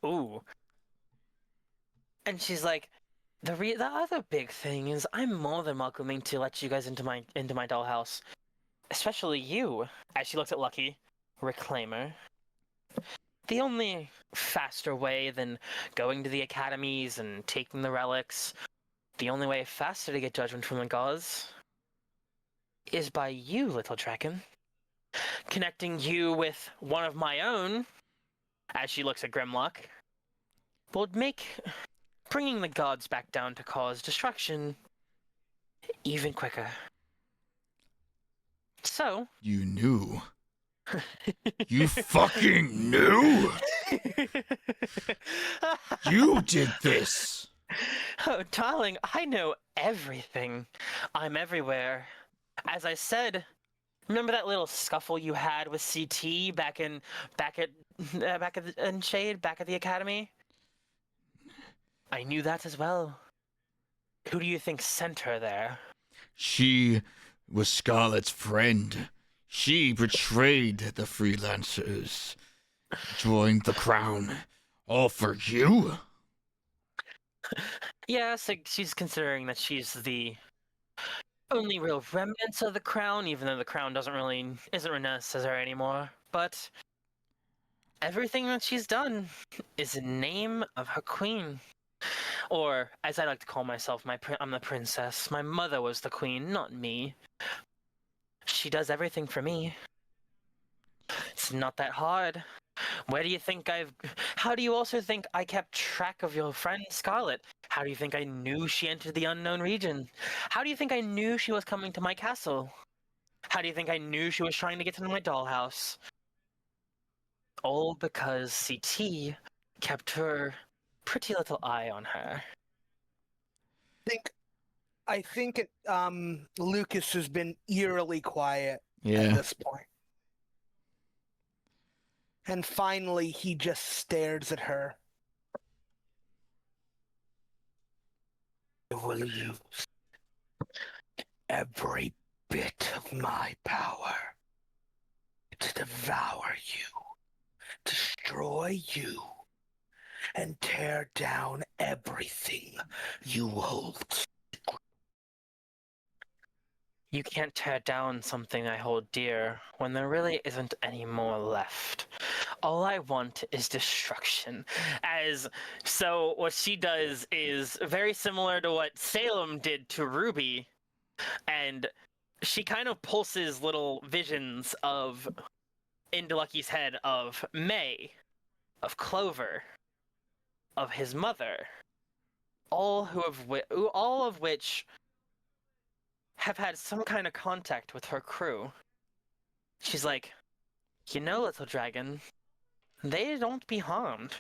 Ooh. And she's like, the other big thing is I'm more than welcoming to let you guys into my dollhouse, especially you. As she looks at Lucky, Reclaimer. The only faster way than going to the academies and taking the relics, the only way faster to get judgment from the gods, is by you, little dragon. Connecting you with one of my own, as she looks at Grimlock, would make bringing the gods back down to cause destruction even quicker. So... You knew. You fucking knew! You did this! Oh, darling, I know everything. I'm everywhere. As I said, remember that little scuffle you had with CT back in Shade, back at the academy? I knew that as well. Who do you think sent her there? She was Scarlet's friend. She betrayed the freelancers, joined the crown, all for you? Yeah, so she's considering that she's the only real remnants of the crown, even though the crown isn't really necessary anymore. But everything that she's done is in name of her queen. Or, as I like to call myself, I'm the princess. My mother was the queen, not me. She does everything for me. It's not that hard. How do you also think I kept track of your friend Scarlet? How do you think I knew she entered the unknown region? How do you think I knew she was coming to my castle? How do you think I knew she was trying to get to my dollhouse? All because CT kept her pretty little eye on her. I think Lucas has been eerily quiet at Yeah. this point. And finally, he just stares at her. I will use every bit of my power to devour you, destroy you, and tear down everything you hold. You can't tear down something I hold dear when there really isn't any more left. All I want is destruction. So what she does is very similar to what Salem did to Ruby, and she kind of pulses little visions into Lucky's head of May, of Clover, of his mother, all of which have had some kind of contact with her crew. She's like, you know, little dragon, they don't be harmed.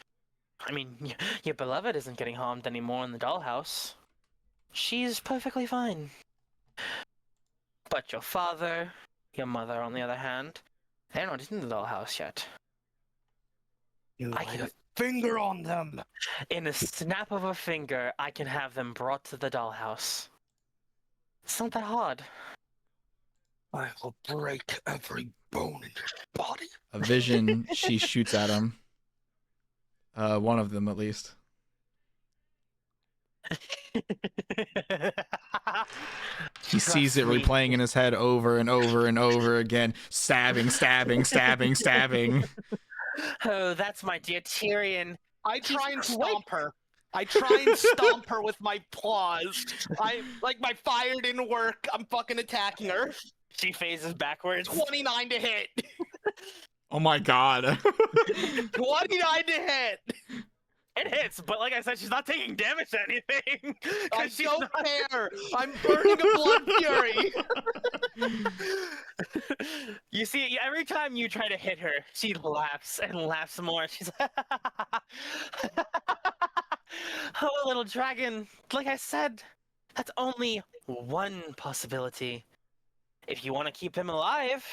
I mean, your beloved isn't getting harmed anymore in the dollhouse. She's perfectly fine. But your father, Your mother, on the other hand, they're not in the dollhouse yet. You I lay can- a finger on them. In a snap of a finger, I can have them brought to the dollhouse. It's not that hard. I will break every bone in your body. A vision she shoots at him. One of them at least. He sees it Trust me. replaying in his head over and over and over again. Stabbing, stabbing, stabbing, stabbing. Oh, that's my dear Tyrion. I She's try and quick. stomp her. I try and stomp her with my paws. My fire didn't work. I'm fucking attacking her. She phases backwards. 29 to hit. Oh my god. 29 to hit. It hits, but like I said, she's not taking damage to anything. I 'Cause she's don't not- care. I'm burning a blood fury. You see, every time you try to hit her, she laughs and laughs more. She's like, oh, little dragon. Like I said, that's only one possibility. If you want to keep him alive,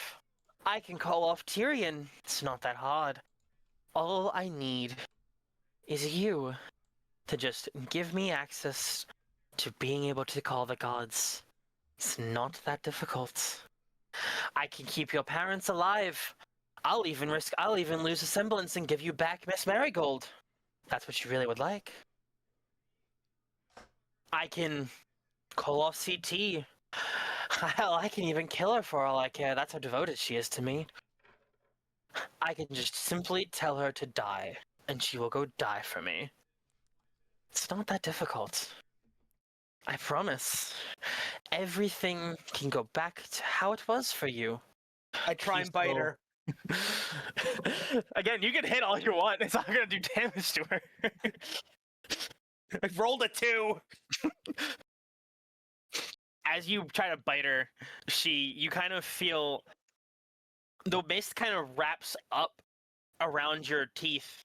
I can call off Tyrion. It's not that hard. All I need is you to just give me access to being able to call the gods. It's not that difficult. I can keep your parents alive. I'll even lose a semblance and give you back Miss Marigold. That's what you really would like. I can call off CT. Hell, I can even kill her for all I care. That's how devoted she is to me. I can just simply tell her to die, and she will go die for me. It's not that difficult. I promise. Everything can go back to how it was for you. I try and bite her. Again, you can hit all you want. It's not gonna do damage to her. I rolled a 2. As you try to bite her, you kind of feel the mist kind of wraps up around your teeth,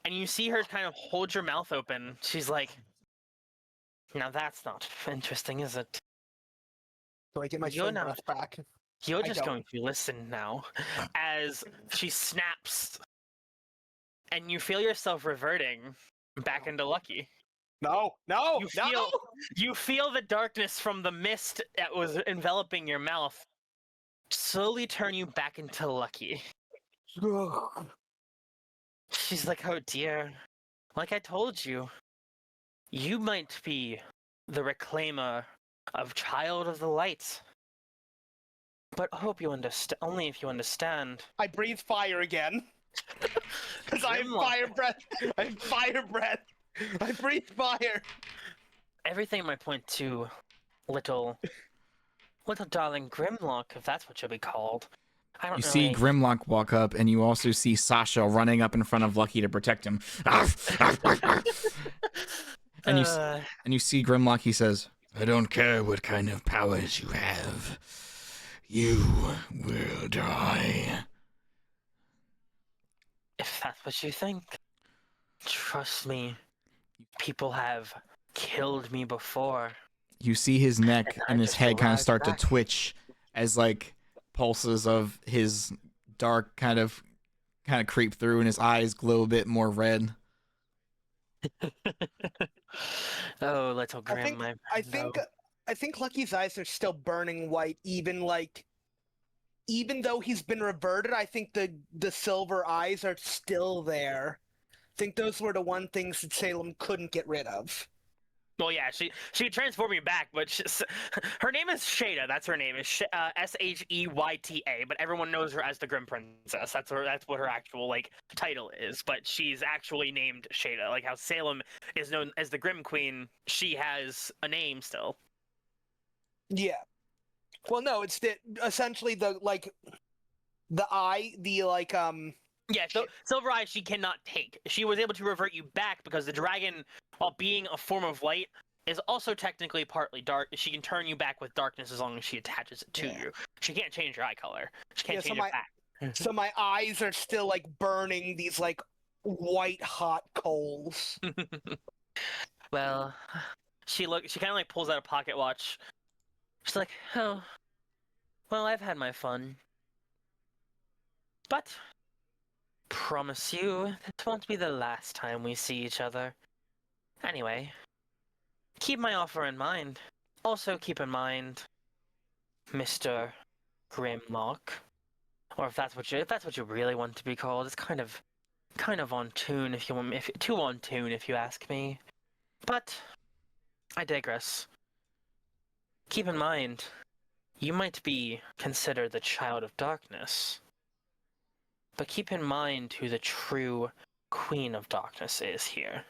and you see her kind of hold your mouth open. She's like, "Now that's not interesting, is it? Do I get my You're swing not- breath back? You're I just don't. going to listen now." As she snaps, and you feel yourself reverting back into Lucky. No, no, You feel the darkness from the mist that was enveloping your mouth slowly turn you back into Lucky. no. She's like, "Oh dear. Like I told you, you might be the reclaimer of Child of the Light. But I hope you understand, only if you understand." I breathe fire again. Because I have Grimlock. fire breath. I have fire breath. I breathe fire. Everything might point to little darling Grimlock, if that's what you'll be called. I don't You know. see Grimlock walk up, and you also see Sasha running up in front of Lucky to protect him. And you see Grimlock, he says, I don't care what kind of powers you have. You will die. If that's what you think, trust me, people have killed me before. You see his neck and his just head kind of arrived start back. to twitch as like pulses of his dark kind of creep through, and his eyes glow a bit more red. Oh, little Grim, I think Lucky's eyes are still burning white, even though he's been reverted. I think the silver eyes are still there. I think those were the one things that Salem couldn't get rid of. Well, yeah, she transformed me back, but her name is Shayda. That's her name, is Sheyta. But everyone knows her as the Grimm Princess. That's what her actual title is. But she's actually named Shayda. Like how Salem is known as the Grimm Queen, she has a name still. Yeah. Well, no, it's essentially the eye, Yeah, so Silver Eye she cannot take. She was able to revert you back because the dragon, while being a form of light, is also technically partly dark. She can turn you back with darkness as long as she attaches it to you. She can't change your eye color. She can't change it back. so my eyes are still burning these white hot coals. Well, she kind of pulls out a pocket watch. She's like, "Oh, Well, I've had my fun. But, promise you, this won't be the last time we see each other. Anyway, keep my offer in mind. Also keep in mind, Mr. Grimlock. Or if that's what you really want to be called. It's kind of on tune if you want, if too on tune if you ask me. But I digress. Keep in mind, you might be considered the child of darkness, but keep in mind who the true queen of darkness is here.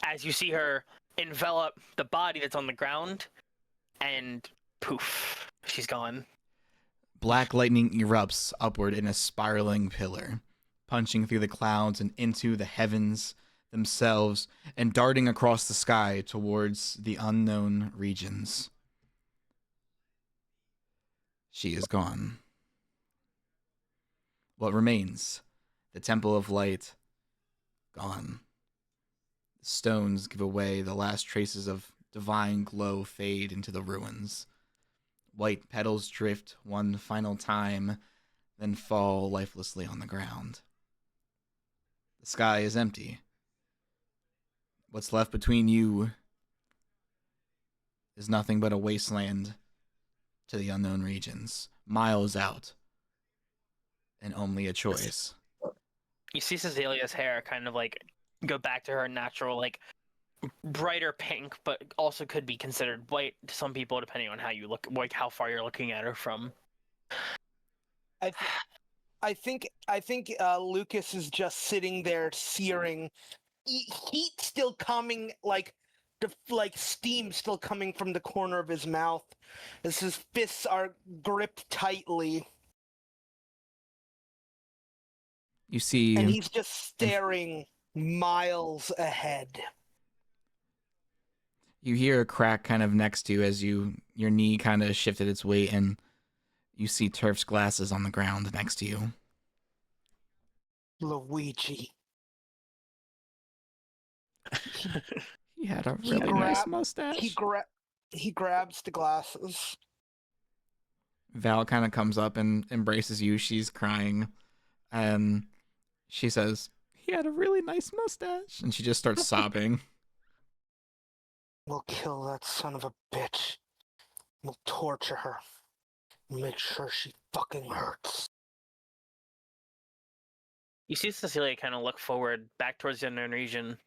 As you see her envelop the body that's on the ground, and poof, she's gone. Black lightning erupts upward in a spiraling pillar, punching through the clouds and into the heavens themselves and darting across the sky towards the unknown regions. She is gone. What remains? The Temple of Light, gone. The stones give away, the last traces of divine glow fade into the ruins. White petals drift one final time, then fall lifelessly on the ground. The sky is empty. What's left between you is nothing but a wasteland to the unknown regions, miles out, and only a choice. You see Cecilia's hair kind of like go back to her natural, like brighter pink, but also could be considered white to some people depending on how you look, like how far you're looking at her from. I think Lucas is just sitting there searing, heat still coming, like steam still coming from the corner of his mouth as his fists are gripped tightly. You see, and he's just staring miles ahead. You hear a crack kind of next to you as your knee kind of shifted its weight, and you see Turf's glasses on the ground next to you. Luigi. He had a really nice mustache. He grabs the glasses. Val kind of comes up and embraces you. She's crying, and she says, "He had a really nice mustache," and she just starts sobbing. We'll kill that son of a bitch. We'll torture her. Make sure she fucking hurts. You see Cecilia kind of look forward, back towards the unknown region.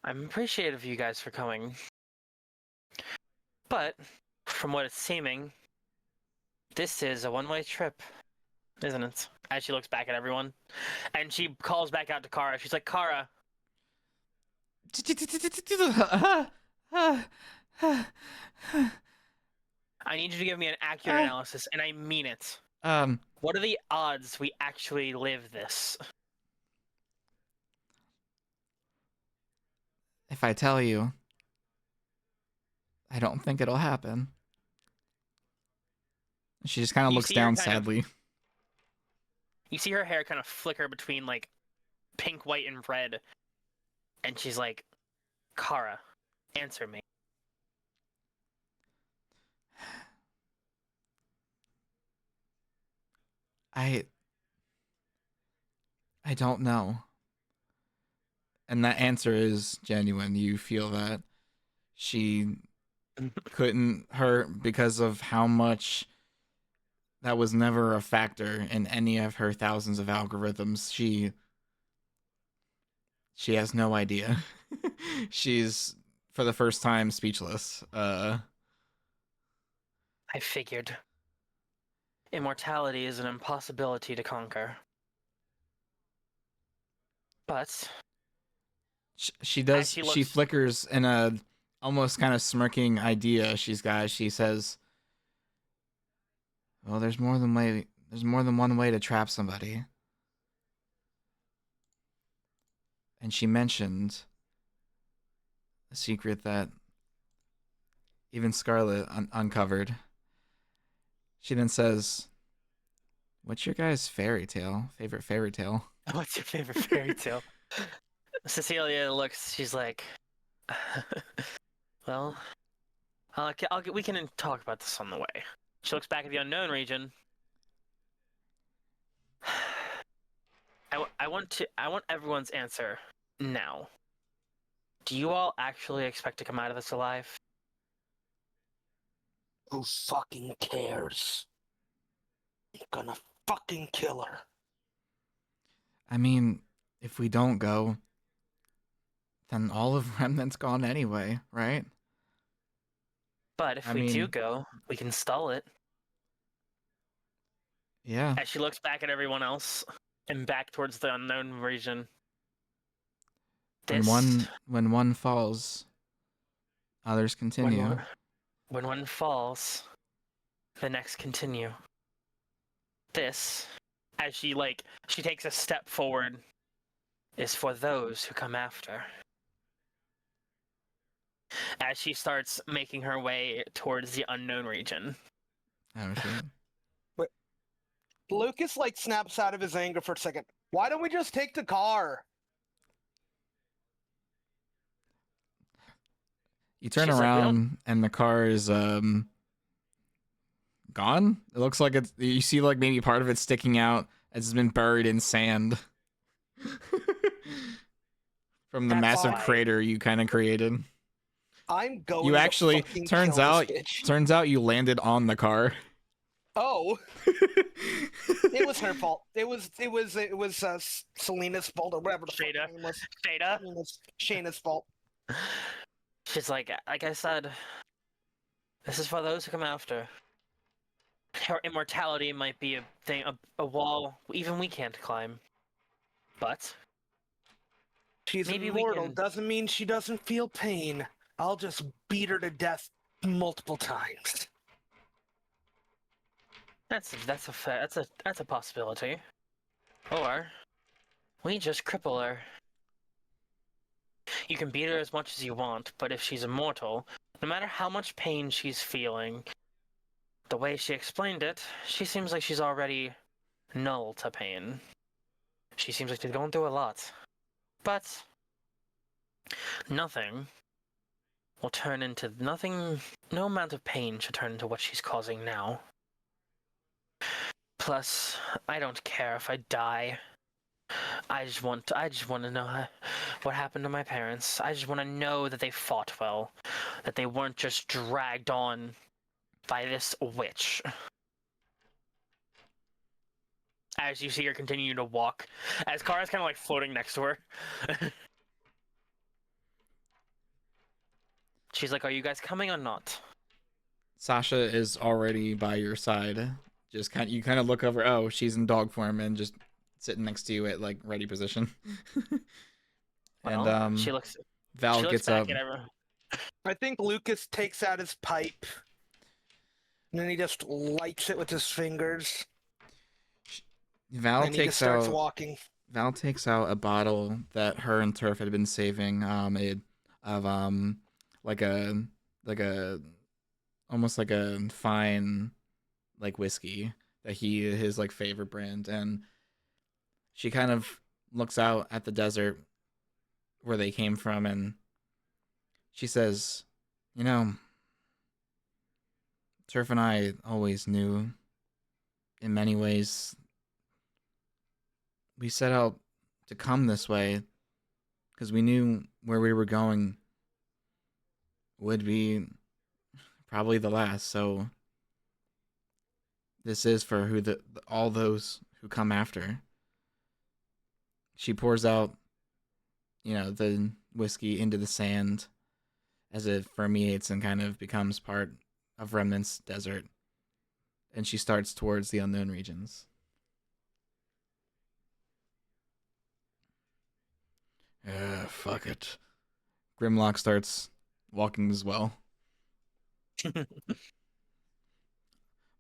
I'm appreciative of you guys for coming. But, from what it's seeming, this is a one-way trip, isn't it? As she looks back at everyone. And she calls back out to Kara. She's like, Kara. I need you to give me an accurate analysis, and I mean it. What are the odds we actually live this? If I tell you, I don't think it'll happen. She just kind of looks down sadly. You see her hair kind of flicker between like pink, white, and red. And she's like, Kara, answer me. I don't know. And that answer is genuine. You feel that she couldn't hurt because of how much that was never a factor in any of her thousands of algorithms. She has no idea. She's, for the first time, speechless. I figured. Immortality is an impossibility to conquer. But she does. She flickers in a almost kind of smirking idea she's got. She says, "Well, there's more than one way to trap somebody." And she mentioned a secret that even Scarlet uncovered. She then says, "What's your guys' favorite fairy tale?" What's your favorite fairy tale? Cecilia looks, she's like, Well, we can talk about this on the way. She looks back at the unknown region. I want everyone's answer now. Do you all actually expect to come out of this alive? Who fucking cares? I'm gonna fucking kill her. I mean, if we don't go, then all of Remnant's gone anyway, right? But if I we do mean- go, we can stall it. Yeah. As she looks back at everyone else and back towards the unknown region. When one falls, others continue. When one falls, the next continue. This, as she takes a step forward, is for those who come after. As she starts making her way towards the unknown region. Oh shit. Lucas like snaps out of his anger for a second. Why don't we just take the car? You turn She's like, "We around and the car is gone. It looks like it's, you see like maybe part of it sticking out as it's been buried in sand. From the That's massive fine. crater you kind of created. I'm going. You to actually fucking turns kill out this bitch. turns out you landed on the car. Oh, it was her fault. It was Selena's fault or whatever the fuck Shada. her name was. Shada. Shayna's fault. She's like I said, this is for those who come after. Her immortality might be a thing, a wall even we can't climb. But She's maybe we immortal. can- Doesn't mean she doesn't feel pain. I'll just beat her to death multiple times. that's a possibility. Or we just cripple her. You can beat her as much as you want, but if she's immortal, no matter how much pain she's feeling, the way she explained it, she seems like she's already null to pain. She seems like she's going through a lot. But nothing will turn into nothing. No amount of pain should turn into what she's causing now. Plus, I don't care if I die. I just want to know what happened to my parents. I just want to know that they fought well, that they weren't just dragged on by this witch. As you see her continue to walk, as Kara's kind of like floating next to her. She's like, "Are you guys coming or not?" Sasha is already by your side. Just you kind of look over. Oh, she's in dog form and just sitting next to you at like ready position. Well, and she looks. Val She looks gets back up. at everyone. I think Lucas takes out his pipe, and then he just lights it with his fingers. Val and he just takes starts out. walking. Val takes out a bottle that her and Turf had been saving, made of like a almost like a fine like whiskey that his like favorite brand, and she kind of looks out at the desert where they came from, and she says, "You know, Turf and I always knew, in many ways, we set out to come this way because we knew where we were going would be probably the last. So this is for all those who come after." She pours out, the whiskey into the sand as it permeates and kind of becomes part of Remnant's desert. And she starts towards the unknown regions. Fuck it. Grimlock starts walking as well. I'm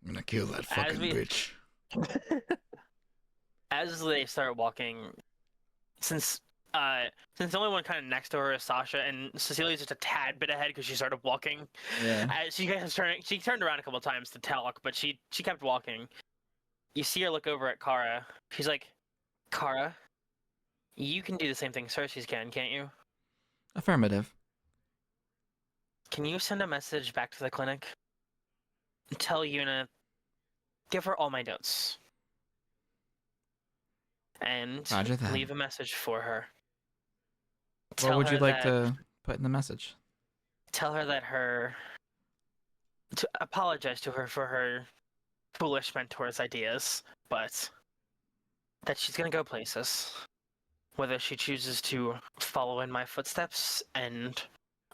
gonna kill that fucking bitch. As they start walking, since the only one kind of next to her is Sasha, and Cecilia's just a tad bit ahead because she started walking. Yeah. She turned around a couple times to talk, but she kept walking. You see her look over at Kara. She's like, "Kara, you can do the same thing Cersei's can't you?" Affirmative. can you send a message back to the clinic? Tell Yuna, give her all my notes. And Roger that. leave a message for her. What Tell would you her like that, to put in the message? tell her that to apologize to her for her foolish mentor's ideas, but that she's gonna go places. Whether she chooses to follow in my footsteps and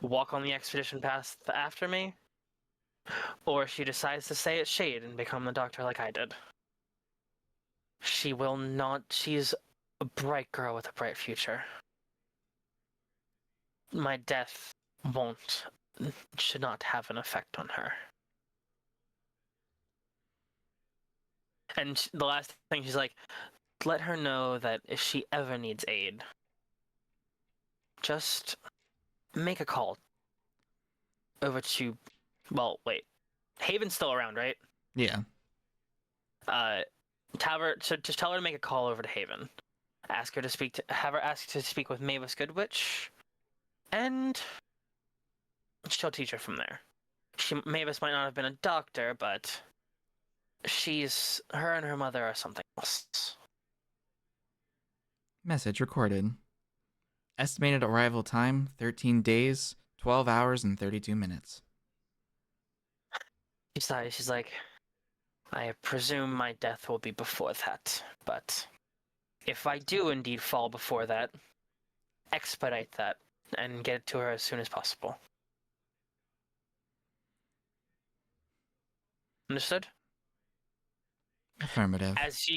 walk on the expedition path after me, or she decides to stay at Shade and become the doctor like I did. She will not. She's a bright girl with a bright future. My death should not have an effect on her. And the last thing she's like, let her know that if she ever needs aid, just make a call over to, well, wait, Haven's still around, right? Yeah. So just tell her to make a call over to Haven. Have her ask to speak with Mavis Goodwitch, and she'll teach her from there. Mavis might not have been a doctor, but her and her mother are something else. Message recorded. Estimated arrival time 13 days, 12 hours, and 32 minutes. She sighs. She's like, I presume my death will be before that, but if I do indeed fall before that, expedite that and get it to her as soon as possible. Understood? Affirmative. As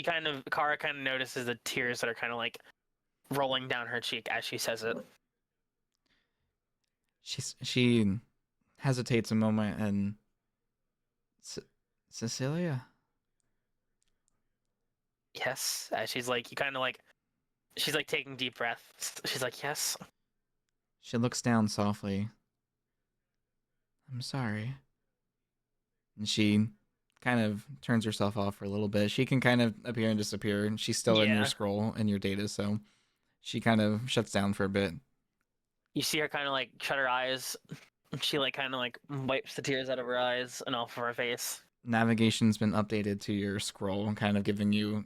Kara kind of notices the tears that are kind of like rolling down her cheek as she says it. She hesitates a moment and Cecilia? Yes. As she's like, she's like taking deep breaths. She's like, yes. She looks down softly. I'm sorry. And she kind of turns herself off for a little bit. She can kind of appear and disappear, and she's still in your scroll and your data, so she kind of shuts down for a bit. You see her kind of like shut her eyes. She like kind of like wipes the tears out of her eyes and off of her face. Navigation's been updated to your scroll, kind of giving you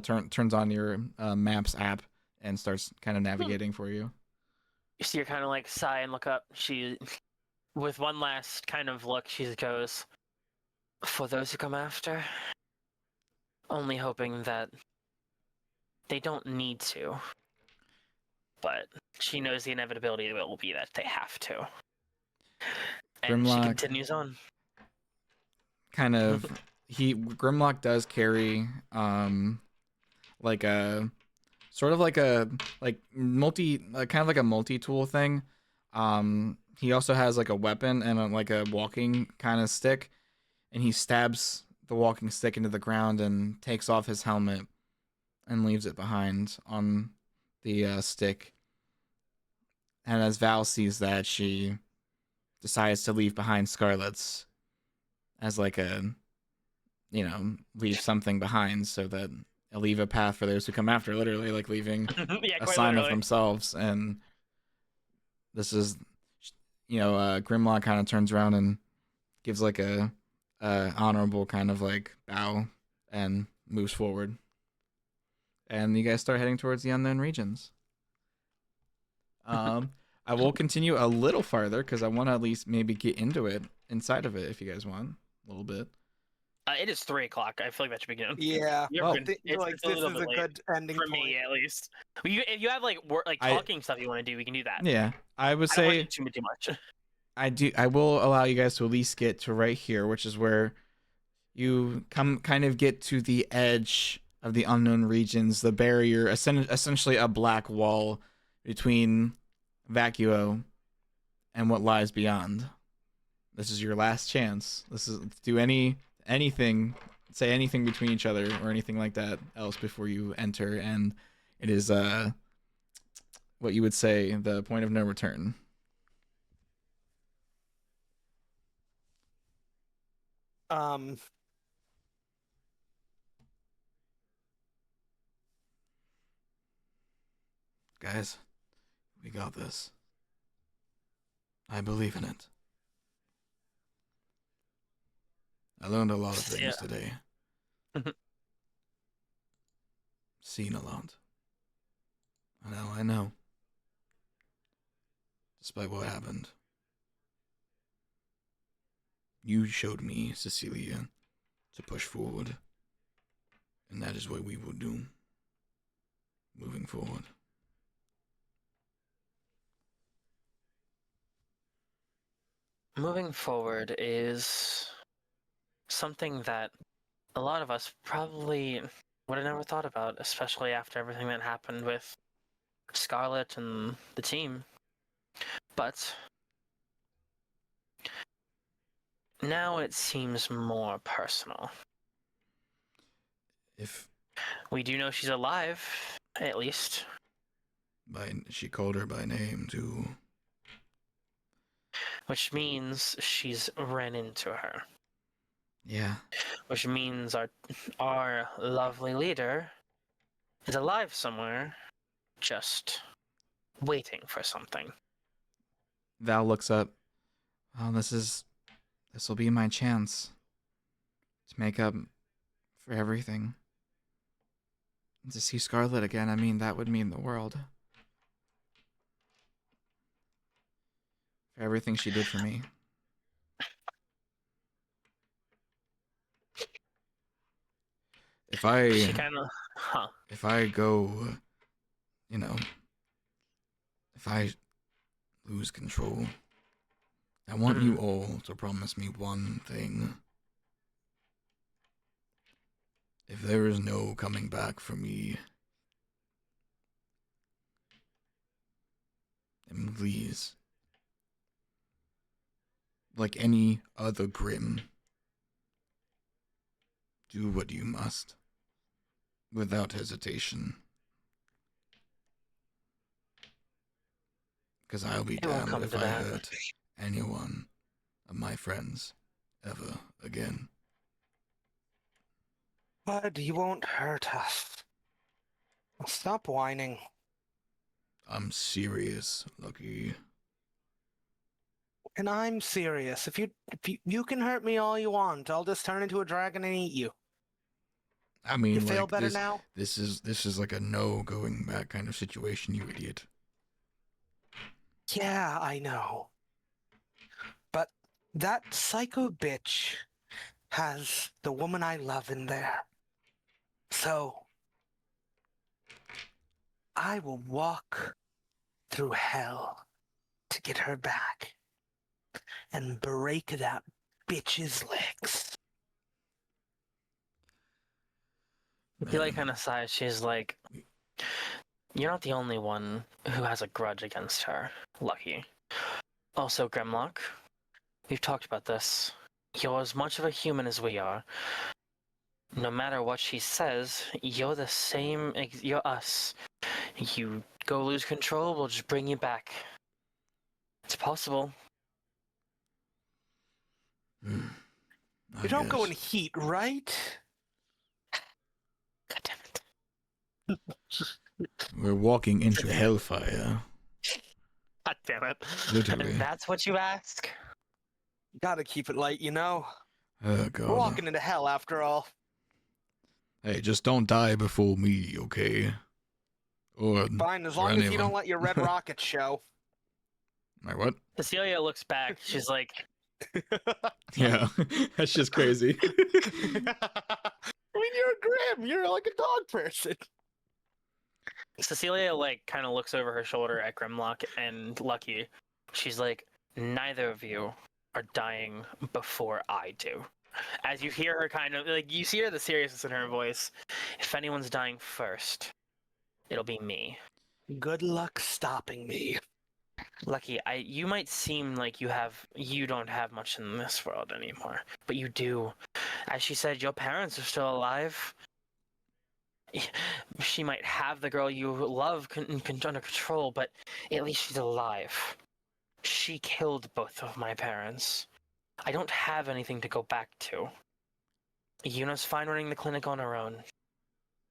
turns on your maps app and starts kind of navigating for you. You see her kind of like sigh and look up. She, with one last kind of look, she goes, for those who come after, only hoping that they don't need to. But she knows the inevitability will be that they have to. And she continues on. Kind of, Grimlock does carry like a sort of like a kind of like a multi-tool thing. He also has like a weapon and like a walking kind of stick, and he stabs the walking stick into the ground and takes off his helmet and leaves it behind on the stick. And as Val sees that, she decides to leave behind Scarlet's as like a, leave something behind so that they'll leave a path for those who come after, literally like leaving a sign of themselves. And this is, Grimlock kind of turns around and gives like a honorable kind of like bow and moves forward. And you guys start heading towards the unknown regions. I will continue a little farther because I want to at least maybe get into it, inside of it, if you guys want a little bit. It is 3:00. I feel like that should be good. Yeah. Well, this is a good ending for point. me, at least. If you have like talking stuff you want to do, we can do that. Yeah, I would I don't say want to do too much. I will allow you guys to at least get to right here, which is where you kind of get to the edge of the unknown regions, the barrier, essentially a black wall between Vacuo and what lies beyond. This is your last chance. This is do anything, say anything between each other or anything like that else before you enter, and it is what you would say the point of no return. Guys, we got this. I believe in it. I learned a lot of things today. Seen a lot. Now I know. Despite what happened. You showed me, Cecilia, to push forward. And that is what we will do. Moving forward. Moving forward is something that a lot of us probably would have never thought about, especially after everything that happened with Scarlet and the team. But now it seems more personal. If We do know she's alive, at least. she called her by name too. Which means she's ran into her. Yeah. Which means our lovely leader is alive somewhere, just waiting for something. Val looks up. Oh, this will be my chance to make up for everything. And to see Scarlet again, I mean, that would mean the world. For everything she did for me. If I go, if I lose control, I want you all to promise me one thing. If there is no coming back for me, then please, like any other Grimm, do what you must, without hesitation. Because I'll be damned if I hurt any one of my friends ever again. But you won't hurt us. Stop whining. I'm serious, Lucky. And I'm serious. If you can hurt me all you want, I'll just turn into a dragon and eat you. I mean, you feel better now? This is like a no going back kind of situation, you idiot. Yeah, I know. But that psycho bitch has the woman I love in there. So, I will walk through hell to get her back and break that bitch's legs. He kind of sighs. She's like, "You're not the only one who has a grudge against her, Lucky. Also, Grimlock, we've talked about this. You're as much of a human as we are. No matter what she says, you're the same. You're us. You go lose control, we'll just bring you back. It's possible." You don't go in heat, right? God damn it. We're walking into hellfire. God damn it. Literally. And that's what you ask? Gotta keep it light, you know? Oh, God. We're walking into hell after all. Hey, just don't die before me, okay? Or Fine, as long as you don't let your red rocket show. My what? Cecilia looks back. She's like, Yeah, that's just crazy. I mean, you're a Grimm. You're like a dog person. Cecilia kind of looks over her shoulder at Grimlock and Lucky. She's like, neither of you are dying before I do. As you hear her you see the seriousness in her voice. If anyone's dying first, it'll be me. Good luck stopping me. Lucky, you might seem like you don't have much in this world anymore, but you do. As she said, your parents are still alive. She might have the girl you love under control, but at least she's alive. She killed both of my parents. I don't have anything to go back to. Yuna's fine running the clinic on her own.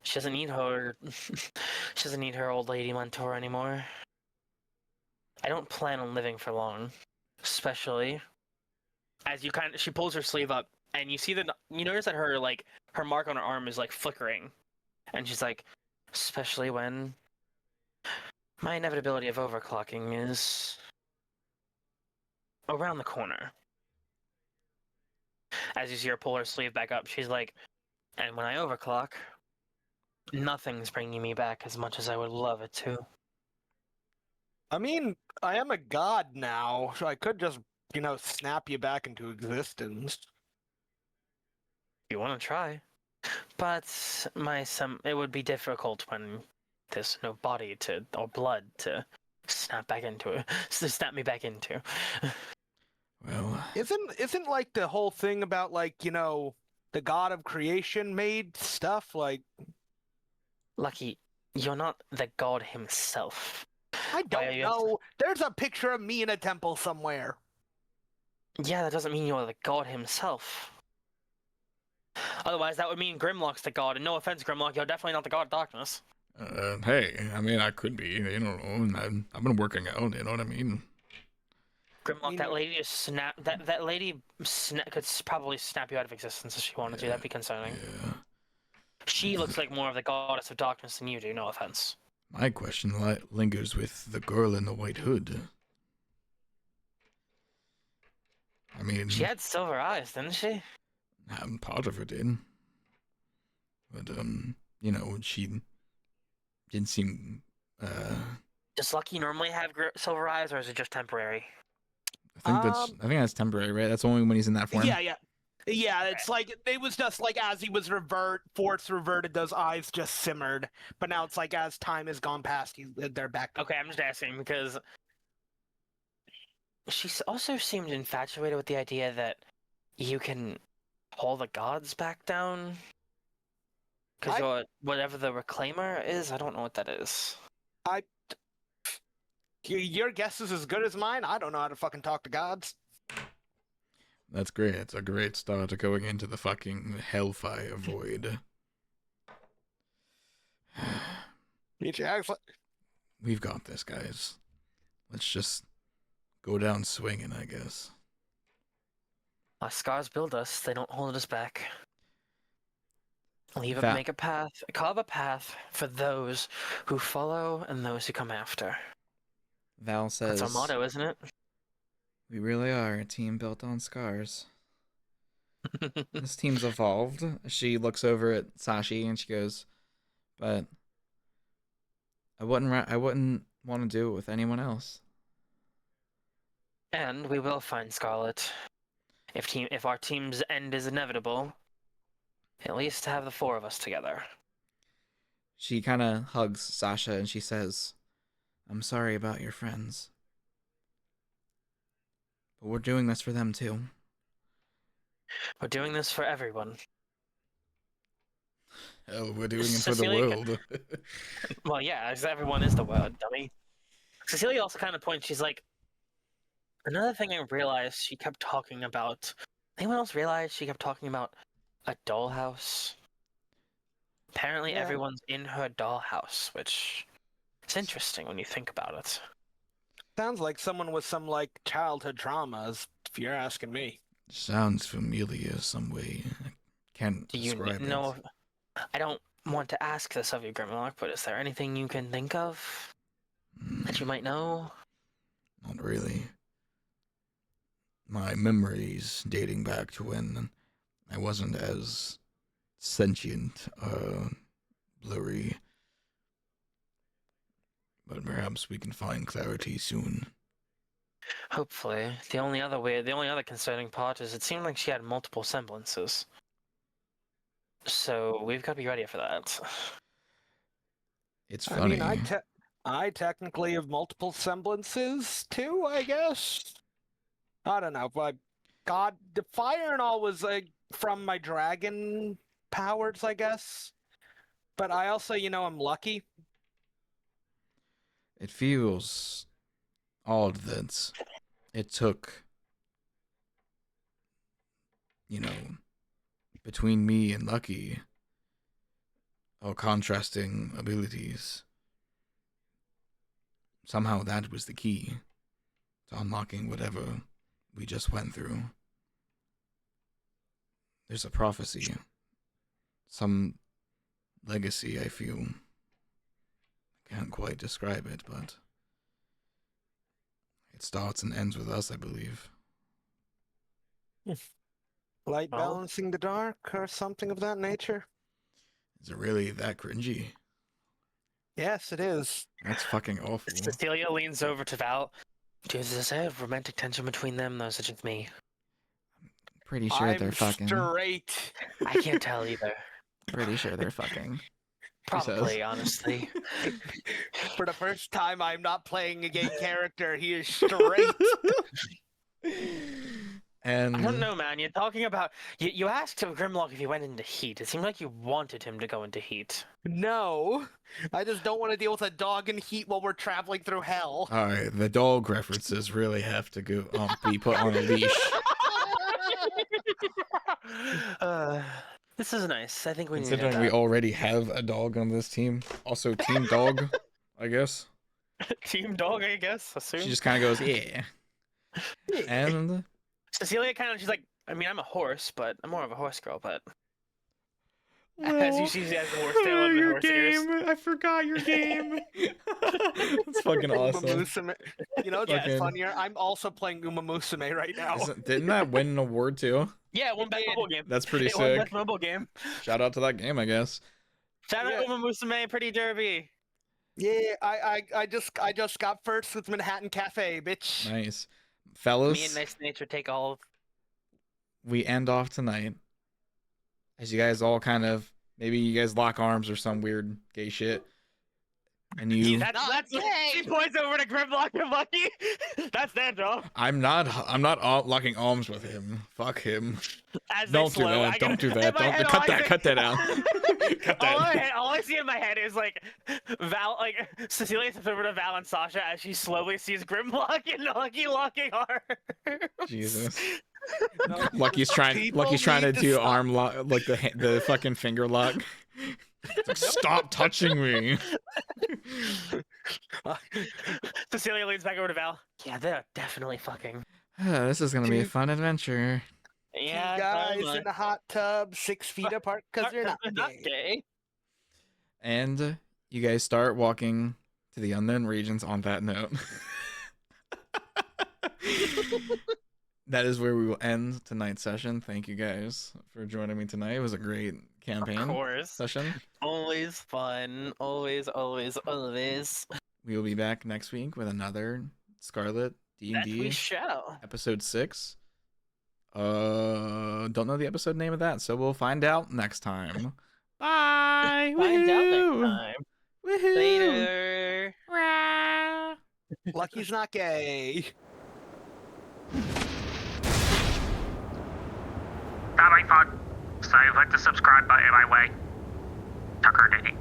She doesn't need her old lady mentor anymore. I don't plan on living for long. Especially as she pulls her sleeve up, and you notice that her mark on her arm is like flickering, and she's like, especially when my inevitability of overclocking is around the corner. As you see her pull her sleeve back up, she's like, and when I overclock, nothing's bringing me back as much as I would love it to. I mean, I am a god now, so I could just, snap you back into existence. You want to try, but it would be difficult when there's no body or blood to snap me back into. Well, Isn't like the whole thing about the god of creation made stuff like Lucky, you're not the god himself. I don't know. There's a picture of me in a temple somewhere. Yeah, that doesn't mean you're the god himself. Otherwise, that would mean Grimlock's the god, and no offense, Grimlock, you're definitely not the god of darkness. Hey, I mean, I could be, you know, I've been working out, you know what I mean? Grimlock, that lady is that lady could probably snap you out of existence if she wanted to. That'd be concerning. Yeah. She looks like more of the goddess of darkness than you do, no offense. My question lingers with the girl in the white hood. I mean, She had silver eyes, didn't she? part of her did. But, you know, she didn't seem, Does Lucky normally have silver eyes, or is it just temporary? I think that's temporary, right? That's only when he's in that form. Yeah. It's like it was just like as he was force reverted, those eyes just simmered. But now it's like as time has gone past, they're back. Okay, I'm just asking because she also seemed infatuated with the idea that you can pull the gods back down. Because whatever the reclaimer is, I don't know what that is. Your guess is as good as mine. I don't know how to fucking talk to gods. That's great. It's a great start to going into the fucking hellfire void. We've got this, guys. Let's just go down swinging, I guess. Our scars build us, they don't hold us back. Carve a path for those who follow and those who come after. Val says, That's our motto, isn't it? we really are a team built on scars. This team's evolved. She looks over at Sashi and she goes, but I wouldn't want to do it with anyone else. And we will find Scarlet. If our team's end is inevitable, at least to have the four of us together. She kind of hugs Sasha and she says, I'm sorry about your friends. But we're doing this for them too. We're doing this for everyone. Hell, we're doing it for the world. Well, yeah, everyone is the world, dummy. Cecilia also kind of points, she's like, another thing I realized she kept talking about... Anyone else realize she kept talking about a dollhouse? Apparently everyone's in her dollhouse, which is interesting when you think about it. Sounds like someone with some childhood traumas, if you're asking me. Sounds familiar some way. I can't describe it. No, I don't want to ask this of you, Grimlock, but is there anything you can think of that you might know? Not really. My memories dating back to when I wasn't as sentient, blurry. But perhaps we can find clarity soon. Hopefully. The only other concerning part is it seemed like she had multiple semblances. So we've got to be ready for that. It's funny. I mean, I technically have multiple semblances too, I guess. I don't know, but God, the fire and all was from my dragon powers, I guess. But I also, I'm lucky. It feels odd that it took, between me and Lucky, our contrasting abilities. Somehow that was the key to unlocking whatever we just went through. There's a prophecy. Some legacy, I feel. I can't quite describe it, but it starts and ends with us, I believe. Light balancing the dark or something of that nature? Is it really that cringy? Yes, it is. That's fucking awful. Cecilia leans over to Val. Does there have romantic tension between them, though, such as me? Pretty sure they're I'm fucking. straight. I can't tell either. Pretty sure they're fucking. Probably, honestly. For the first time, I'm not playing a gay character. He is straight. And I don't know, man. You're talking about... You asked Grimlock if he went into heat. It seemed like you wanted him to go into heat. No, I just don't want to deal with a dog in heat while we're traveling through hell. Alright, the dog references really have to go be put on a leash. This is nice. I think we need Considering we already have a dog on this team. Also, Team Dog, I guess. Team Dog, I guess. Assume. She just kind of goes, yeah. And Cecilia she's like, I mean, I'm a horse, but I'm more of a horse girl, but... As you see, she has the horse tail and the horse ears. I forgot your game. That's fucking awesome. Musume. You know, it's funnier. I'm also playing Uma Musume right now. Didn't that win an award too? Yeah, it won Best Mobile Game. That's pretty It won sick. Best Mobile Game. Shout out to that game, I guess. Shout out Uma Musume, Pretty Derby. Yeah, I just got first with Manhattan Cafe, bitch. Nice. Fellas, Me and Nice Nature take all of... we end off tonight. As you guys all kind of, maybe you guys lock arms or some weird gay shit. And you... That's she points over to Grimlock and Lucky. That's their job. I'm not locking arms with him. Fuck him. As Don't do slow, that. Don't do that. in my head, Cut that out. Cut that. All I see in my head is like Val, like Cecilia steps over to Val and Sasha as she slowly sees Grimlock and Lucky locking arms. Jesus. No, Lucky's trying to do arm lock, like the fucking finger lock. It's like, stop touching me. Cecilia leans back over to Val. Yeah, they're definitely fucking. This is gonna be a fun adventure. Yeah, two guys totally. in a hot tub, 6 feet apart, because you're not gay. gay. And you guys start walking to the unknown regions on that note. That is where we will end tonight's session. Thank you guys for joining me tonight. It was a great campaign Of course. session. Always fun. Always, always, always. We will be back next week with another Scarlet That we D&D shall. episode 6. Don't know the episode name of that, so we'll find out next time. Bye. Find out Woohoo! next time. Woohoo! Later. Rah! Lucky's not gay. That ain't fun. So hit the subscribe button my way. Tucker did it.